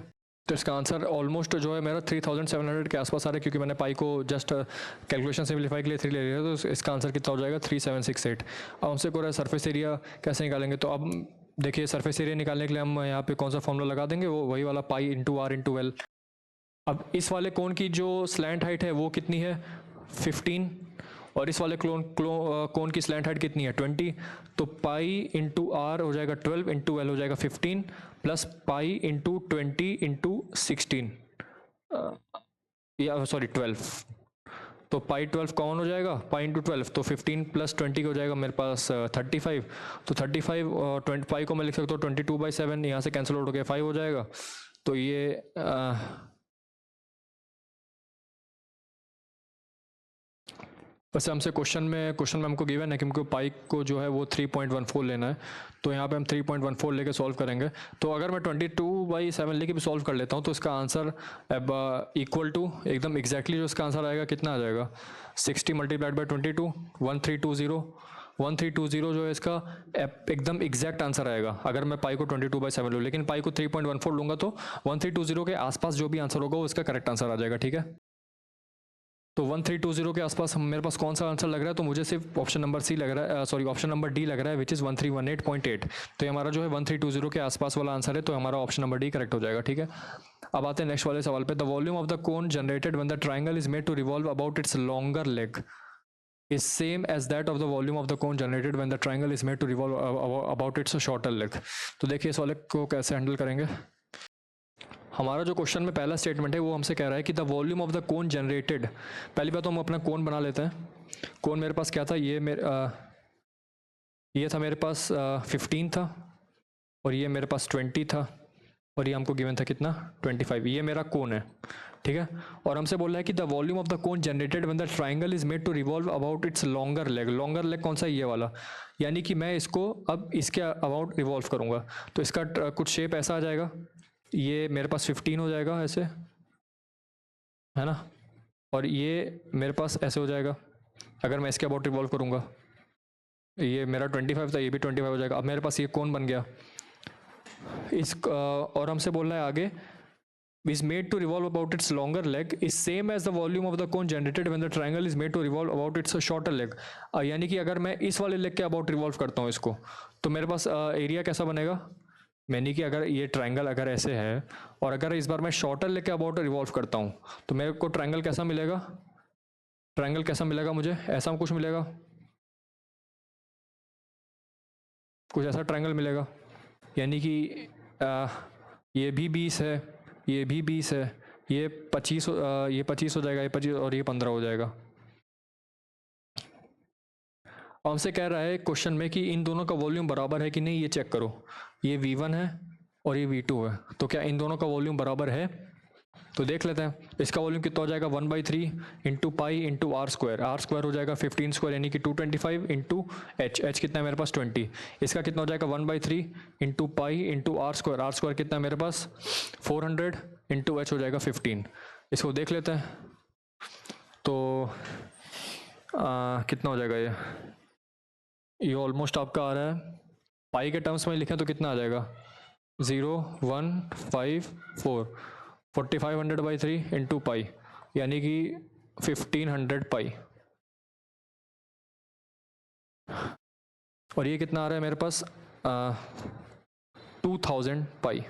तो इसका आंसर ऑलमोस्ट जो है मेरा 3700 के आसपास आ रहा है, क्योंकि मैंने पाई को जस्ट कैलकुलेशन सिंप्लीफाई के लिए 3 ले लिया, तो इसका आंसर कितना हो जाएगा 3768। अब हमसे को सरफेस एरिया कैसे निकालेंगे, तो अब देखिए सरफेस एरिया निकालने के लिए हम यहाँ पे कौन सा फॉर्मूला लगा देंगे, वो वही वाला pi into r into l. अब इस वाले कोन की जो स्लैंट हाइट है वो कितनी है 15, और इस वाले कोन की स्लैंट हाइट कितनी है 20, तो पाई इंटू आर हो जाएगा 12 इंटू एल हो जाएगा 15 प्लस पाई इंटू 20 इंटू 16, या सॉरी 12, तो पाई 12 कॉमन हो जाएगा, पाई इंटू 12 तो 15 प्लस 20 हो जाएगा मेरे पास 35, तो 35 और 25 को मैं लिख सकता हूँ 22/7, यहाँ से कैंसिल आउट हो गया 5 हो जाएगा। तो ये वैसे हमसे क्वेश्चन में हमको गिवन है कि हमको पाई को जो है वो 3.14 लेना है, तो यहाँ पे हम 3.14 लेके सॉल्व करेंगे। तो अगर मैं 22/7 लेके भी सॉल्व कर लेता हूँ तो इसका आंसर अब इक्वल टू एकदम एग्जैक्टली जो इसका आंसर आएगा कितना आ जाएगा 60 मल्टीप्लाइड बाई 22, 1320 जो है इसका एकदम एग्जैक्ट आंसर आएगा अगर मैं पाई को 22/7 लूँ। लेकिन पाई को 3.14 लूँगा तो 1320 के आसपास जो भी आंसर होगा वो इसका करेक्ट आंसर आ जाएगा, ठीक है। तो 1320 के आसपास मेरे पास कौन सा आंसर लग रहा है, तो मुझे सिर्फ ऑप्शन नंबर सी लग रहा है, सॉरी ऑप्शन नंबर डी लग रहा है, विच इज़ 1318.8। तो ये हमारा जो है 1320 के आसपास वाला आंसर है, तो हमारा ऑप्शन नंबर डी करेक्ट हो जाएगा, ठीक है। अब आते हैं नेक्स्ट वाले सवाल पे। The volume of the cone generated when the triangle is made to revolve about its longer leg is same as that of the volume of the cone generated when the triangle is made to revolve about its shorter leg। तो देखिए इस वाले को कैसे handle करेंगे। हमारा जो question में पहला स्टेटमेंट है वो हमसे कह रहा है कि the volume of the cone generated, पहली बात तो हम अपना कोन बना लेते हैं। कोन मेरे पास क्या था, ये था मेरे पास 15 था, और ये मेरे पास 20 था, और ये हमको गिवन था कितना 25। ये मेरा कोन है, ठीक है। और हमसे बोल रहा है कि the volume of the cone generated when the triangle is made to revolve about its longer leg. Longer leg कौन सा, ये वाला, यानी कि मैं इसको अब इसके अबाउट रिवॉल्व करूंगा तो इसका कुछ शेप ऐसा आ जाएगा, ये मेरे पास 15 हो जाएगा ऐसे, है ना, और ये मेरे पास ऐसे हो जाएगा अगर मैं इसके अबाउट रिवॉल्व करूंगा। ये मेरा 25 था, ये भी 25 हो जाएगा। अब मेरे पास ये कोन बन गया और हमसे बोलना है आगे is made to revolve about its longer leg is same as the volume of the cone generated when the triangle is made to revolve about its shorter leg। यानी कि अगर मैं इस वाले लेग के अबाउट रिवॉल्व करता हूँ इसको, तो मेरे पास एरिया कैसा बनेगा, यानी कि अगर ये ट्राइंगल अगर ऐसे है और अगर इस बार मैं शॉर्टर लेग के अबाउट रिवॉल्व करता हूँ तो मेरे को ट्राइंगल कैसा मिलेगा, ट्राइंगल कैसा मिलेगा मुझे, ऐसा कुछ मिलेगा, कुछ ऐसा ट्राइंगल मिलेगा। यानी कि ये भी 20 है, ये भी 20 है, ये 25 हो जाएगा, ये 25 और ये 15 हो जाएगा। हमसे कह रहा है क्वेश्चन में कि इन दोनों का वॉल्यूम बराबर है कि नहीं, ये चेक करो। ये V1 है और ये V2 है, तो क्या इन दोनों का वॉल्यूम बराबर है, तो देख लेते हैं। इसका वॉल्यूम कितना हो जाएगा 1/3 into pi into r square हो जाएगा 15 स्क्वायर यानी कि 225 इंटू एच कितना है मेरे पास 20। इसका कितना हो जाएगा 1/3 into pi into r square कितना है मेरे पास 400 इंटू एच हो जाएगा 15। इसको देख लेते हैं तो कितना हो जाएगा, ये ऑलमोस्ट आपका आ रहा है, पाई के टर्म्स में लिखें तो कितना आ जाएगा 0.154 4500/3 इंटू पाई यानी कि 1500 पाई, और ये कितना आ रहा है मेरे पास 2000 पाई।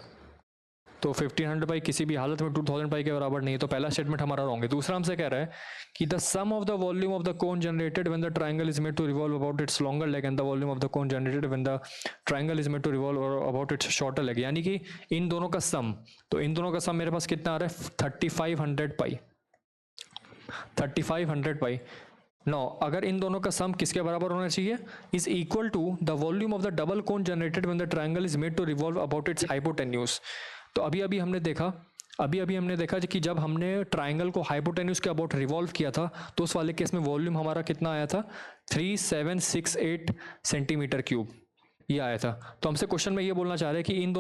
तो 1500 पाई किसी भी हालत में 2000 पाई के बराबर नहीं है, तो पहला स्टेटमेंट हमारा रॉन्ग है। दूसरा हमसे कह रहा है कि the sum of the volume of the cone generated when the triangle is made to revolve about its longer leg and the volume of the cone generated when the triangle is made to revolve about its shorter leg, यानी कि इन दोनों का सम, तो इन दोनों का सम मेरे पास कितना आ रहा है 3500 पाई, 3500 पाई। नो, अगर इन दोनों का सम किसके बराबर होना चाहिए, is equal to the volume of the double cone generated when the triangle is made to revolve about its hypotenuse. तो अभी अभी हमने देखा कि जब हमने ट्राइंगल को हाइपोटेन्यूज के अबाउट रिवॉल्व किया था तो उस वाले केस में वॉल्यूम हमारा कितना आया था 3768 सेंटीमीटर क्यूब, ये आया था। तो हमसे क्वेश्चन में ये बोलना चाह रहे हैं कि इन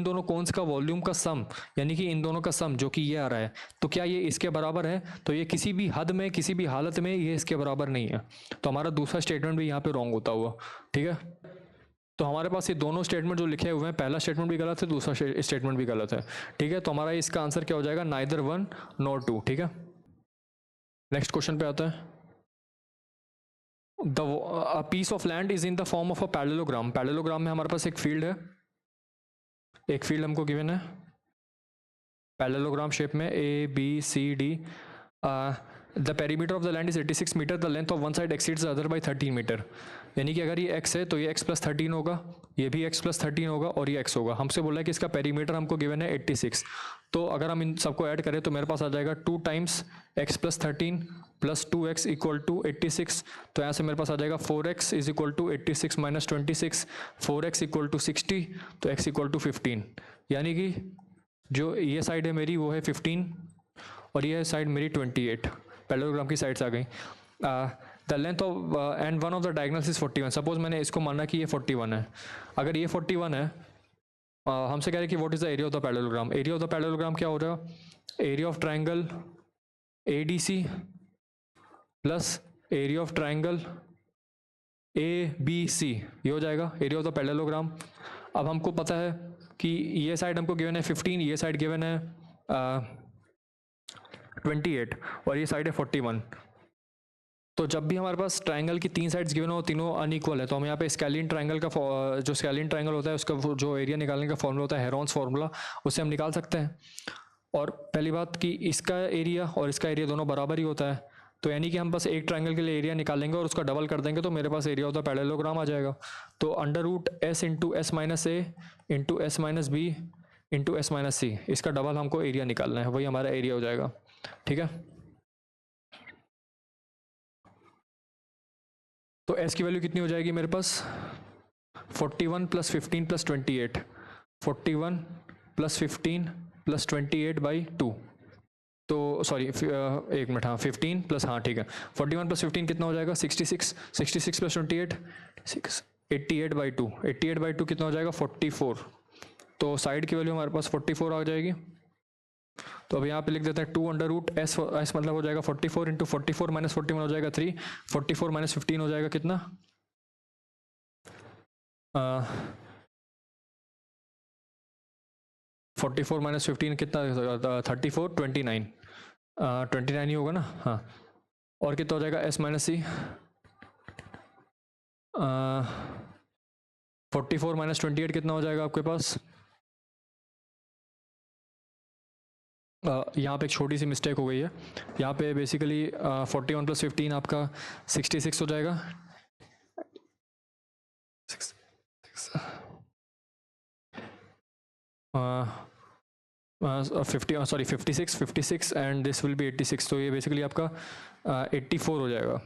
दोनों कोन्स का वॉल्यूम का सम, यानी कि इन दोनों का सम जो कि ये आ रहा है, तो क्या ये इसके बराबर है, तो ये किसी भी हद में किसी भी हालत में ये इसके बराबर नहीं है। तो हमारा दूसरा स्टेटमेंट भी यहाँ पे रॉन्ग होता हुआ, ठीक है। तो हमारे पास ये दोनों स्टेटमेंट जो लिखे हुए हैं, पहला स्टेटमेंट भी गलत है, दूसरा स्टेटमेंट भी गलत है, ठीक है। तो हमारा इसका आंसर क्या हो जाएगा, नाइदर 1 नॉर 2, ठीक है। नेक्स्ट क्वेश्चन पे आता है। A piece of land is in the form of a parallelogram। Parallelogram में हमारे पास एक फील्ड है, एक फील्ड हमको गिवन है पैरेललोग्राम शेप में ABCD। The perimeter of the land is 86 metre, the length of one side exceeds the other by 13 metre. यानी कि अगर ये x है तो ये x + 13 होगा, ये भी x + 13 होगा और ये x होगा। हमसे बोला है कि इसका पेरीमीटर हमको गिवन है 86, तो अगर हम इन सबको ऐड करें तो मेरे पास आ जाएगा 2 times x plus 13 plus 2x equal to 86। तो यहाँ से मेरे पास आ जाएगा 4x is equal to 86 minus 26, 4x equal to 60, तो x इक्वल टू 15। यानी कि जो ये साइड है मेरी वो है 15 और ये साइड मेरी 28। पैरेललोग्राम की साइड्स आ गई। The length of and one of the diagonals is 41। Suppose मैंने इसको माना कि ये 41 है। अगर ये 41 है, हमसे कह रहे हैं कि what is the area of the parallelogram. Area of the parallelogram क्या हो रहा है? Area of triangle ADC plus area of triangle ABC, ये हो जाएगा एरिया ऑफ द पैरेललोग्राम। अब हमको पता है कि ये साइड हमको गिवन है 15, ये साइड गिवन है 28 और ये साइड है 41। तो जब भी हमारे पास ट्राइंगल की 3 साइड्स गिवन हो, तीनों अनइक्वल है, तो हम यहाँ पे स्केलिन ट्राइंगल का जो स्केलिन ट्राइंगल होता है उसका जो एरिया निकालने का फॉर्मूला होता है हेरोन्स फॉर्मूला, उससे हम निकाल सकते हैं। और पहली बात कि इसका एरिया और इसका एरिया दोनों बराबर ही होता है, तो यानी कि हम बस एक ट्राइंगल के लिए एरिया निकालेंगे और उसका डबल कर देंगे तो मेरे पास एरिया ऑफ द पैरेललोग्राम आ जाएगा। तो under root S into S minus A into S minus B into S minus C, इसका डबल हमको एरिया निकालना है, वही हमारा एरिया हो जाएगा। ठीक है, तो S की वैल्यू कितनी हो जाएगी मेरे पास? 41 plus 15 plus 28, 41 plus 15 plus 28 by 2। तो सॉरी एक मिनट, हाँ 15 प्लस, हाँ ठीक है, 41 प्लस 15 कितना हो जाएगा? 66, 66 प्लस 28 88 बाई 2, 88 बाई 2 कितना हो जाएगा? 44। तो साइड की वैल्यू हमारे पास 44 आ जाएगी। तो अब यहाँ पे लिख देते हैं 2 अंडर रूट S मतलब हो जाएगा 44 इंटू 44 माइनस 41 हो जाएगा 3, 44 माइनस 15 हो जाएगा कितना? 44 माइनस 15 कितना? 34, 29, 29 ही होगा ना, हाँ। और कितना हो जाएगा S माइनस C? 44 माइनस 28 कितना हो जाएगा आपके पास? यहाँ पे एक छोटी सी मिस्टेक हो गई है। यहाँ पे बेसिकली 41 प्लस 15 आपका 66 हो जाएगा। 56 एंड दिस विल बी 86, तो ये बेसिकली आपका 84 हो जाएगा,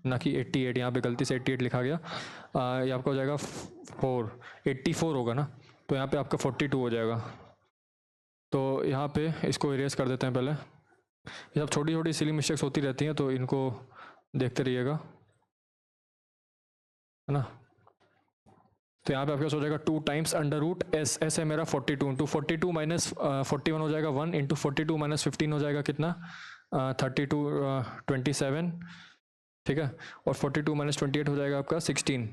ना कि 88। यहाँ पे गलती से 88 लिखा गया। ये आपका हो जाएगा 84 होगा ना, तो यहाँ पे आपका 42 हो जाएगा। तो यहाँ पे इसको इरेज कर देते हैं पहले। ये सब छोटी छोटी सिली मिस्टेक्स होती रहती हैं, तो इनको देखते रहिएगा, है ना। तो यहाँ पे आपके पास हो जाएगा 2 टाइम्स अंडर रूट S है मेरा 42 इंटू 42 माइनस 41 हो जाएगा 1 इंटू 42 माइनस 15 हो जाएगा कितना? 32 27, ठीक है। और 42 माइनस 28 हो जाएगा आपका 16।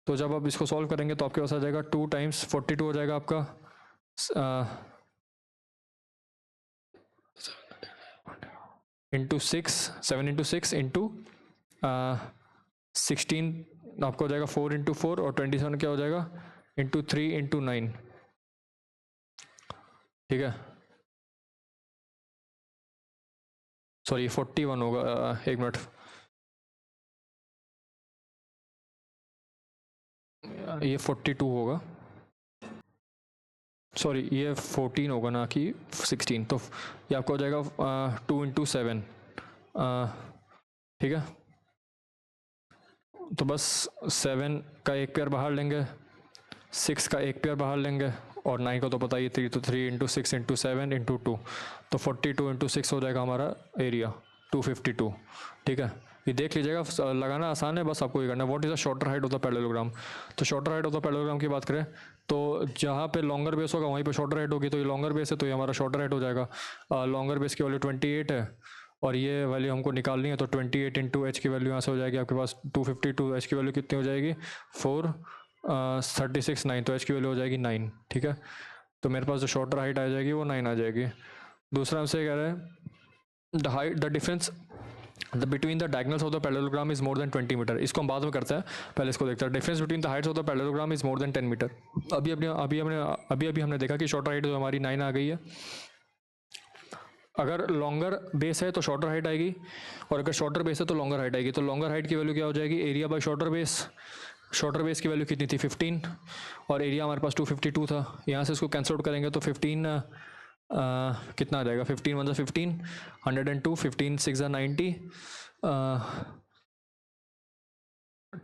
तो जब आप इसको सॉल्व करेंगे तो आपके पास आ जाएगा 2 टाइम्स 42 हो जाएगा आपका इंटू 6, 7 इंटू 6 इंटू 16 आपको हो जाएगा 4 इंटू 4 और 27 क्या हो जाएगा? इंटू 3 इंटू 9, ठीक है। सॉरी 41 होगा, एक मिनट, ये 42 होगा, सॉरी ये 14 होगा ना कि 16। तो ये आपको हो जाएगा 2 इंटू 7, ठीक है। तो बस 7 का एक पेयर बाहर लेंगे, 6 का एक पेयर बाहर लेंगे और 9 का तो पता ही 3, तो 3 इंटू 6 इंटू 7 इंटू 2, तो 42 इंटू 6 हो जाएगा हमारा एरिया 252, ठीक है। ये देख लीजिएगा, लगाना आसान है, बस आपको ये करना है। What is the shorter height of the parallelogram. तो shorter height of the parallelogram की बात करें तो जहाँ पे लॉन्गर बेस होगा वहीं पे शॉर्टर हाइट होगी, तो ये लॉन्गर बेस है तो ये हमारा शॉर्टर हाइट हो जाएगा। लॉन्गर बेस की वैल्यू 28 है और ये वैल्यू हमको निकालनी है, तो 28 इंटू H की वैल्यू यहाँ से हो जाएगी आपके पास 252। H की वैल्यू कितनी हो जाएगी? 4 36 9, तो H की वैल्यू हो जाएगी 9, ठीक है। तो मेरे पास जो शॉर्टर हाइट आ जाएगी वो 9 आ जाएगी। दूसरा हमसे कह रहे हैं the difference between the diagonals of the parallelogram is more than 20 metre. इसको हम बाद में करते हैं, पहले इसको देखते हैं। Difference between the heights of the parallelogram is more than 10 metre. अभी हमने देखा कि शॉर्टर हाइट जो हमारी 9 आ गई है। अगर लॉन्गर बेस है तो शॉर्टर हाइट आएगी, और अगर शॉर्टर बेस है तो लॉन्गर हाइट आएगी। तो लॉन्गर हाइट की वैल्यू क्या हो जाएगी? Area bye shorter base. Shorter base की वैल्यू कितनी थी? 15, और एरिया हमारे पास 252 था। यहाँ से इसको कैंसिल आउट करेंगे तो 15 कितना आ जाएगा, 15 1 15, 102, 15 6 90,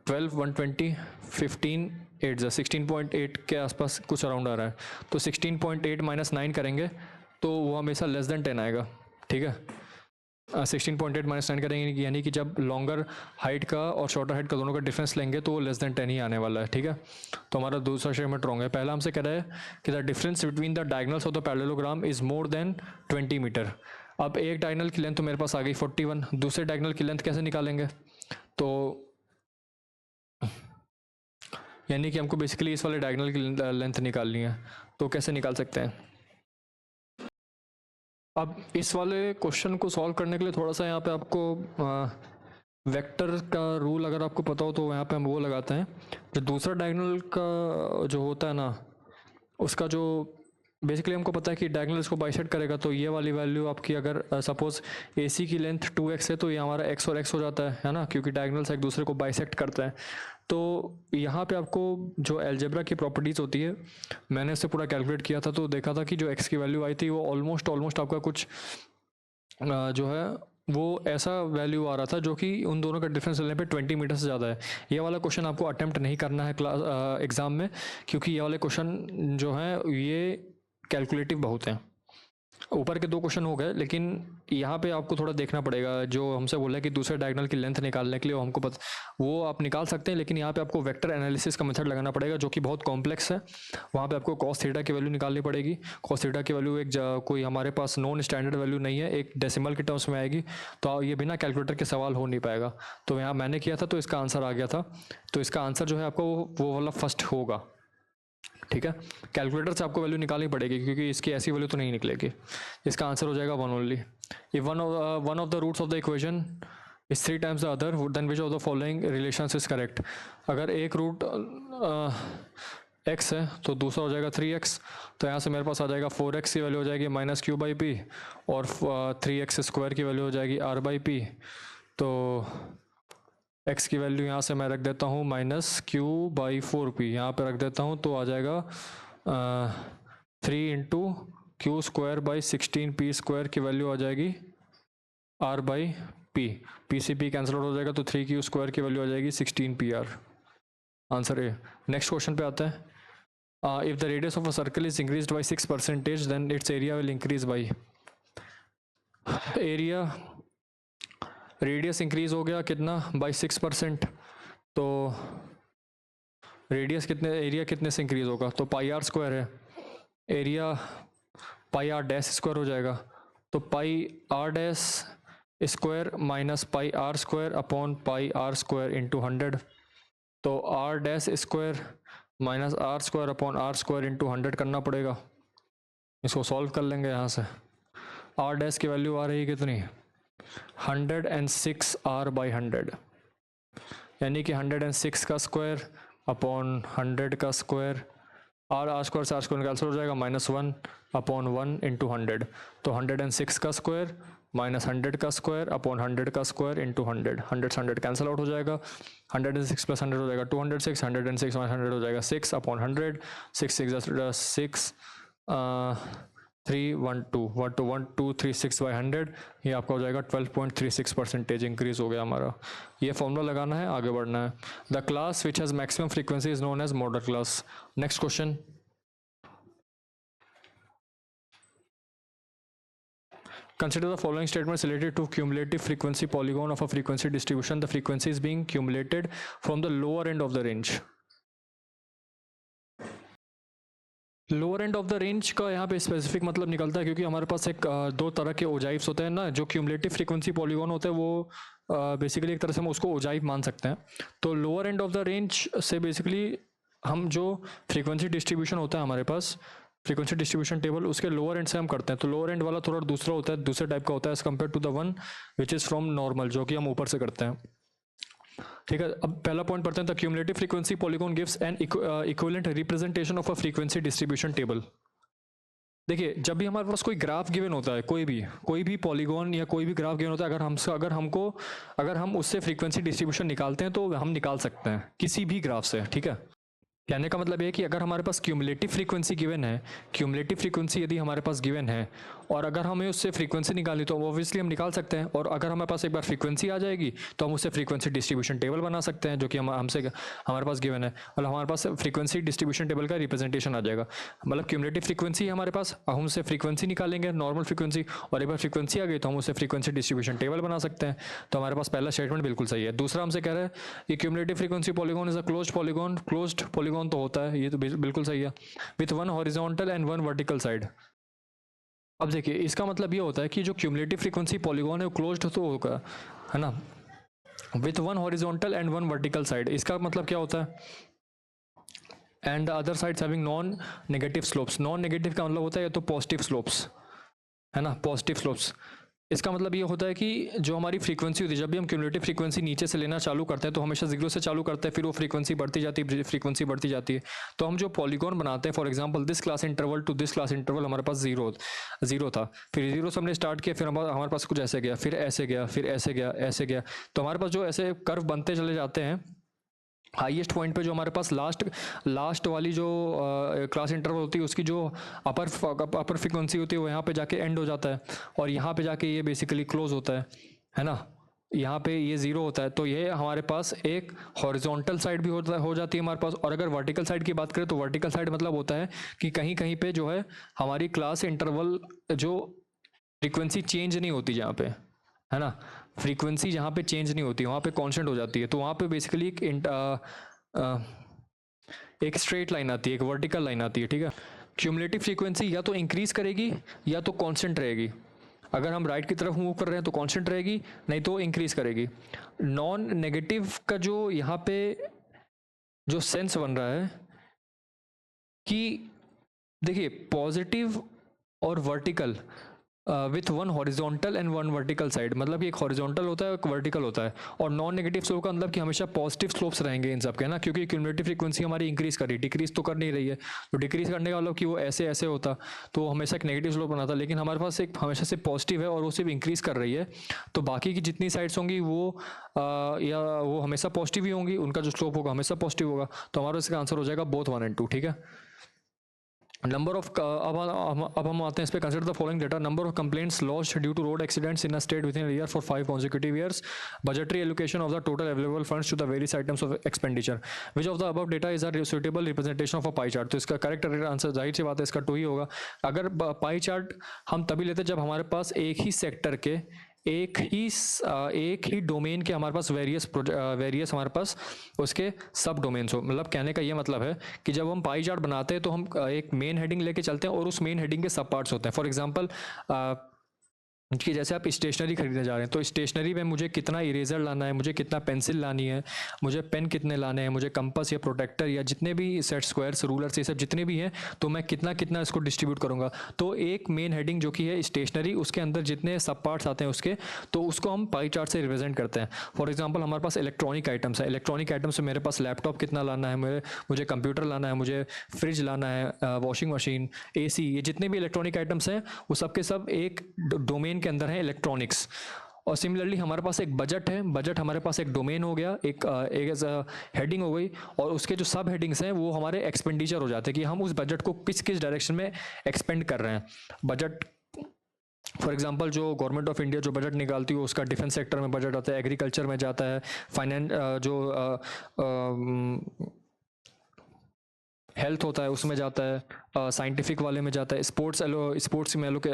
12 120, 15 8 16.8 के आसपास कुछ अराउंड आ रहा है। तो 16.8 माइनस 9 करेंगे तो वो हमेशा लेस देन 10 आएगा, ठीक है। 16.8 माइनस 9 करेंगे यानी कि जब लॉन्गर हाइट का और शॉर्टर हाइट का दोनों का डिफरेंस लेंगे तो वो लेस देन 10 ही आने वाला है, ठीक है। तो हमारा दूसरा स्टेटमेंट रॉन्ग है। पहला हमसे कह रहा है कि the difference between the diagonals of the parallelogram is more than 20 metre. अब एक डायगनल की लेंथ तो मेरे पास आ गई 41, दूसरे डायगनल की लेंथ कैसे निकालेंगे? तो यानी कि हमको बेसिकली इस वाले डायगनल की लेंथ निकालनी है। तो कैसे निकाल सकते हैं? अब इस वाले क्वेश्चन को सॉल्व करने के लिए थोड़ा सा यहाँ पे आपको वेक्टर का रूल अगर आपको पता हो तो यहाँ पे हम वो लगाते हैं। जो दूसरा डायगोनल का जो होता है ना, उसका जो बेसिकली हमको पता है कि डायगोनल इसको बाइसेक्ट करेगा, तो ये वाली वैल्यू आपकी अगर सपोज AC की लेंथ 2x है तो ये हमारा x और x हो जाता है ना, क्योंकि डायगोनल्स एक दूसरे को बाइसेक्ट करते हैं। तो यहाँ पे आपको जो अलजेब्रा की प्रॉपर्टीज़ होती है, मैंने इससे पूरा कैलकुलेट किया था तो देखा था कि जो x की वैल्यू आई थी वो ऑलमोस्ट आपका कुछ जो है वो ऐसा वैल्यू आ रहा था जो कि उन दोनों का डिफरेंस लेने पे 20 मीटर से ज़्यादा है। ये वाला क्वेश्चन आपको अटेम्प्ट नहीं करना है क्लास एग्ज़ाम में, क्योंकि ये वाले क्वेश्चन जो हैं ये कैलकुलेटिव बहुत हैं। ऊपर के दो क्वेश्चन हो गए, लेकिन यहाँ पे आपको थोड़ा देखना पड़ेगा। जो हमसे बोला है कि दूसरे डायगोनल की लेंथ निकालने के लिए हमको पता, वो आप निकाल सकते हैं, लेकिन यहाँ पे आपको वेक्टर एनालिसिस का मेथड लगाना पड़ेगा जो कि बहुत कॉम्प्लेक्स है। वहाँ पे आपको कॉस थीटा की वैल्यू निकालनी पड़ेगी। कॉस थीटा की वैल्यू एक कोई हमारे पास नॉन स्टैंडर्ड वैल्यू नहीं है, एक डेसिमल के टर्म्स में आएगी, तो ये बिना कैलकुलेटर के सवाल हो नहीं पाएगा। तो यहाँ मैंने किया था तो इसका आंसर आ गया था। तो इसका आंसर जो है आपको वो वाला फर्स्ट होगा, ठीक है। कैलकुलेटर से आपको वैल्यू निकालनी पड़ेगी क्योंकि इसकी ऐसी वैल्यू तो नहीं निकलेगी। इसका आंसर हो जाएगा 1 only. If one of the roots of the equation is 3 times the other then which of the following relations is correct. अगर एक रूट x है तो दूसरा हो जाएगा 3x। तो यहाँ से मेरे पास आ जाएगा 4x की वैल्यू हो जाएगी -q/p और 3x स्क्वायर की वैल्यू हो जाएगी r/p। तो x की वैल्यू यहाँ से मैं रख देता हूँ -q/4p, यहाँ पे रख देता हूँ तो आ जाएगा 3 × q²/16p² की वैल्यू आ जाएगी r/p। p से p कैंसिल आउट हो जाएगा तो 3q² की वैल्यू आ जाएगी 16pr। Answer A. Next question पे आते हैं। If the radius of a circle is increased by 6% then its area will increase by. Area radius increase हो गया कितना, बाई 6%। तो रेडियस कितने, एरिया कितने से इंक्रीज होगा? तो πr² है, एरिया πr' स्क्वायर हो जाएगा। तो πr' minus πr² upon πr² into 100। तो r' minus r² upon r² into 100 करना पड़ेगा। इसको सॉल्व कर लेंगे यहाँ से। r' की वैल्यू आ रही है कितनी, 106 r/100, यानी कि 106 का स्क्वायर अपॉन 100 का स्क्वायर। r स्क्वायर से r² कैंसिल हो जाएगा, -1 अपॉन 1 इंटू 100। तो 106 का स्क्वायर माइनस 100 का स्क्वायर अपॉन 100 का स्क्वायर इंटू 100। 100 से 100 कैंसिल आउट हो जाएगा। 106 + 100 हो जाएगा 206। 106 - 100 हो जाएगा 6 अपॉन 100। 6 × 6 31236/100। ये आपका हो जाएगा 12.36% इंक्रीज हो गया हमारा। ये फॉर्मूला लगाना है, आगे बढ़ना है। The class which has maximum frequency is known as modal class. Next question. Consider the following statements related to cumulative frequency polygon of a frequency distribution. The frequency is being cumulated from the lower end of the range. Lower end of the range का यहाँ पे specific मतलब निकलता है क्योंकि हमारे पास एक दो तरह के ओजाइव्स होते हैं ना। जो क्यूमुलेटिव फ्रीक्वेंसी पॉलीगॉन होते हैं वो बेसिकली एक तरह से हम उसको ओजाइव मान सकते हैं। तो lower end of the range से बेसिकली हम जो फ्रीक्वेंसी डिस्ट्रीब्यूशन होता है हमारे पास, फ्रीक्वेंसी डिस्ट्रीब्यूशन टेबल, उसके लोअर एंड से हम करते हैं। तो लोअर एंड वाला थोड़ा दूसरा होता है, दूसरे टाइप का होता है as compare to the one which is from normal, जो कि हम ऊपर से करते हैं। ठीक है, अब पहला पॉइंट पढ़ते हैं। The cumulative frequency polygon gives an equivalent representation of a frequency distribution table. देखिए, जब भी हमारे पास कोई ग्राफ गिवन होता है, कोई भी पॉलीगॉन या कोई भी ग्राफ गिवन होता है, अगर हम उससे फ्रीक्वेंसी डिस्ट्रीब्यूशन निकालते हैं तो हम निकाल सकते हैं किसी भी ग्राफ से। ठीक है, कहने का मतलब ये है कि अगर हमारे पास क्यूमुलेटिव फ्रीक्वेंसी गिवन है, क्यूमुलेटिव फ्रीक्वेंसी यदि हमारे पास गिवन है और अगर हमें उससे फ्रीक्वेंसी निकालनी तो ऑब्वियसली हम निकाल सकते हैं, और अगर हमारे पास एक बार फ्रीक्वेंसी आ जाएगी तो हम उससे फ्रीक्वेंसी डिस्ट्रीब्यूशन टेबल बना सकते हैं जो कि हमसे हमारे पास गिवन है, मतलब हमारे पास फ्रीक्वेंसी डिस्ट्रीब्यूशन टेबल का रिप्रेजेंटेशन आ जाएगा। मतलब क्यूमुलेटिव फ्रीक्वेंसी है हमारे पास, हम उससे फ्रीक्वेंसी निकालेंगे नॉर्मल फ्रीक्वेंसी, और एक बार फ्रीक्वेंसी आ गई तो हम उससे फ्रीक्वेंसी डिस्ट्रीब्यूशन टेबल बना सकते हैं। तो हमारे पास पहला स्टेटमेंट बिल्कुल सही है। दूसरा हमसे कह रहा है कि cumulative frequency polygon is a closed polygon, closed polygon तो होता है, ये तो बिल्कुल सही है, with one horizontal and one vertical side. अब देखिए इसका मतलब ये होता है कि जो क्यूमुलेटिव फ्रीक्वेंसी पॉलीगॉन है वो क्लोज्ड तो होगा, है ना, with one horizontal and one vertical side. इसका मतलब क्या होता है, and the other sides having non negative slopes. Non negative का मतलब होता है या तो पॉजिटिव स्लोप्स, है ना, पॉजिटिव स्लोप्स। इसका मतलब ये होता है कि जो हमारी फ्रीक्वेंसी होती है, जब भी हम क्यूमुलेटिव फ्रीक्वेंसी नीचे से लेना चालू करते हैं तो हमेशा जीरो से चालू करते हैं, फिर वो फ्रीक्वेंसी बढ़ती जाती है, फ्रीक्वेंसी बढ़ती जाती है। तो हम जो पॉलीगॉन बनाते हैं, for example this class interval to this class interval हमारे पास जीरो था, फिर जीरो से हमने स्टार्ट किया, फिर हमारे पास कुछ ऐसे गया, फिर ऐसे गया, फिर ऐसे गया, ऐसे गया। तो हमारे पास जो ऐसे कर्व बनते चले जाते हैं, हाईएस्ट पॉइंट पे जो हमारे पास लास्ट वाली जो क्लास इंटरवल होती है उसकी जो अपर फ्रीक्वेंसी होती है वो यहाँ पे जाके एंड हो जाता है, और यहाँ पे जाके ये बेसिकली क्लोज होता है ना, यहाँ पे ये जीरो होता है। तो ये हमारे पास एक हॉरिजॉन्टल साइड भी हो जाती है हमारे पास। और अगर वर्टिकल साइड की बात करें तो वर्टिकल साइड मतलब होता है कि कहीं कहीं पे जो है हमारी क्लास इंटरवल जो फ्रीक्वेंसी चेंज नहीं होती जहाँ पे, है ना, फ्रीक्वेंसी जहाँ पे चेंज नहीं होती वहाँ पे कांस्टेंट हो जाती है। तो वहाँ पे बेसिकली एक स्ट्रेट लाइन आती है, एक वर्टिकल लाइन आती है, ठीक है। क्यूमुलेटिव फ्रीक्वेंसी या तो इंक्रीज करेगी या तो कांस्टेंट रहेगी। अगर हम राइट की तरफ मूव कर रहे हैं तो कांस्टेंट रहेगी, नहीं तो इंक्रीज करेगी। नॉन नेगेटिव का जो यहाँ पे जो सेंस बन रहा है कि देखिए पॉजिटिव और vertical with one horizontal and one vertical side, मतलब कि एक हॉरिजॉन्टल होता है एक वर्टिकल होता है। और नॉन नेगेटिव स्लोप का मतलब कि हमेशा पॉजिटिव स्लोप्स रहेंगे इन सब के, ना, क्योंकि क्यूमुलेटिव फ्रीक्वेंसी हमारी इंक्रीज कर रही है, डिक्रीज तो कर नहीं रही है। तो डिक्रीज करने का मतलब कि वो ऐसे ऐसे होता तो हमेशा एक नेगेटिव स्लोप बनाता, लेकिन हमारे पास एक हमेशा से पॉजिटिव है और वो सिर्फ इंक्रीज कर रही है। तो बाकी की जितनी साइड्स होंगी वो या वो हमेशा पॉजिटिव ही होंगी, उनका जो स्लोप होगा हमेशा पॉजिटिव होगा। तो हमारा इसका आंसर हो जाएगा बोथ 1 and 2, ठीक है। नंबर ऑफ अब हम आते हैं इस पे। Consider the following data, number of complaints lost due to road accidents in a state within a year for 5 consecutive years, budgetary allocation of the total available funds to the various items of expenditure, which of the above data is a suitable representation of a pie chart। तो इसका correct answer जाहिर सी बात है इसका 2 ही होगा। अगर pie chart हम तभी लेते जब हमारे पास एक ही सेक्टर के एक ही डोमेन के हमारे पास वेरियस हमारे पास उसके सब डोमेन्स हो। मतलब कहने का ये मतलब है कि जब हम पाई चार्ट बनाते हैं तो हम एक मेन हेडिंग लेके चलते हैं और उस मेन हेडिंग के सब पार्ट्स होते हैं। फॉर एग्जांपल कि जैसे आप स्टेशनरी खरीदने जा रहे हैं तो स्टेशनरी में मुझे कितना इरेजर लाना है, मुझे कितना पेंसिल लानी है, मुझे पेन कितने लाने हैं, मुझे कंपास या प्रोटेक्टर या जितने भी सेट स्क्वायर्स रूलर्स ये सब जितने भी हैं, तो मैं कितना कितना इसको डिस्ट्रीब्यूट करूंगा। तो एक मेन हेडिंग जो कि है स्टेशनरी, उसके अंदर जितने सब पार्ट्स आते हैं उसके, तो उसको हम पाई चार्ट से रिप्रेजेंट करते हैं। फॉर एग्जाम्पल हमारे पास इलेक्ट्रॉनिक आइटम्स है, इलेक्ट्रॉनिक आइटम्स में मेरे पास लैपटॉप कितना लाना है, मुझे कंप्यूटर लाना है, मुझे फ्रिज लाना है, वॉशिंग मशीन, AC, ये जितने भी इलेक्ट्रॉनिक आइटम्स हैं वो सब के सब एक डोमेन के अंदर है इलेक्ट्रॉनिक्स। और सिमिलरली हमारे पास एक बजट है, बजट हमारे पास एक डोमेन हो गया, एक हेडिंग हो गई, और उसके जो सब हेडिंग्स हैं वो हमारे एक्सपेंडिचर हो जाते हैं कि हम उस बजट को किस किस डायरेक्शन में एक्सपेंड कर रहे हैं। बजट फॉर एग्जांपल जो गवर्नमेंट ऑफ इंडिया जो बजट निकालती है उसका डिफेंस सेक्टर में बजट आता है, एग्रीकल्चर में जाता है, फाइनेंस जो हेल्थ होता है उसमें जाता है, साइंटिफिक वाले में जाता है, स्पोर्ट्स में अलग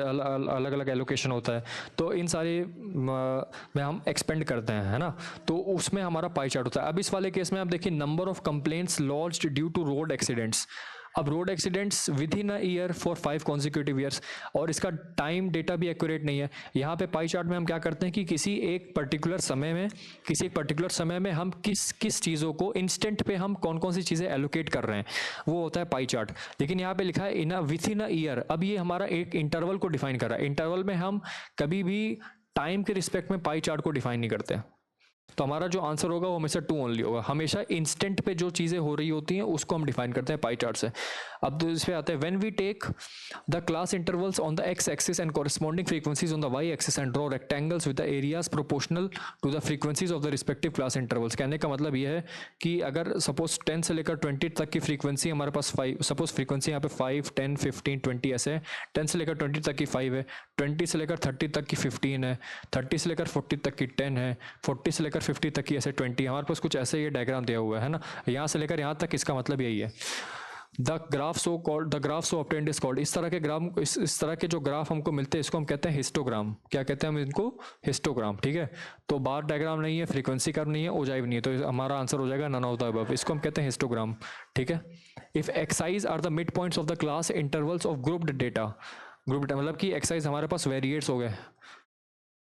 अलग एलोकेशन होता है। तो इन सारे में हम एक्सपेंड करते हैं, है ना। तो उसमें हमारा पाई चार्ट होता है। अब इस वाले केस में आप देखिए number of complaints launched due to road accidents. अब road accidents within a year for 5 consecutive years, और इसका टाइम डेटा भी एक्यूरेट नहीं है। यहाँ पे पाई चार्ट में हम क्या करते हैं कि किसी एक पर्टिकुलर समय में हम किस किस चीज़ों को इंस्टेंट पे हम कौन कौन सी चीज़ें एलोकेट कर रहे हैं, वो होता है पाई चार्ट। लेकिन यहाँ पे लिखा है विथ इन अ ईयर। अब ये हमारा एक इंटरवल को डिफाइन कर रहा है। इंटरवल में हम कभी भी टाइम के रिस्पेक्ट में पाई चार्ट को डिफाइन नहीं करते। तो हमारा जो आंसर होगा वो हमेशा 2 ओनली होगा। हमेशा इंस्टेंट पे जो चीज़ें हो रही होती हैं उसको हम डिफाइन करते हैं पाई चार्ट से। अब तो इस पे आते हैं, when we take the class intervals on the X axis and corresponding frequencies on the Y axis and draw rectangles with the areas proportional to the frequencies of the respective class intervals. कहने का मतलब ये है कि अगर suppose 10 से लेकर 20 तक की फ्रीक्वेंसी हमारे पास 5, सपोज फ्रीक्वेंसी यहाँ पे 5, 10, 15, 20 ऐसे है। 10 से लेकर 20 तक की 5 है, 20 से लेकर 30 तक की 15 है, 30 से लेकर 40 तक की 10 है, 40 से लेकर 50 तक की ऐसे 20। हमारे पास कुछ ऐसे ये डायग्राम दिया हुआ है ना, यहाँ से लेकर यहाँ तक, इसका मतलब यही है। The graph so called, the graph so obtained is called, इस तरह के ग्राफ, इस तरह के जो ग्राफ हमको मिलते हैं इसको हम कहते हैं हिस्टोग्राम। क्या कहते हैं हम इनको? हिस्टोग्राम। ठीक है, तो बार डायग्राम नहीं है, फ्रीक्वेंसी कर्व नहीं है, ओजाइव नहीं है, तो हमारा आंसर हो जाएगा नन ऑफ द अबव। इसको हम कहते हैं हिस्टोग्राम। ठीक है, if xi's are the mid points of the class intervals of grouped data, group data मतलब कि एक्साइज हमारे पास वेरिएट्स हो गए,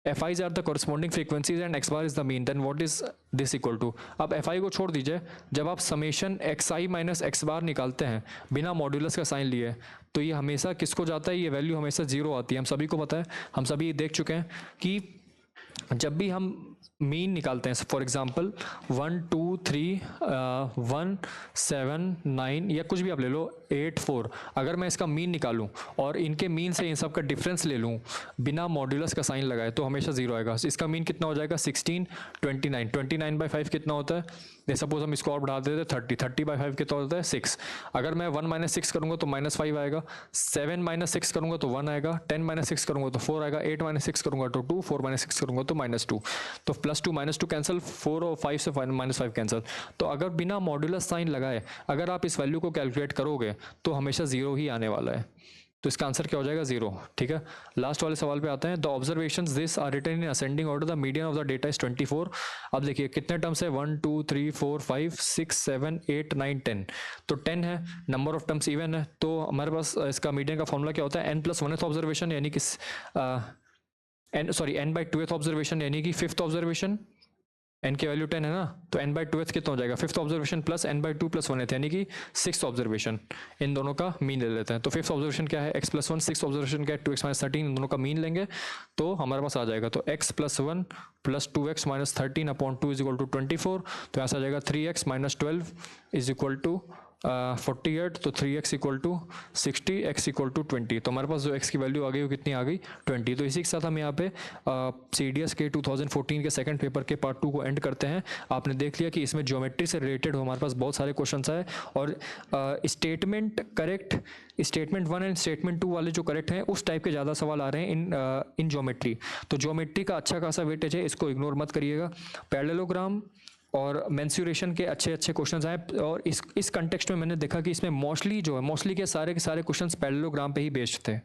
FIs are the corresponding frequencies and x bar is the mean, then what is this equal to? अब FI को छोड़ दीजिए, जब आप समेशन XI माइनस x बार निकालते हैं बिना मॉड्यूलस का साइन लिए, तो ये हमेशा किसको जाता है? ये वैल्यू हमेशा 0 आती है। हम सभी को पता है, हम सभी देख चुके हैं कि जब भी हम मीन निकालते हैं, फॉर एग्जांपल 1 2 3 1 7 9 या कुछ भी आप ले लो 8 4, अगर मैं इसका मीन निकालूं और इनके मीन से इन सब का डिफरेंस ले लूं बिना मॉड्यूलस का साइन लगाए, तो हमेशा 0 आएगा। इसका मीन कितना हो जाएगा? 16 29, 29/5 कितना होता है? सपोज हम इसको और बढ़ा देते हैं 30, 30/5 कितना होता है? 6। अगर मैं 1 - 6 करूंगा तो -5 आएगा, 7 - 6 करूंगा तो 1 आएगा, 10 - 6 करूंगा तो 4 आएगा, 8 - 6 करूंगा तो 2, 4 - 6 करूंगा तो -2। तो +2 -2 कैंसिल, 4 और 5 से -5 कैंसिल। तो अगर बिना मॉड्यूलस साइन लगाए अगर आप इस वैल्यू को कैलकुलेट करोगे तो हमेशा 0 ही आने वाला है। तो इसका आंसर क्या हो जाएगा? 0। ठीक है, लास्ट वाले सवाल पे आते हैं। The observations this are written in ascending order, the median of the data is 24। अब देखिए कितने टर्म्स है? 1 2 3 4 5 6 7 8 9 10, तो 10 है, नंबर ऑफ टर्म्स इवन है, तो हमारे पास इसका मीडियन का फॉर्मूला क्या होता है? n+1th ऑब्जर्वेशन यानी कि n/2th ऑब्जर्वेशन यानी कि 5th ऑब्जर्वेशन, n की वैल्यू 10 है ना, तो n/2th कितना हो जाएगा? 5th observation plus n/2 + 1th यानी कि 6th ऑब्जर्वेशन। इन दोनों का मीन ले लेते हैं। तो 5th ऑब्जर्वेशन क्या है? x + 1, 6th ऑब्जर्वेशन क्या है? 2x - 13, इन दोनों का मीन लेंगे तो हमारे पास आ जाएगा, तो x + 1 + 2x - 13/2 = 24। तो यहाँ से आ जाएगा 3x - 12 = 48, तो 3x = 60, x = 20। तो हमारे पास जो x की वैल्यू आ गई वो कितनी आ गई? 20। तो इसी के साथ हम यहाँ पे CDS के 2014 के सेकंड पेपर के पार्ट 2 को एंड करते हैं। आपने देख लिया कि इसमें ज्योमेट्री से रिलेटेड हमारे पास बहुत सारे क्वेश्चंस आए, और statement correct, statement 1 and statement 2 वाले जो करेक्ट हैं उस टाइप के ज़्यादा सवाल आ रहे हैं इन ज्योमेट्री। तो ज्योमेट्री का अच्छा खासा वेटेज है, इसको इग्नोर मत करिएगा। पैरेललोग्राम और मेंसुरेशन के अच्छे अच्छे क्वेश्चंस आए, और इस कंटेक्स्ट में मैंने देखा कि इसमें मोस्टली के सारे क्वेश्चंस पैरेललोग्राम पे ही बेस्ड थे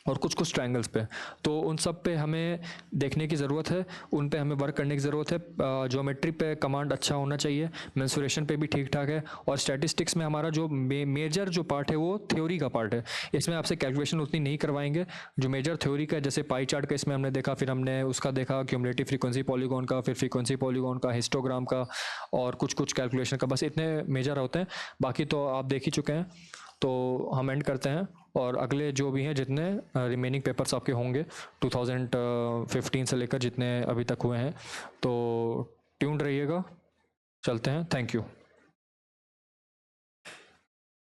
और कुछ कुछ ट्रायंगल्स पे। तो उन सब पे हमें देखने की ज़रूरत है, उन पे हमें वर्क करने की ज़रूरत है। ज्योमेट्री पे कमांड अच्छा होना चाहिए, मेंसुरेशन पे भी ठीक ठाक है, और स्टैटिस्टिक्स में हमारा जो मेजर जो पार्ट है वो थ्योरी का पार्ट है। इसमें आपसे कैलकुलेशन उतनी नहीं करवाएंगे। जो मेजर थ्योरी का, जैसे पाई चार्ट का इसमें हमने देखा, फिर हमने उसका देखा क्यूमुलेटिव फ्रीक्वेंसी पॉलीगॉन का, फिर फ्रीक्वेंसी पॉलीगॉन का, हिस्टोग्राम का, और कुछ कुछ कैलकुलेशन का, बस इतने मेजर होते हैं। बाकी तो आप देख ही चुके हैं। तो हम एंड करते हैं, और अगले जो भी हैं जितने रिमेनिंग पेपर्स आपके होंगे 2015 से लेकर जितने अभी तक हुए हैं, तो ट्यून्ड रहिएगा। चलते हैं, थैंक यू।